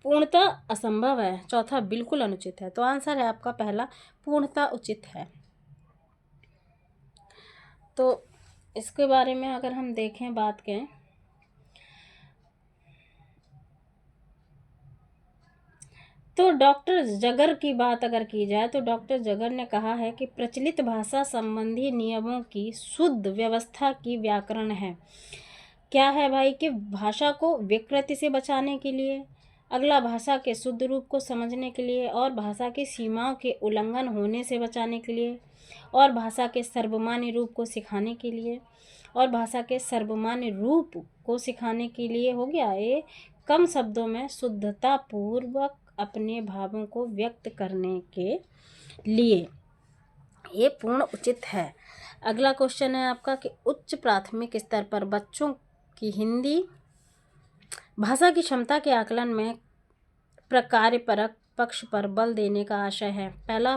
पूर्णतः असंभव है, चौथा बिल्कुल अनुचित है। तो आंसर है आपका पहला, पूर्णतः उचित है। तो इसके बारे में अगर हम देखें, बात करें, तो डॉक्टर जगर की बात अगर की जाए तो डॉक्टर जगर ने कहा है कि प्रचलित भाषा संबंधी नियमों की शुद्ध व्यवस्था की व्याकरण है। क्या है भाई कि भाषा को विकृति से बचाने के लिए, अगला भाषा के शुद्ध रूप को समझने के लिए, और भाषा की सीमाओं के उल्लंघन होने से बचाने के लिए, और भाषा के सर्वमान्य रूप को सिखाने के लिए, और भाषा के सर्वमान्य रूप को सिखाने के लिए हो गया ये कम शब्दों में शुद्धता पूर्वक अपने भावों को व्यक्त करने के लिए ये पूर्ण उचित है। अगला क्वेश्चन है आपका कि उच्च प्राथमिक स्तर पर बच्चों की हिंदी भाषा की क्षमता के आकलन में प्रकार्यपरक पक्ष पर बल देने का आशय है। पहला,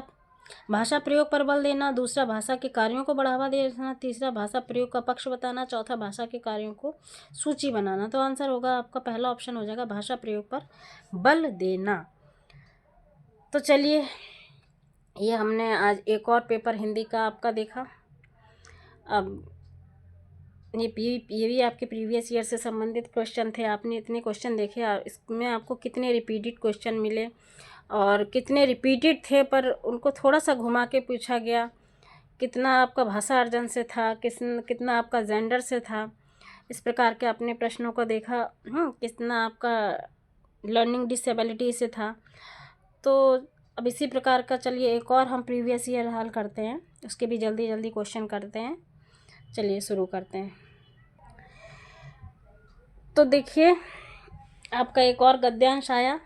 भाषा प्रयोग पर बल देना, दूसरा, भाषा के कार्यों को बढ़ावा देना, तीसरा, भाषा प्रयोग का पक्ष बताना, चौथा, भाषा के कार्यों को सूची बनाना। तो आंसर होगा आपका पहला ऑप्शन हो जाएगा, भाषा प्रयोग पर बल देना। तो चलिए, ये हमने आज एक और पेपर हिंदी का आपका देखा। अब ये भी आपके प्रीवियस ईयर से संबंधित क्वेश्चन थे। आपने इतने क्वेश्चन देखे, इसमें आपको कितने रिपीटेड क्वेश्चन मिले और कितने रिपीटेड थे पर उनको थोड़ा सा घुमा के पूछा गया, कितना आपका भाषा अर्जन से था, कितना आपका जेंडर से था, इस प्रकार के अपने प्रश्नों को देखा। कितना आपका लर्निंग डिसेबिलिटी से था। तो अब इसी प्रकार का चलिए एक और हम प्रीवियस ईयर हल करते हैं, उसके भी जल्दी जल्दी क्वेश्चन करते हैं। चलिए शुरू करते हैं। तो देखिए, आपका एक और गद्यांश आया।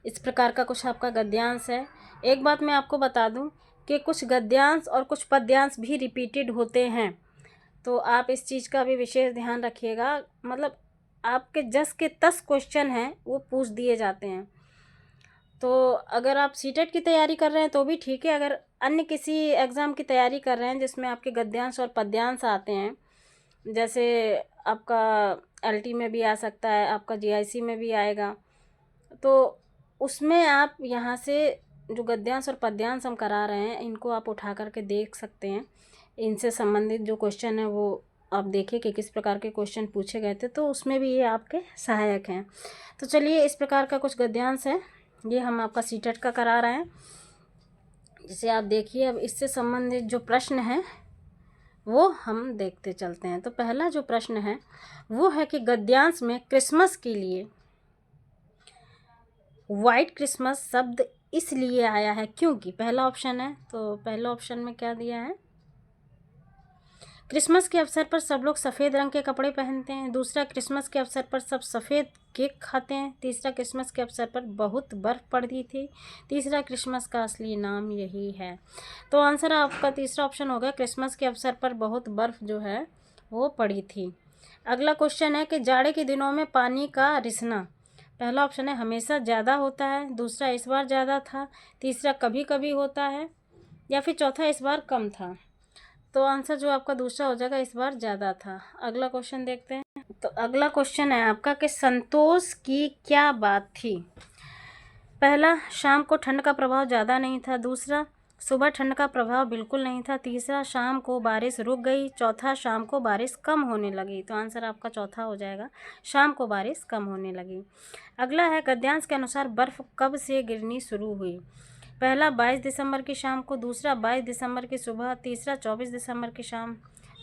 इस प्रकार का कुछ आपका गद्यांश है। एक बात मैं आपको बता दूं कि कुछ गद्यांश और कुछ पद्यांश भी रिपीटेड होते हैं, तो आप इस चीज़ का भी विशेष ध्यान रखिएगा। मतलब आपके जस के तस क्वेश्चन हैं वो पूछ दिए जाते हैं। तो अगर आप सीटेट की तैयारी कर रहे हैं तो भी ठीक है, अगर अन्य किसी एग्ज़ाम की तैयारी कर रहे हैं जिसमें आपके गद्यांश और पद्यांश आते हैं, जैसे आपका एलटी में भी आ सकता है, आपका जीआईसी में भी आएगा, तो उसमें आप यहाँ से जो गद्यांश और पद्यांश हम करा रहे हैं इनको आप उठा करके देख सकते हैं। इनसे संबंधित जो क्वेश्चन है वो आप देखिए कि किस प्रकार के क्वेश्चन पूछे गए थे, तो उसमें भी ये आपके सहायक हैं। तो चलिए, इस प्रकार का कुछ गद्यांश है, ये हम आपका सीटेट का करा रहे हैं। जिसे आप देखिए, अब इससे संबंधित जो प्रश्न हैं वो हम देखते चलते हैं। तो पहला जो प्रश्न है वो है कि गद्यांश में क्रिसमस के लिए वाइट क्रिसमस शब्द इसलिए आया है क्योंकि, पहला ऑप्शन है, तो पहला ऑप्शन में क्या दिया है, क्रिसमस के अवसर पर सब लोग सफ़ेद रंग के कपड़े पहनते हैं। दूसरा, क्रिसमस के अवसर पर सब सफ़ेद केक खाते हैं। तीसरा, क्रिसमस के अवसर पर बहुत बर्फ़ पड़ती थी। तीसरा, क्रिसमस का असली नाम यही है। तो आंसर आपका तीसरा ऑप्शन होगा, क्रिसमस के अवसर पर बहुत बर्फ़ जो है वो पड़ी थी। अगला क्वेश्चन है कि जाड़े के दिनों में पानी का रिसना, पहला ऑप्शन है हमेशा ज़्यादा होता है, दूसरा इस बार ज़्यादा था, तीसरा कभी कभी होता है, या फिर चौथा इस बार कम था। तो आंसर जो आपका दूसरा हो जाएगा, इस बार ज़्यादा था। अगला क्वेश्चन देखते हैं। तो अगला क्वेश्चन है आपका कि संतोष की क्या बात थी। पहला, शाम को ठंड का प्रभाव ज़्यादा नहीं था। दूसरा, सुबह ठंड का प्रभाव बिल्कुल नहीं था। तीसरा, शाम को बारिश रुक गई। चौथा, शाम को बारिश कम होने लगी। तो आंसर आपका चौथा हो जाएगा, शाम को बारिश कम होने लगी। अगला है, गद्यांश के अनुसार बर्फ़ कब से गिरनी शुरू हुई। पहला, 22 दिसंबर की शाम को। दूसरा, 22 दिसंबर की सुबह। तीसरा, 24 दिसंबर की शाम।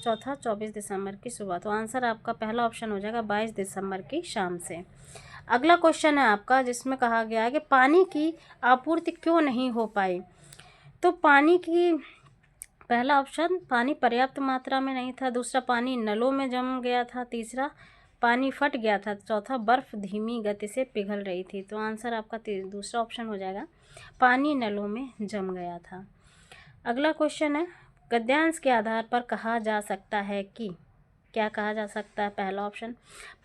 चौथा, 24 दिसंबर की सुबह। तो आंसर आपका पहला ऑप्शन हो जाएगा, 22 दिसंबर की शाम से। अगला क्वेश्चन है आपका जिसमें कहा गया है कि पानी की आपूर्ति क्यों नहीं हो पाई। तो पानी की, पहला ऑप्शन, पानी पर्याप्त मात्रा में नहीं था। दूसरा, पानी नलों में जम गया था। तीसरा, पानी फट गया था। चौथा, बर्फ़ धीमी गति से पिघल रही थी। तो आंसर आपका दूसरा ऑप्शन हो जाएगा, पानी नलों में जम गया था। अगला क्वेश्चन है, गद्यांश के आधार पर कहा जा सकता है कि, क्या कहा जा सकता है। पहला ऑप्शन,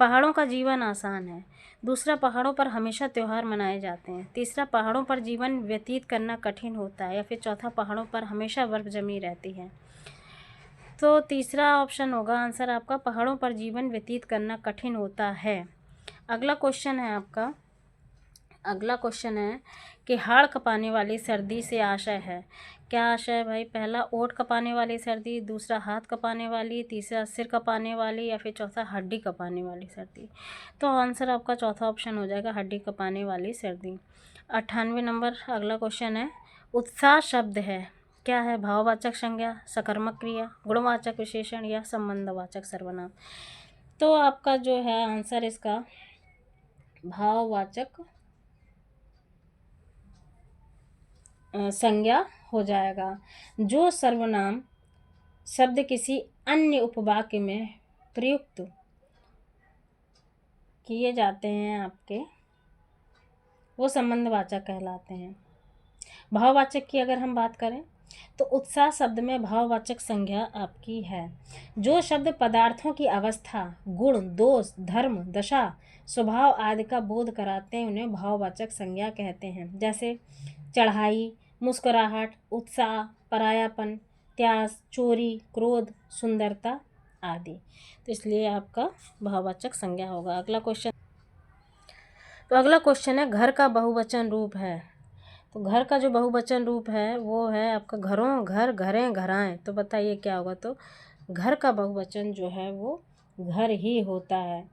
पहाड़ों का जीवन आसान है। दूसरा, पहाड़ों पर हमेशा त्यौहार मनाए जाते हैं। तीसरा, पहाड़ों पर जीवन व्यतीत करना कठिन होता है। या फिर चौथा, पहाड़ों पर हमेशा बर्फ़ जमी रहती है। तो तीसरा ऑप्शन होगा आंसर आपका, पहाड़ों पर जीवन व्यतीत करना कठिन होता है। अगला क्वेश्चन है आपका, अगला क्वेश्चन है कि हाड़ कँपाने वाली सर्दी से आशय है। क्या आशय है भाई? पहला ओट कँपाने वाली सर्दी, दूसरा हाथ कँपाने वाली, तीसरा सिर कँपाने वाली, या फिर चौथा हड्डी कँपाने वाली सर्दी। तो आंसर आपका चौथा ऑप्शन हो जाएगा, हड्डी कँपाने वाली सर्दी। 98 नंबर अगला क्वेश्चन है, उत्साह शब्द है, क्या है? भाववाचक संज्ञा, सकर्मक क्रिया, गुणवाचक विशेषण या संबंधवाचक सर्वनाम। तो आपका जो है आंसर इसका भाववाचक संज्ञा हो जाएगा। जो सर्वनाम शब्द किसी अन्य उपवाक्य में प्रयुक्त किए जाते हैं आपके, वो संबंधवाचक कहलाते हैं। भाववाचक की अगर हम बात करें तो उत्साह शब्द में भाववाचक संज्ञा आपकी है। जो शब्द पदार्थों की अवस्था, गुण, दोष, धर्म, दशा, स्वभाव आदि का बोध कराते हैं उन्हें भाववाचक संज्ञा कहते हैं। जैसे चढ़ाई, मुस्कुराहट, उत्साह, परायापन, त्यास, चोरी, क्रोध, सुंदरता आदि। तो इसलिए आपका भाववाचक संज्ञा होगा। अगला क्वेश्चन है, घर का बहुवचन रूप है। तो घर का जो बहुवचन रूप है वो है आपका घरों, घर, घरें, घराएं। तो बताइए क्या होगा? तो घर का बहुवचन जो है वो घर ही होता है।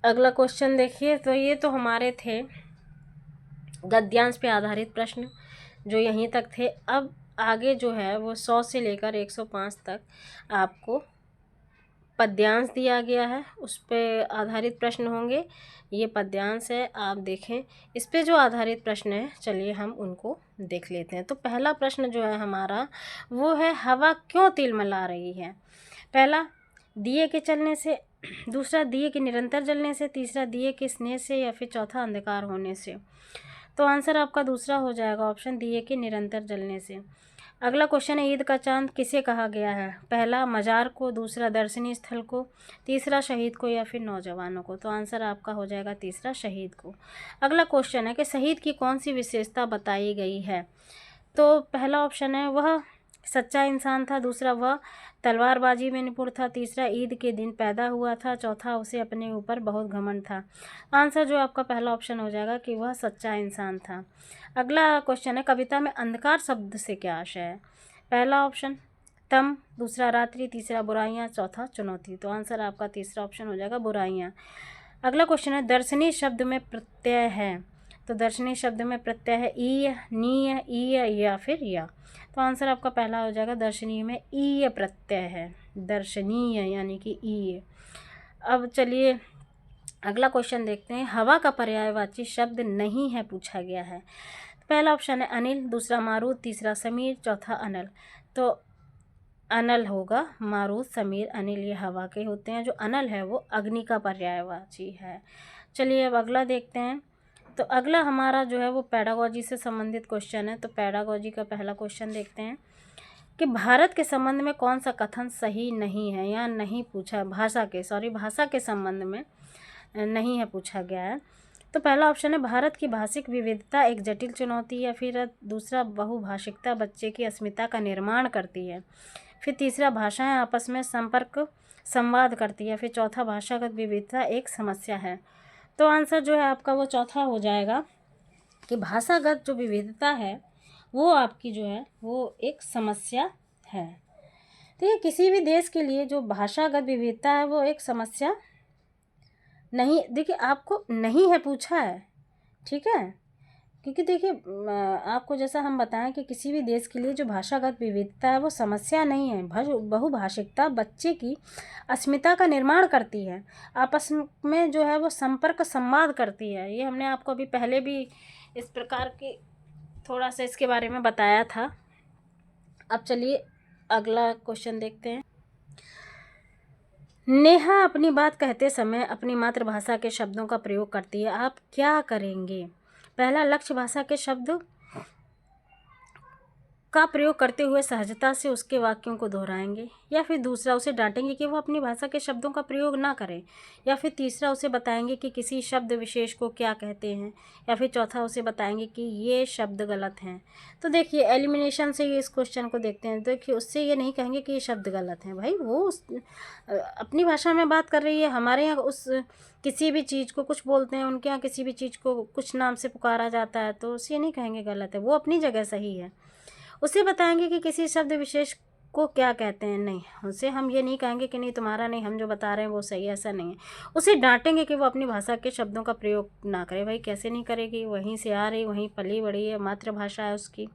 अगला क्वेश्चन देखिए, तो ये तो हमारे थे गद्यांश पे आधारित प्रश्न जो यहीं तक थे। अब आगे जो है वो 100 से लेकर 105 तक आपको पद्यांश दिया गया है, उस पे आधारित प्रश्न होंगे। ये पद्यांश है, आप देखें इस पे जो आधारित प्रश्न है, चलिए हम उनको देख लेते हैं। तो पहला प्रश्न जो है हमारा वो है, हवा क्यों तिलमिला रही है? पहला, दिए के चलने से, दूसरा दिए के निरंतर जलने से, तीसरा दिए के स्नेह से, या फिर चौथा अंधकार होने से। तो आंसर आपका दूसरा हो जाएगा ऑप्शन, दिए के निरंतर जलने से। अगला क्वेश्चन है, ईद का चांद किसे कहा गया है? पहला मज़ार को, दूसरा दर्शनीय स्थल को, तीसरा शहीद को, या फिर नौजवानों को। तो आंसर आपका हो जाएगा तीसरा, शहीद को। अगला क्वेश्चन है कि शहीद की कौन सी विशेषता बताई गई है? तो पहला ऑप्शन है वह सच्चा इंसान था, दूसरा वह तलवारबाजी में निपुण था, तीसरा ईद के दिन पैदा हुआ था, चौथा उसे अपने ऊपर बहुत घमंड था। आंसर जो आपका पहला ऑप्शन हो जाएगा कि वह सच्चा इंसान था। अगला क्वेश्चन है, कविता में अंधकार शब्द से क्या आशय है? पहला ऑप्शन तम, दूसरा रात्रि, तीसरा बुराइयां, चौथा चुनौती। तो आंसर आपका तीसरा ऑप्शन हो जाएगा बुराइयां। अगला क्वेश्चन है, दर्शनीय शब्द में प्रत्यय है। तो दर्शनीय शब्द में प्रत्यय है ईय, नीय, ईय या फिर या। तो आंसर आपका पहला हो जाएगा, दर्शनीय में ईय प्रत्यय है, दर्शनीय यानी कि ईय। अब चलिए अगला क्वेश्चन देखते हैं, हवा का पर्यायवाची शब्द नहीं है पूछा गया है। पहला ऑप्शन है अनिल, दूसरा मारुत, तीसरा समीर, चौथा अनल। तो अनल होगा, मारुत, समीर, अनिल ये हवा के होते हैं। जो अनल है वो अग्नि का पर्यायवाची है। चलिए अब अगला देखते हैं। तो अगला हमारा जो है वो पैडागॉजी से संबंधित क्वेश्चन है। तो पैडागॉजी का पहला क्वेश्चन देखते हैं कि भारत के संबंध में कौन सा कथन सही नहीं है या नहीं पूछा, भाषा के संबंध में नहीं है पूछा गया है। तो पहला ऑप्शन है भारत की भाषिक विविधता एक जटिल चुनौती है, फिर दूसरा बहुभाषिकता बच्चे की अस्मिता का निर्माण करती है, फिर तीसरा भाषाएं आपस में संवाद करती है, फिर चौथा भाषागत विविधता एक समस्या है। तो आंसर जो है आपका वो चौथा हो जाएगा कि भाषागत जो विविधता है वो आपकी जो है वो एक समस्या है। तो ये किसी भी देश के लिए जो भाषागत विविधता है वो एक समस्या नहीं, देखिए आपको नहीं है पूछा है, ठीक है, क्योंकि देखिए आपको जैसा हम बताएं कि किसी भी देश के लिए जो भाषागत विविधता है वो समस्या नहीं है। बहुभाषिकता बच्चे की अस्मिता का निर्माण करती है, आपस में जो है वो संवाद करती है। ये हमने आपको अभी पहले भी इस प्रकार की थोड़ा सा इसके बारे में बताया था। अब चलिए अगला क्वेश्चन देखते हैं। नेहा अपनी बात कहते समय अपनी मातृभाषा के शब्दों का प्रयोग करती है, आप क्या करेंगे? पहला, लक्ष्य भाषा के शब्द का प्रयोग करते हुए सहजता से उसके वाक्यों को दोहराएंगे, या फिर दूसरा उसे डांटेंगे कि वो अपनी भाषा के शब्दों का प्रयोग ना करे, या फिर तीसरा उसे बताएंगे कि किसी शब्द विशेष को क्या कहते हैं, या फिर चौथा उसे बताएंगे कि ये शब्द गलत हैं। तो देखिए एलिमिनेशन से ये इस क्वेश्चन को देखते हैं। देखिए उससे ये नहीं कहेंगे कि ये शब्द गलत हैं, भाई वो अपनी भाषा में बात कर रही है। हमारे यहाँ उस किसी भी चीज़ को कुछ बोलते हैं, उनके यहाँ किसी भी चीज़ को कुछ नाम से पुकारा जाता है, तो उसे नहीं कहेंगे गलत है, वो अपनी जगह सही है। उसे बताएंगे कि किसी शब्द विशेष को क्या कहते हैं, नहीं उसे हम ये नहीं कहेंगे कि नहीं तुम्हारा नहीं, हम जो बता रहे हैं वो सही है, ऐसा नहीं है। उसे डांटेंगे कि वो अपनी भाषा के शब्दों का प्रयोग ना करे। भाई कैसे नहीं करेगी, वहीं से आ रही, वहीं पली बड़ी है, मातृभाषा है उसकी।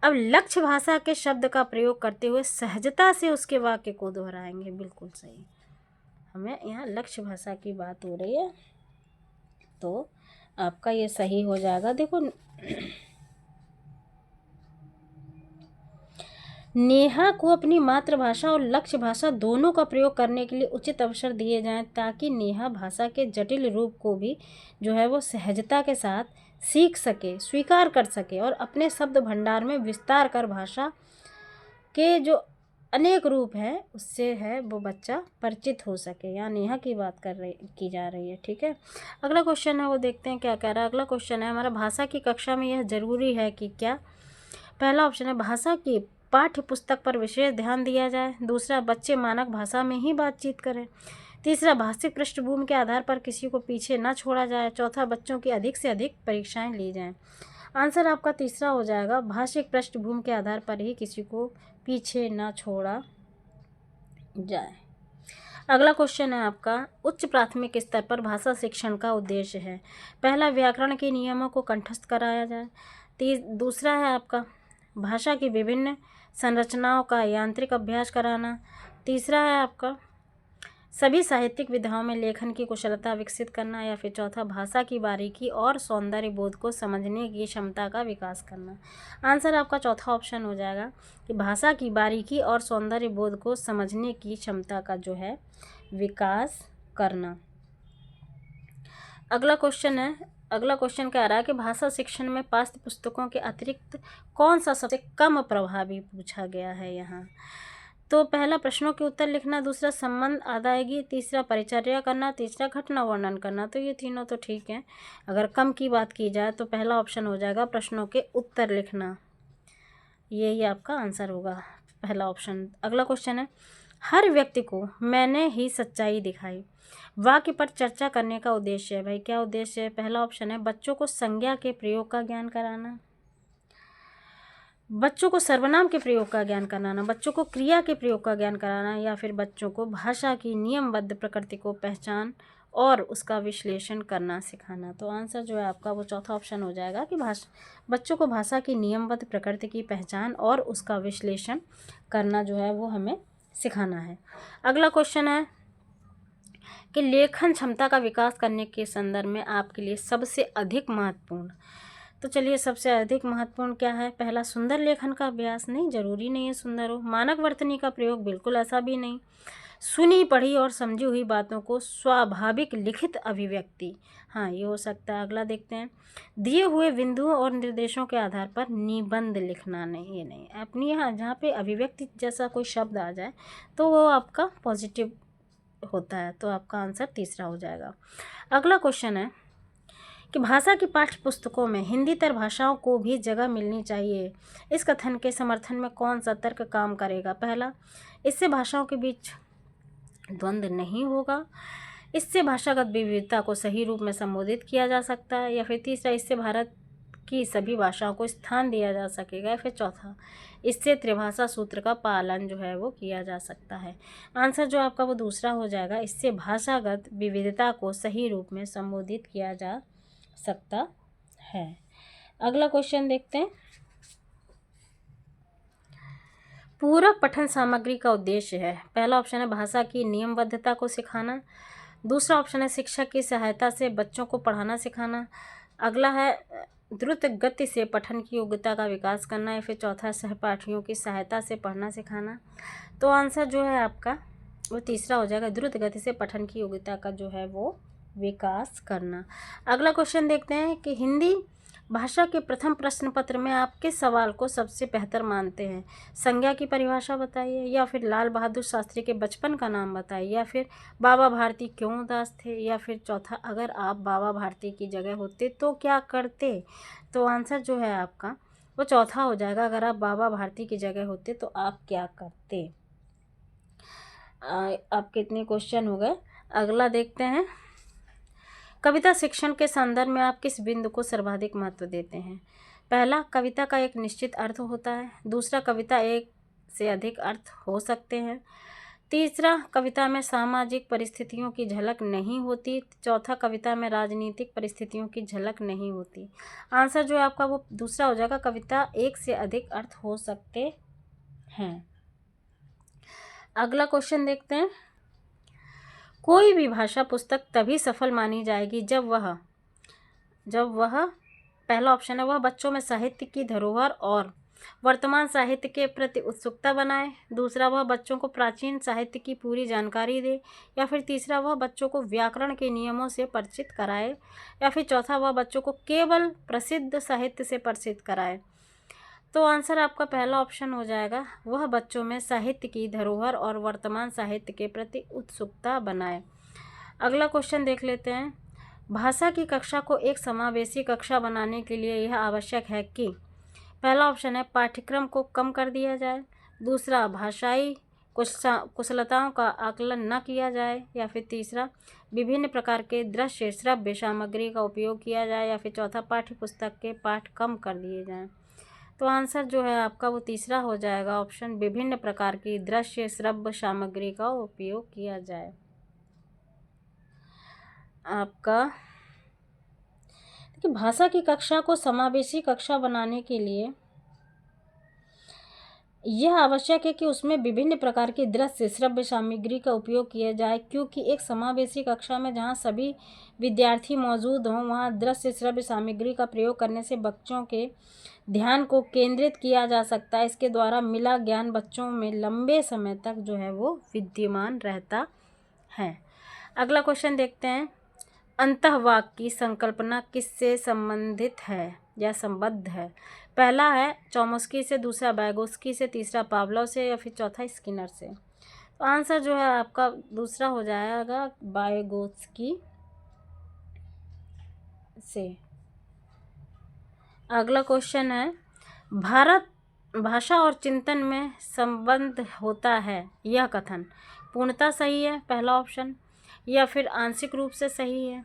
अब लक्ष्य भाषा के शब्द का प्रयोग करते हुए सहजता से उसके वाक्य को दोहराएंगे। बिल्कुल सही, हमें यहाँ लक्ष्य भाषा की बात हो रही है, तो आपका ये सही हो जाएगा। देखो नेहा को अपनी मातृभाषा और लक्ष्य भाषा दोनों का प्रयोग करने के लिए उचित अवसर दिए जाएं, ताकि नेहा भाषा के जटिल रूप को भी जो है वो सहजता के साथ सीख सके, स्वीकार कर सके और अपने शब्द भंडार में विस्तार कर भाषा के जो अनेक रूप हैं उससे है वो बच्चा परिचित हो सके। यहाँ नेहा की बात की जा रही है, ठीक है। अगला क्वेश्चन है वो देखते हैं क्या कह रहा है। अगला क्वेश्चन है हमारा, भाषा की कक्षा में यह जरूरी है कि क्या। पहला ऑप्शन है भाषा की पाठ्य पुस्तक पर विशेष ध्यान दिया जाए। दूसरा, बच्चे मानक भाषा में ही बातचीत करें। तीसरा, भाषिक पृष्ठभूमि के आधार पर किसी को पीछे न छोड़ा जाए। चौथा, बच्चों की अधिक से अधिक परीक्षाएं ली जाएं। आंसर आपका तीसरा हो जाएगा, भाषिक पृष्ठभूमि के आधार पर ही किसी को पीछे न छोड़ा जाए। अगला क्वेश्चन है आपका, उच्च प्राथमिक स्तर पर भाषा शिक्षण का उद्देश्य है। पहला, व्याकरण के नियमों को कंठस्थ कराया जाए। दूसरा है आपका, भाषा की विभिन्न संरचनाओं का यांत्रिक अभ्यास कराना। तीसरा है आपका, सभी साहित्यिक विधाओं में लेखन की कुशलता विकसित करना। या फिर चौथा, भाषा की बारीकी और सौंदर्य बोध को समझने की क्षमता का विकास करना। आंसर आपका चौथा ऑप्शन हो जाएगा कि भाषा की बारीकी और सौंदर्य बोध को समझने की क्षमता का जो है विकास करना। अगला क्वेश्चन कह रहा है कि भाषा शिक्षण में पाठ्य पुस्तकों के अतिरिक्त कौन सा सबसे कम प्रभावी पूछा गया है यहाँ। तो पहला, प्रश्नों के उत्तर लिखना। दूसरा, संबंध अदायगी। तीसरा, परिचर्या करना। तीसरा, घटना वर्णन करना। तो ये तीनों तो ठीक है। अगर कम की बात की जाए तो पहला ऑप्शन हो जाएगा प्रश्नों के उत्तर लिखना, यही आपका आंसर होगा, पहला ऑप्शन। अगला क्वेश्चन है, हर व्यक्ति को मैंने ही सच्चाई दिखाई वाक्य पर चर्चा करने का उद्देश्य है। भाई क्या उद्देश्य है। पहला ऑप्शन है, बच्चों को संज्ञा के प्रयोग का ज्ञान कराना। बच्चों को सर्वनाम के प्रयोग का ज्ञान कराना। बच्चों को क्रिया के प्रयोग का ज्ञान कराना। या फिर बच्चों को भाषा की नियमबद्ध प्रकृति को पहचान और उसका विश्लेषण करना सिखाना। तो आंसर जो है आपका वो चौथा ऑप्शन हो जाएगा कि बच्चों को भाषा की नियमबद्ध प्रकृति की पहचान और उसका विश्लेषण करना जो है वो हमें सिखाना है। अगला क्वेश्चन है कि लेखन क्षमता का विकास करने के संदर्भ में आपके लिए सबसे अधिक महत्वपूर्ण। तो चलिए सबसे अधिक महत्वपूर्ण क्या है। पहला, सुंदर लेखन का अभ्यास। नहीं, जरूरी नहीं है सुंदर हो। मानक वर्तनी का प्रयोग, बिल्कुल ऐसा भी नहीं। सुनी पढ़ी और समझी हुई बातों को स्वाभाविक लिखित अभिव्यक्ति, हाँ ये हो सकता है। अगला देखते हैं, दिए हुए बिंदुओं और निर्देशों के आधार पर निबंध लिखना। नहीं, ये नहीं। अपनी यहाँ जहाँ पे अभिव्यक्ति जैसा कोई शब्द आ जाए तो वो आपका पॉजिटिव होता है, तो आपका आंसर तीसरा हो जाएगा। अगला क्वेश्चन है कि भाषा की पाठ्य पुस्तकों में हिंदीतर भाषाओं को भी जगह मिलनी चाहिए। इस कथन के समर्थन में कौन सा तर्क काम करेगा। पहला, इससे भाषाओं के बीच द्वंद्व नहीं होगा। इससे भाषागत विविधता को सही रूप में संबोधित किया जा सकता है। या फिर तीसरा, इससे भारत की सभी भाषाओं को स्थान दिया जा सकेगा। या फिर चौथा, इससे त्रिभाषा सूत्र का पालन जो है वो किया जा सकता है। आंसर जो आपका वो दूसरा हो जाएगा, इससे भाषागत विविधता को सही रूप में संबोधित किया जा सकता है। अगला क्वेश्चन देखते हैं, पूरक पठन सामग्री का उद्देश्य है। पहला ऑप्शन है भाषा की नियमबद्धता को सिखाना। दूसरा ऑप्शन है शिक्षक की सहायता से बच्चों को पढ़ाना सिखाना। अगला है द्रुत गति से पठन की योग्यता का विकास करना। या फिर चौथा, सहपाठियों की सहायता से पढ़ना सिखाना। तो आंसर जो है आपका वो तीसरा हो जाएगा, द्रुत गति से पठन की योग्यता का जो है वो विकास करना। अगला क्वेश्चन देखते हैं कि हिंदी भाषा के प्रथम प्रश्न पत्र में आप किस सवाल को सबसे बेहतर मानते हैं? संज्ञा की परिभाषा बताइए, या फिर लाल बहादुर शास्त्री के बचपन का नाम बताइए, या फिर बाबा भारती क्यों उदास थे, या फिर चौथा, अगर आप बाबा भारती की जगह होते तो क्या करते? तो आंसर जो है आपका वो चौथा हो जाएगा, अगर आप बाबा भारती की जगह होते तो आप क्या करते। आपके इतने क्वेश्चन हो गए। अगला देखते हैं, कविता शिक्षण के संदर्भ में आप किस बिंदु को सर्वाधिक महत्व देते हैं? पहला, कविता का एक निश्चित अर्थ होता है। दूसरा, कविता एक से अधिक अर्थ हो सकते हैं। तीसरा, कविता में सामाजिक परिस्थितियों की झलक नहीं होती। चौथा, कविता में राजनीतिक परिस्थितियों की झलक नहीं होती। आंसर जो है आपका वो दूसरा हो जाएगा, कविता एक से अधिक अर्थ हो सकते हैं। अगला क्वेश्चन देखते हैं, कोई भी भाषा पुस्तक तभी सफल मानी जाएगी जब वह पहला ऑप्शन है, वह बच्चों में साहित्य की धरोहर और वर्तमान साहित्य के प्रति उत्सुकता बनाए। दूसरा, वह बच्चों को प्राचीन साहित्य की पूरी जानकारी दे। या फिर तीसरा, वह बच्चों को व्याकरण के नियमों से परिचित कराए। या फिर चौथा, वह बच्चों को केवल प्रसिद्ध साहित्य से परिचित कराए। तो आंसर आपका पहला ऑप्शन हो जाएगा, वह बच्चों में साहित्य की धरोहर और वर्तमान साहित्य के प्रति उत्सुकता बनाए। अगला क्वेश्चन देख लेते हैं, भाषा की कक्षा को एक समावेशी कक्षा बनाने के लिए यह आवश्यक है कि पहला ऑप्शन है, पाठ्यक्रम को कम कर दिया जाए। दूसरा, भाषाई कुशलताओं का आकलन न किया जाए। या फिर तीसरा, विभिन्न प्रकार के दृश्य श्रव्य सामग्री का उपयोग किया जाए। या फिर चौथा, पाठ्य पुस्तक के पाठ कम कर दिए जाएं। तो आंसर जो है आपका वो तीसरा हो जाएगा, ऑप्शन विभिन्न प्रकार की दृश्य श्रव्य सामग्री का उपयोग किया जाए। आपका देखिए, भाषा की कक्षा को समावेशी कक्षा बनाने के लिए यह आवश्यक है कि उसमें विभिन्न प्रकार की दृश्य श्रव्य सामग्री का उपयोग किया जाए, क्योंकि एक समावेशी कक्षा में जहां सभी विद्यार्थी मौजूद हों वहां दृश्य श्रव्य सामग्री का प्रयोग करने से बच्चों के ध्यान को केंद्रित किया जा सकता है। इसके द्वारा मिला ज्ञान बच्चों में लंबे समय तक जो है वो विद्यमान रहता है। अगला क्वेश्चन देखते हैं, अंतःवाक की संकल्पना किससे संबंधित है या संबद्ध है? पहला है चॉम्स्की से, दूसरा बैगोस्की से, तीसरा पावलोव से, या फिर चौथा स्किनर से। तो आंसर जो है आपका दूसरा हो जाएगा, बैगोस्की से। अगला क्वेश्चन है, भारत भाषा और चिंतन में संबंध होता है, यह कथन पूर्णतः सही है, पहला ऑप्शन, या फिर आंशिक रूप से सही है,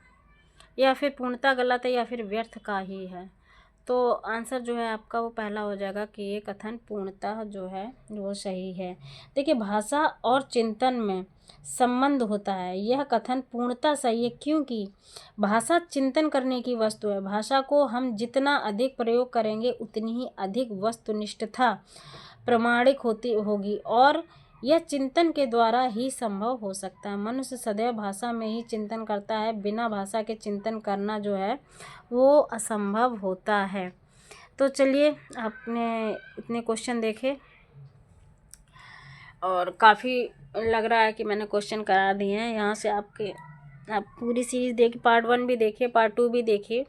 या फिर पूर्णतः गलत है, या फिर व्यर्थ का ही है? तो आंसर जो है आपका वो पहला हो जाएगा कि ये कथन पूर्णतः जो है वो सही है। देखिए, भाषा और चिंतन में संबंध होता है, यह कथन पूर्णतः सही है, क्योंकि भाषा चिंतन करने की वस्तु है। भाषा को हम जितना अधिक प्रयोग करेंगे उतनी ही अधिक वस्तुनिष्ठता प्रमाणिक होगी, और यह चिंतन के द्वारा ही संभव हो सकता है। मनुष्य सदैव भाषा में ही चिंतन करता है, बिना भाषा के चिंतन करना जो है वो असंभव होता है। तो चलिए, आपने इतने क्वेश्चन देखे और काफ़ी लग रहा है कि मैंने क्वेश्चन करा दिए हैं। यहाँ से आप पूरी सीरीज़ देखिए, पार्ट 1 भी देखिए, पार्ट 2 भी देखिए।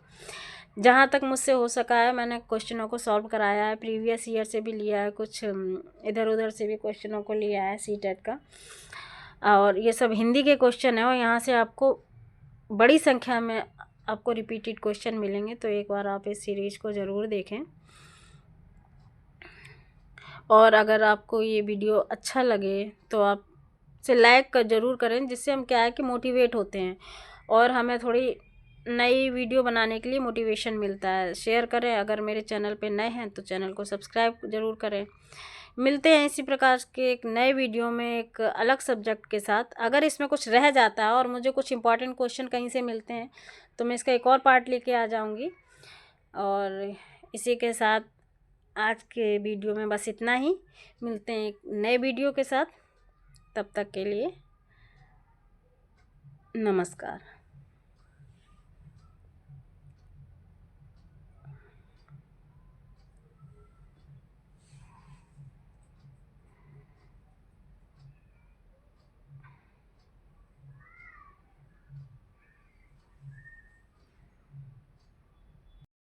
जहाँ तक मुझसे हो सका है मैंने क्वेश्चनों को सॉल्व कराया है, प्रीवियस ईयर से भी लिया है, कुछ इधर उधर से भी क्वेश्चनों को लिया है सीटेट का, और ये सब हिंदी के क्वेश्चन है। और यहाँ से आपको बड़ी संख्या में आपको रिपीटेड क्वेश्चन मिलेंगे, तो एक बार आप इस सीरीज़ को ज़रूर देखें। और अगर आपको ये वीडियो अच्छा लगे तो आप इसे लाइक ज़रूर करें, जिससे हम क्या है कि मोटिवेट होते हैं और हमें थोड़ी नई वीडियो बनाने के लिए मोटिवेशन मिलता है। शेयर करें, अगर मेरे चैनल पे नए हैं तो चैनल को सब्सक्राइब ज़रूर करें। मिलते हैं इसी प्रकार के एक नए वीडियो में एक अलग सब्जेक्ट के साथ। अगर इसमें कुछ रह जाता है और मुझे कुछ इंपॉर्टेंट क्वेश्चन कहीं से मिलते हैं तो मैं इसका एक और पार्ट लेके आ जाऊंगी। और इसी के साथ आज के वीडियो में बस इतना ही। मिलते हैं एक नए वीडियो के साथ, तब तक के लिए नमस्कार।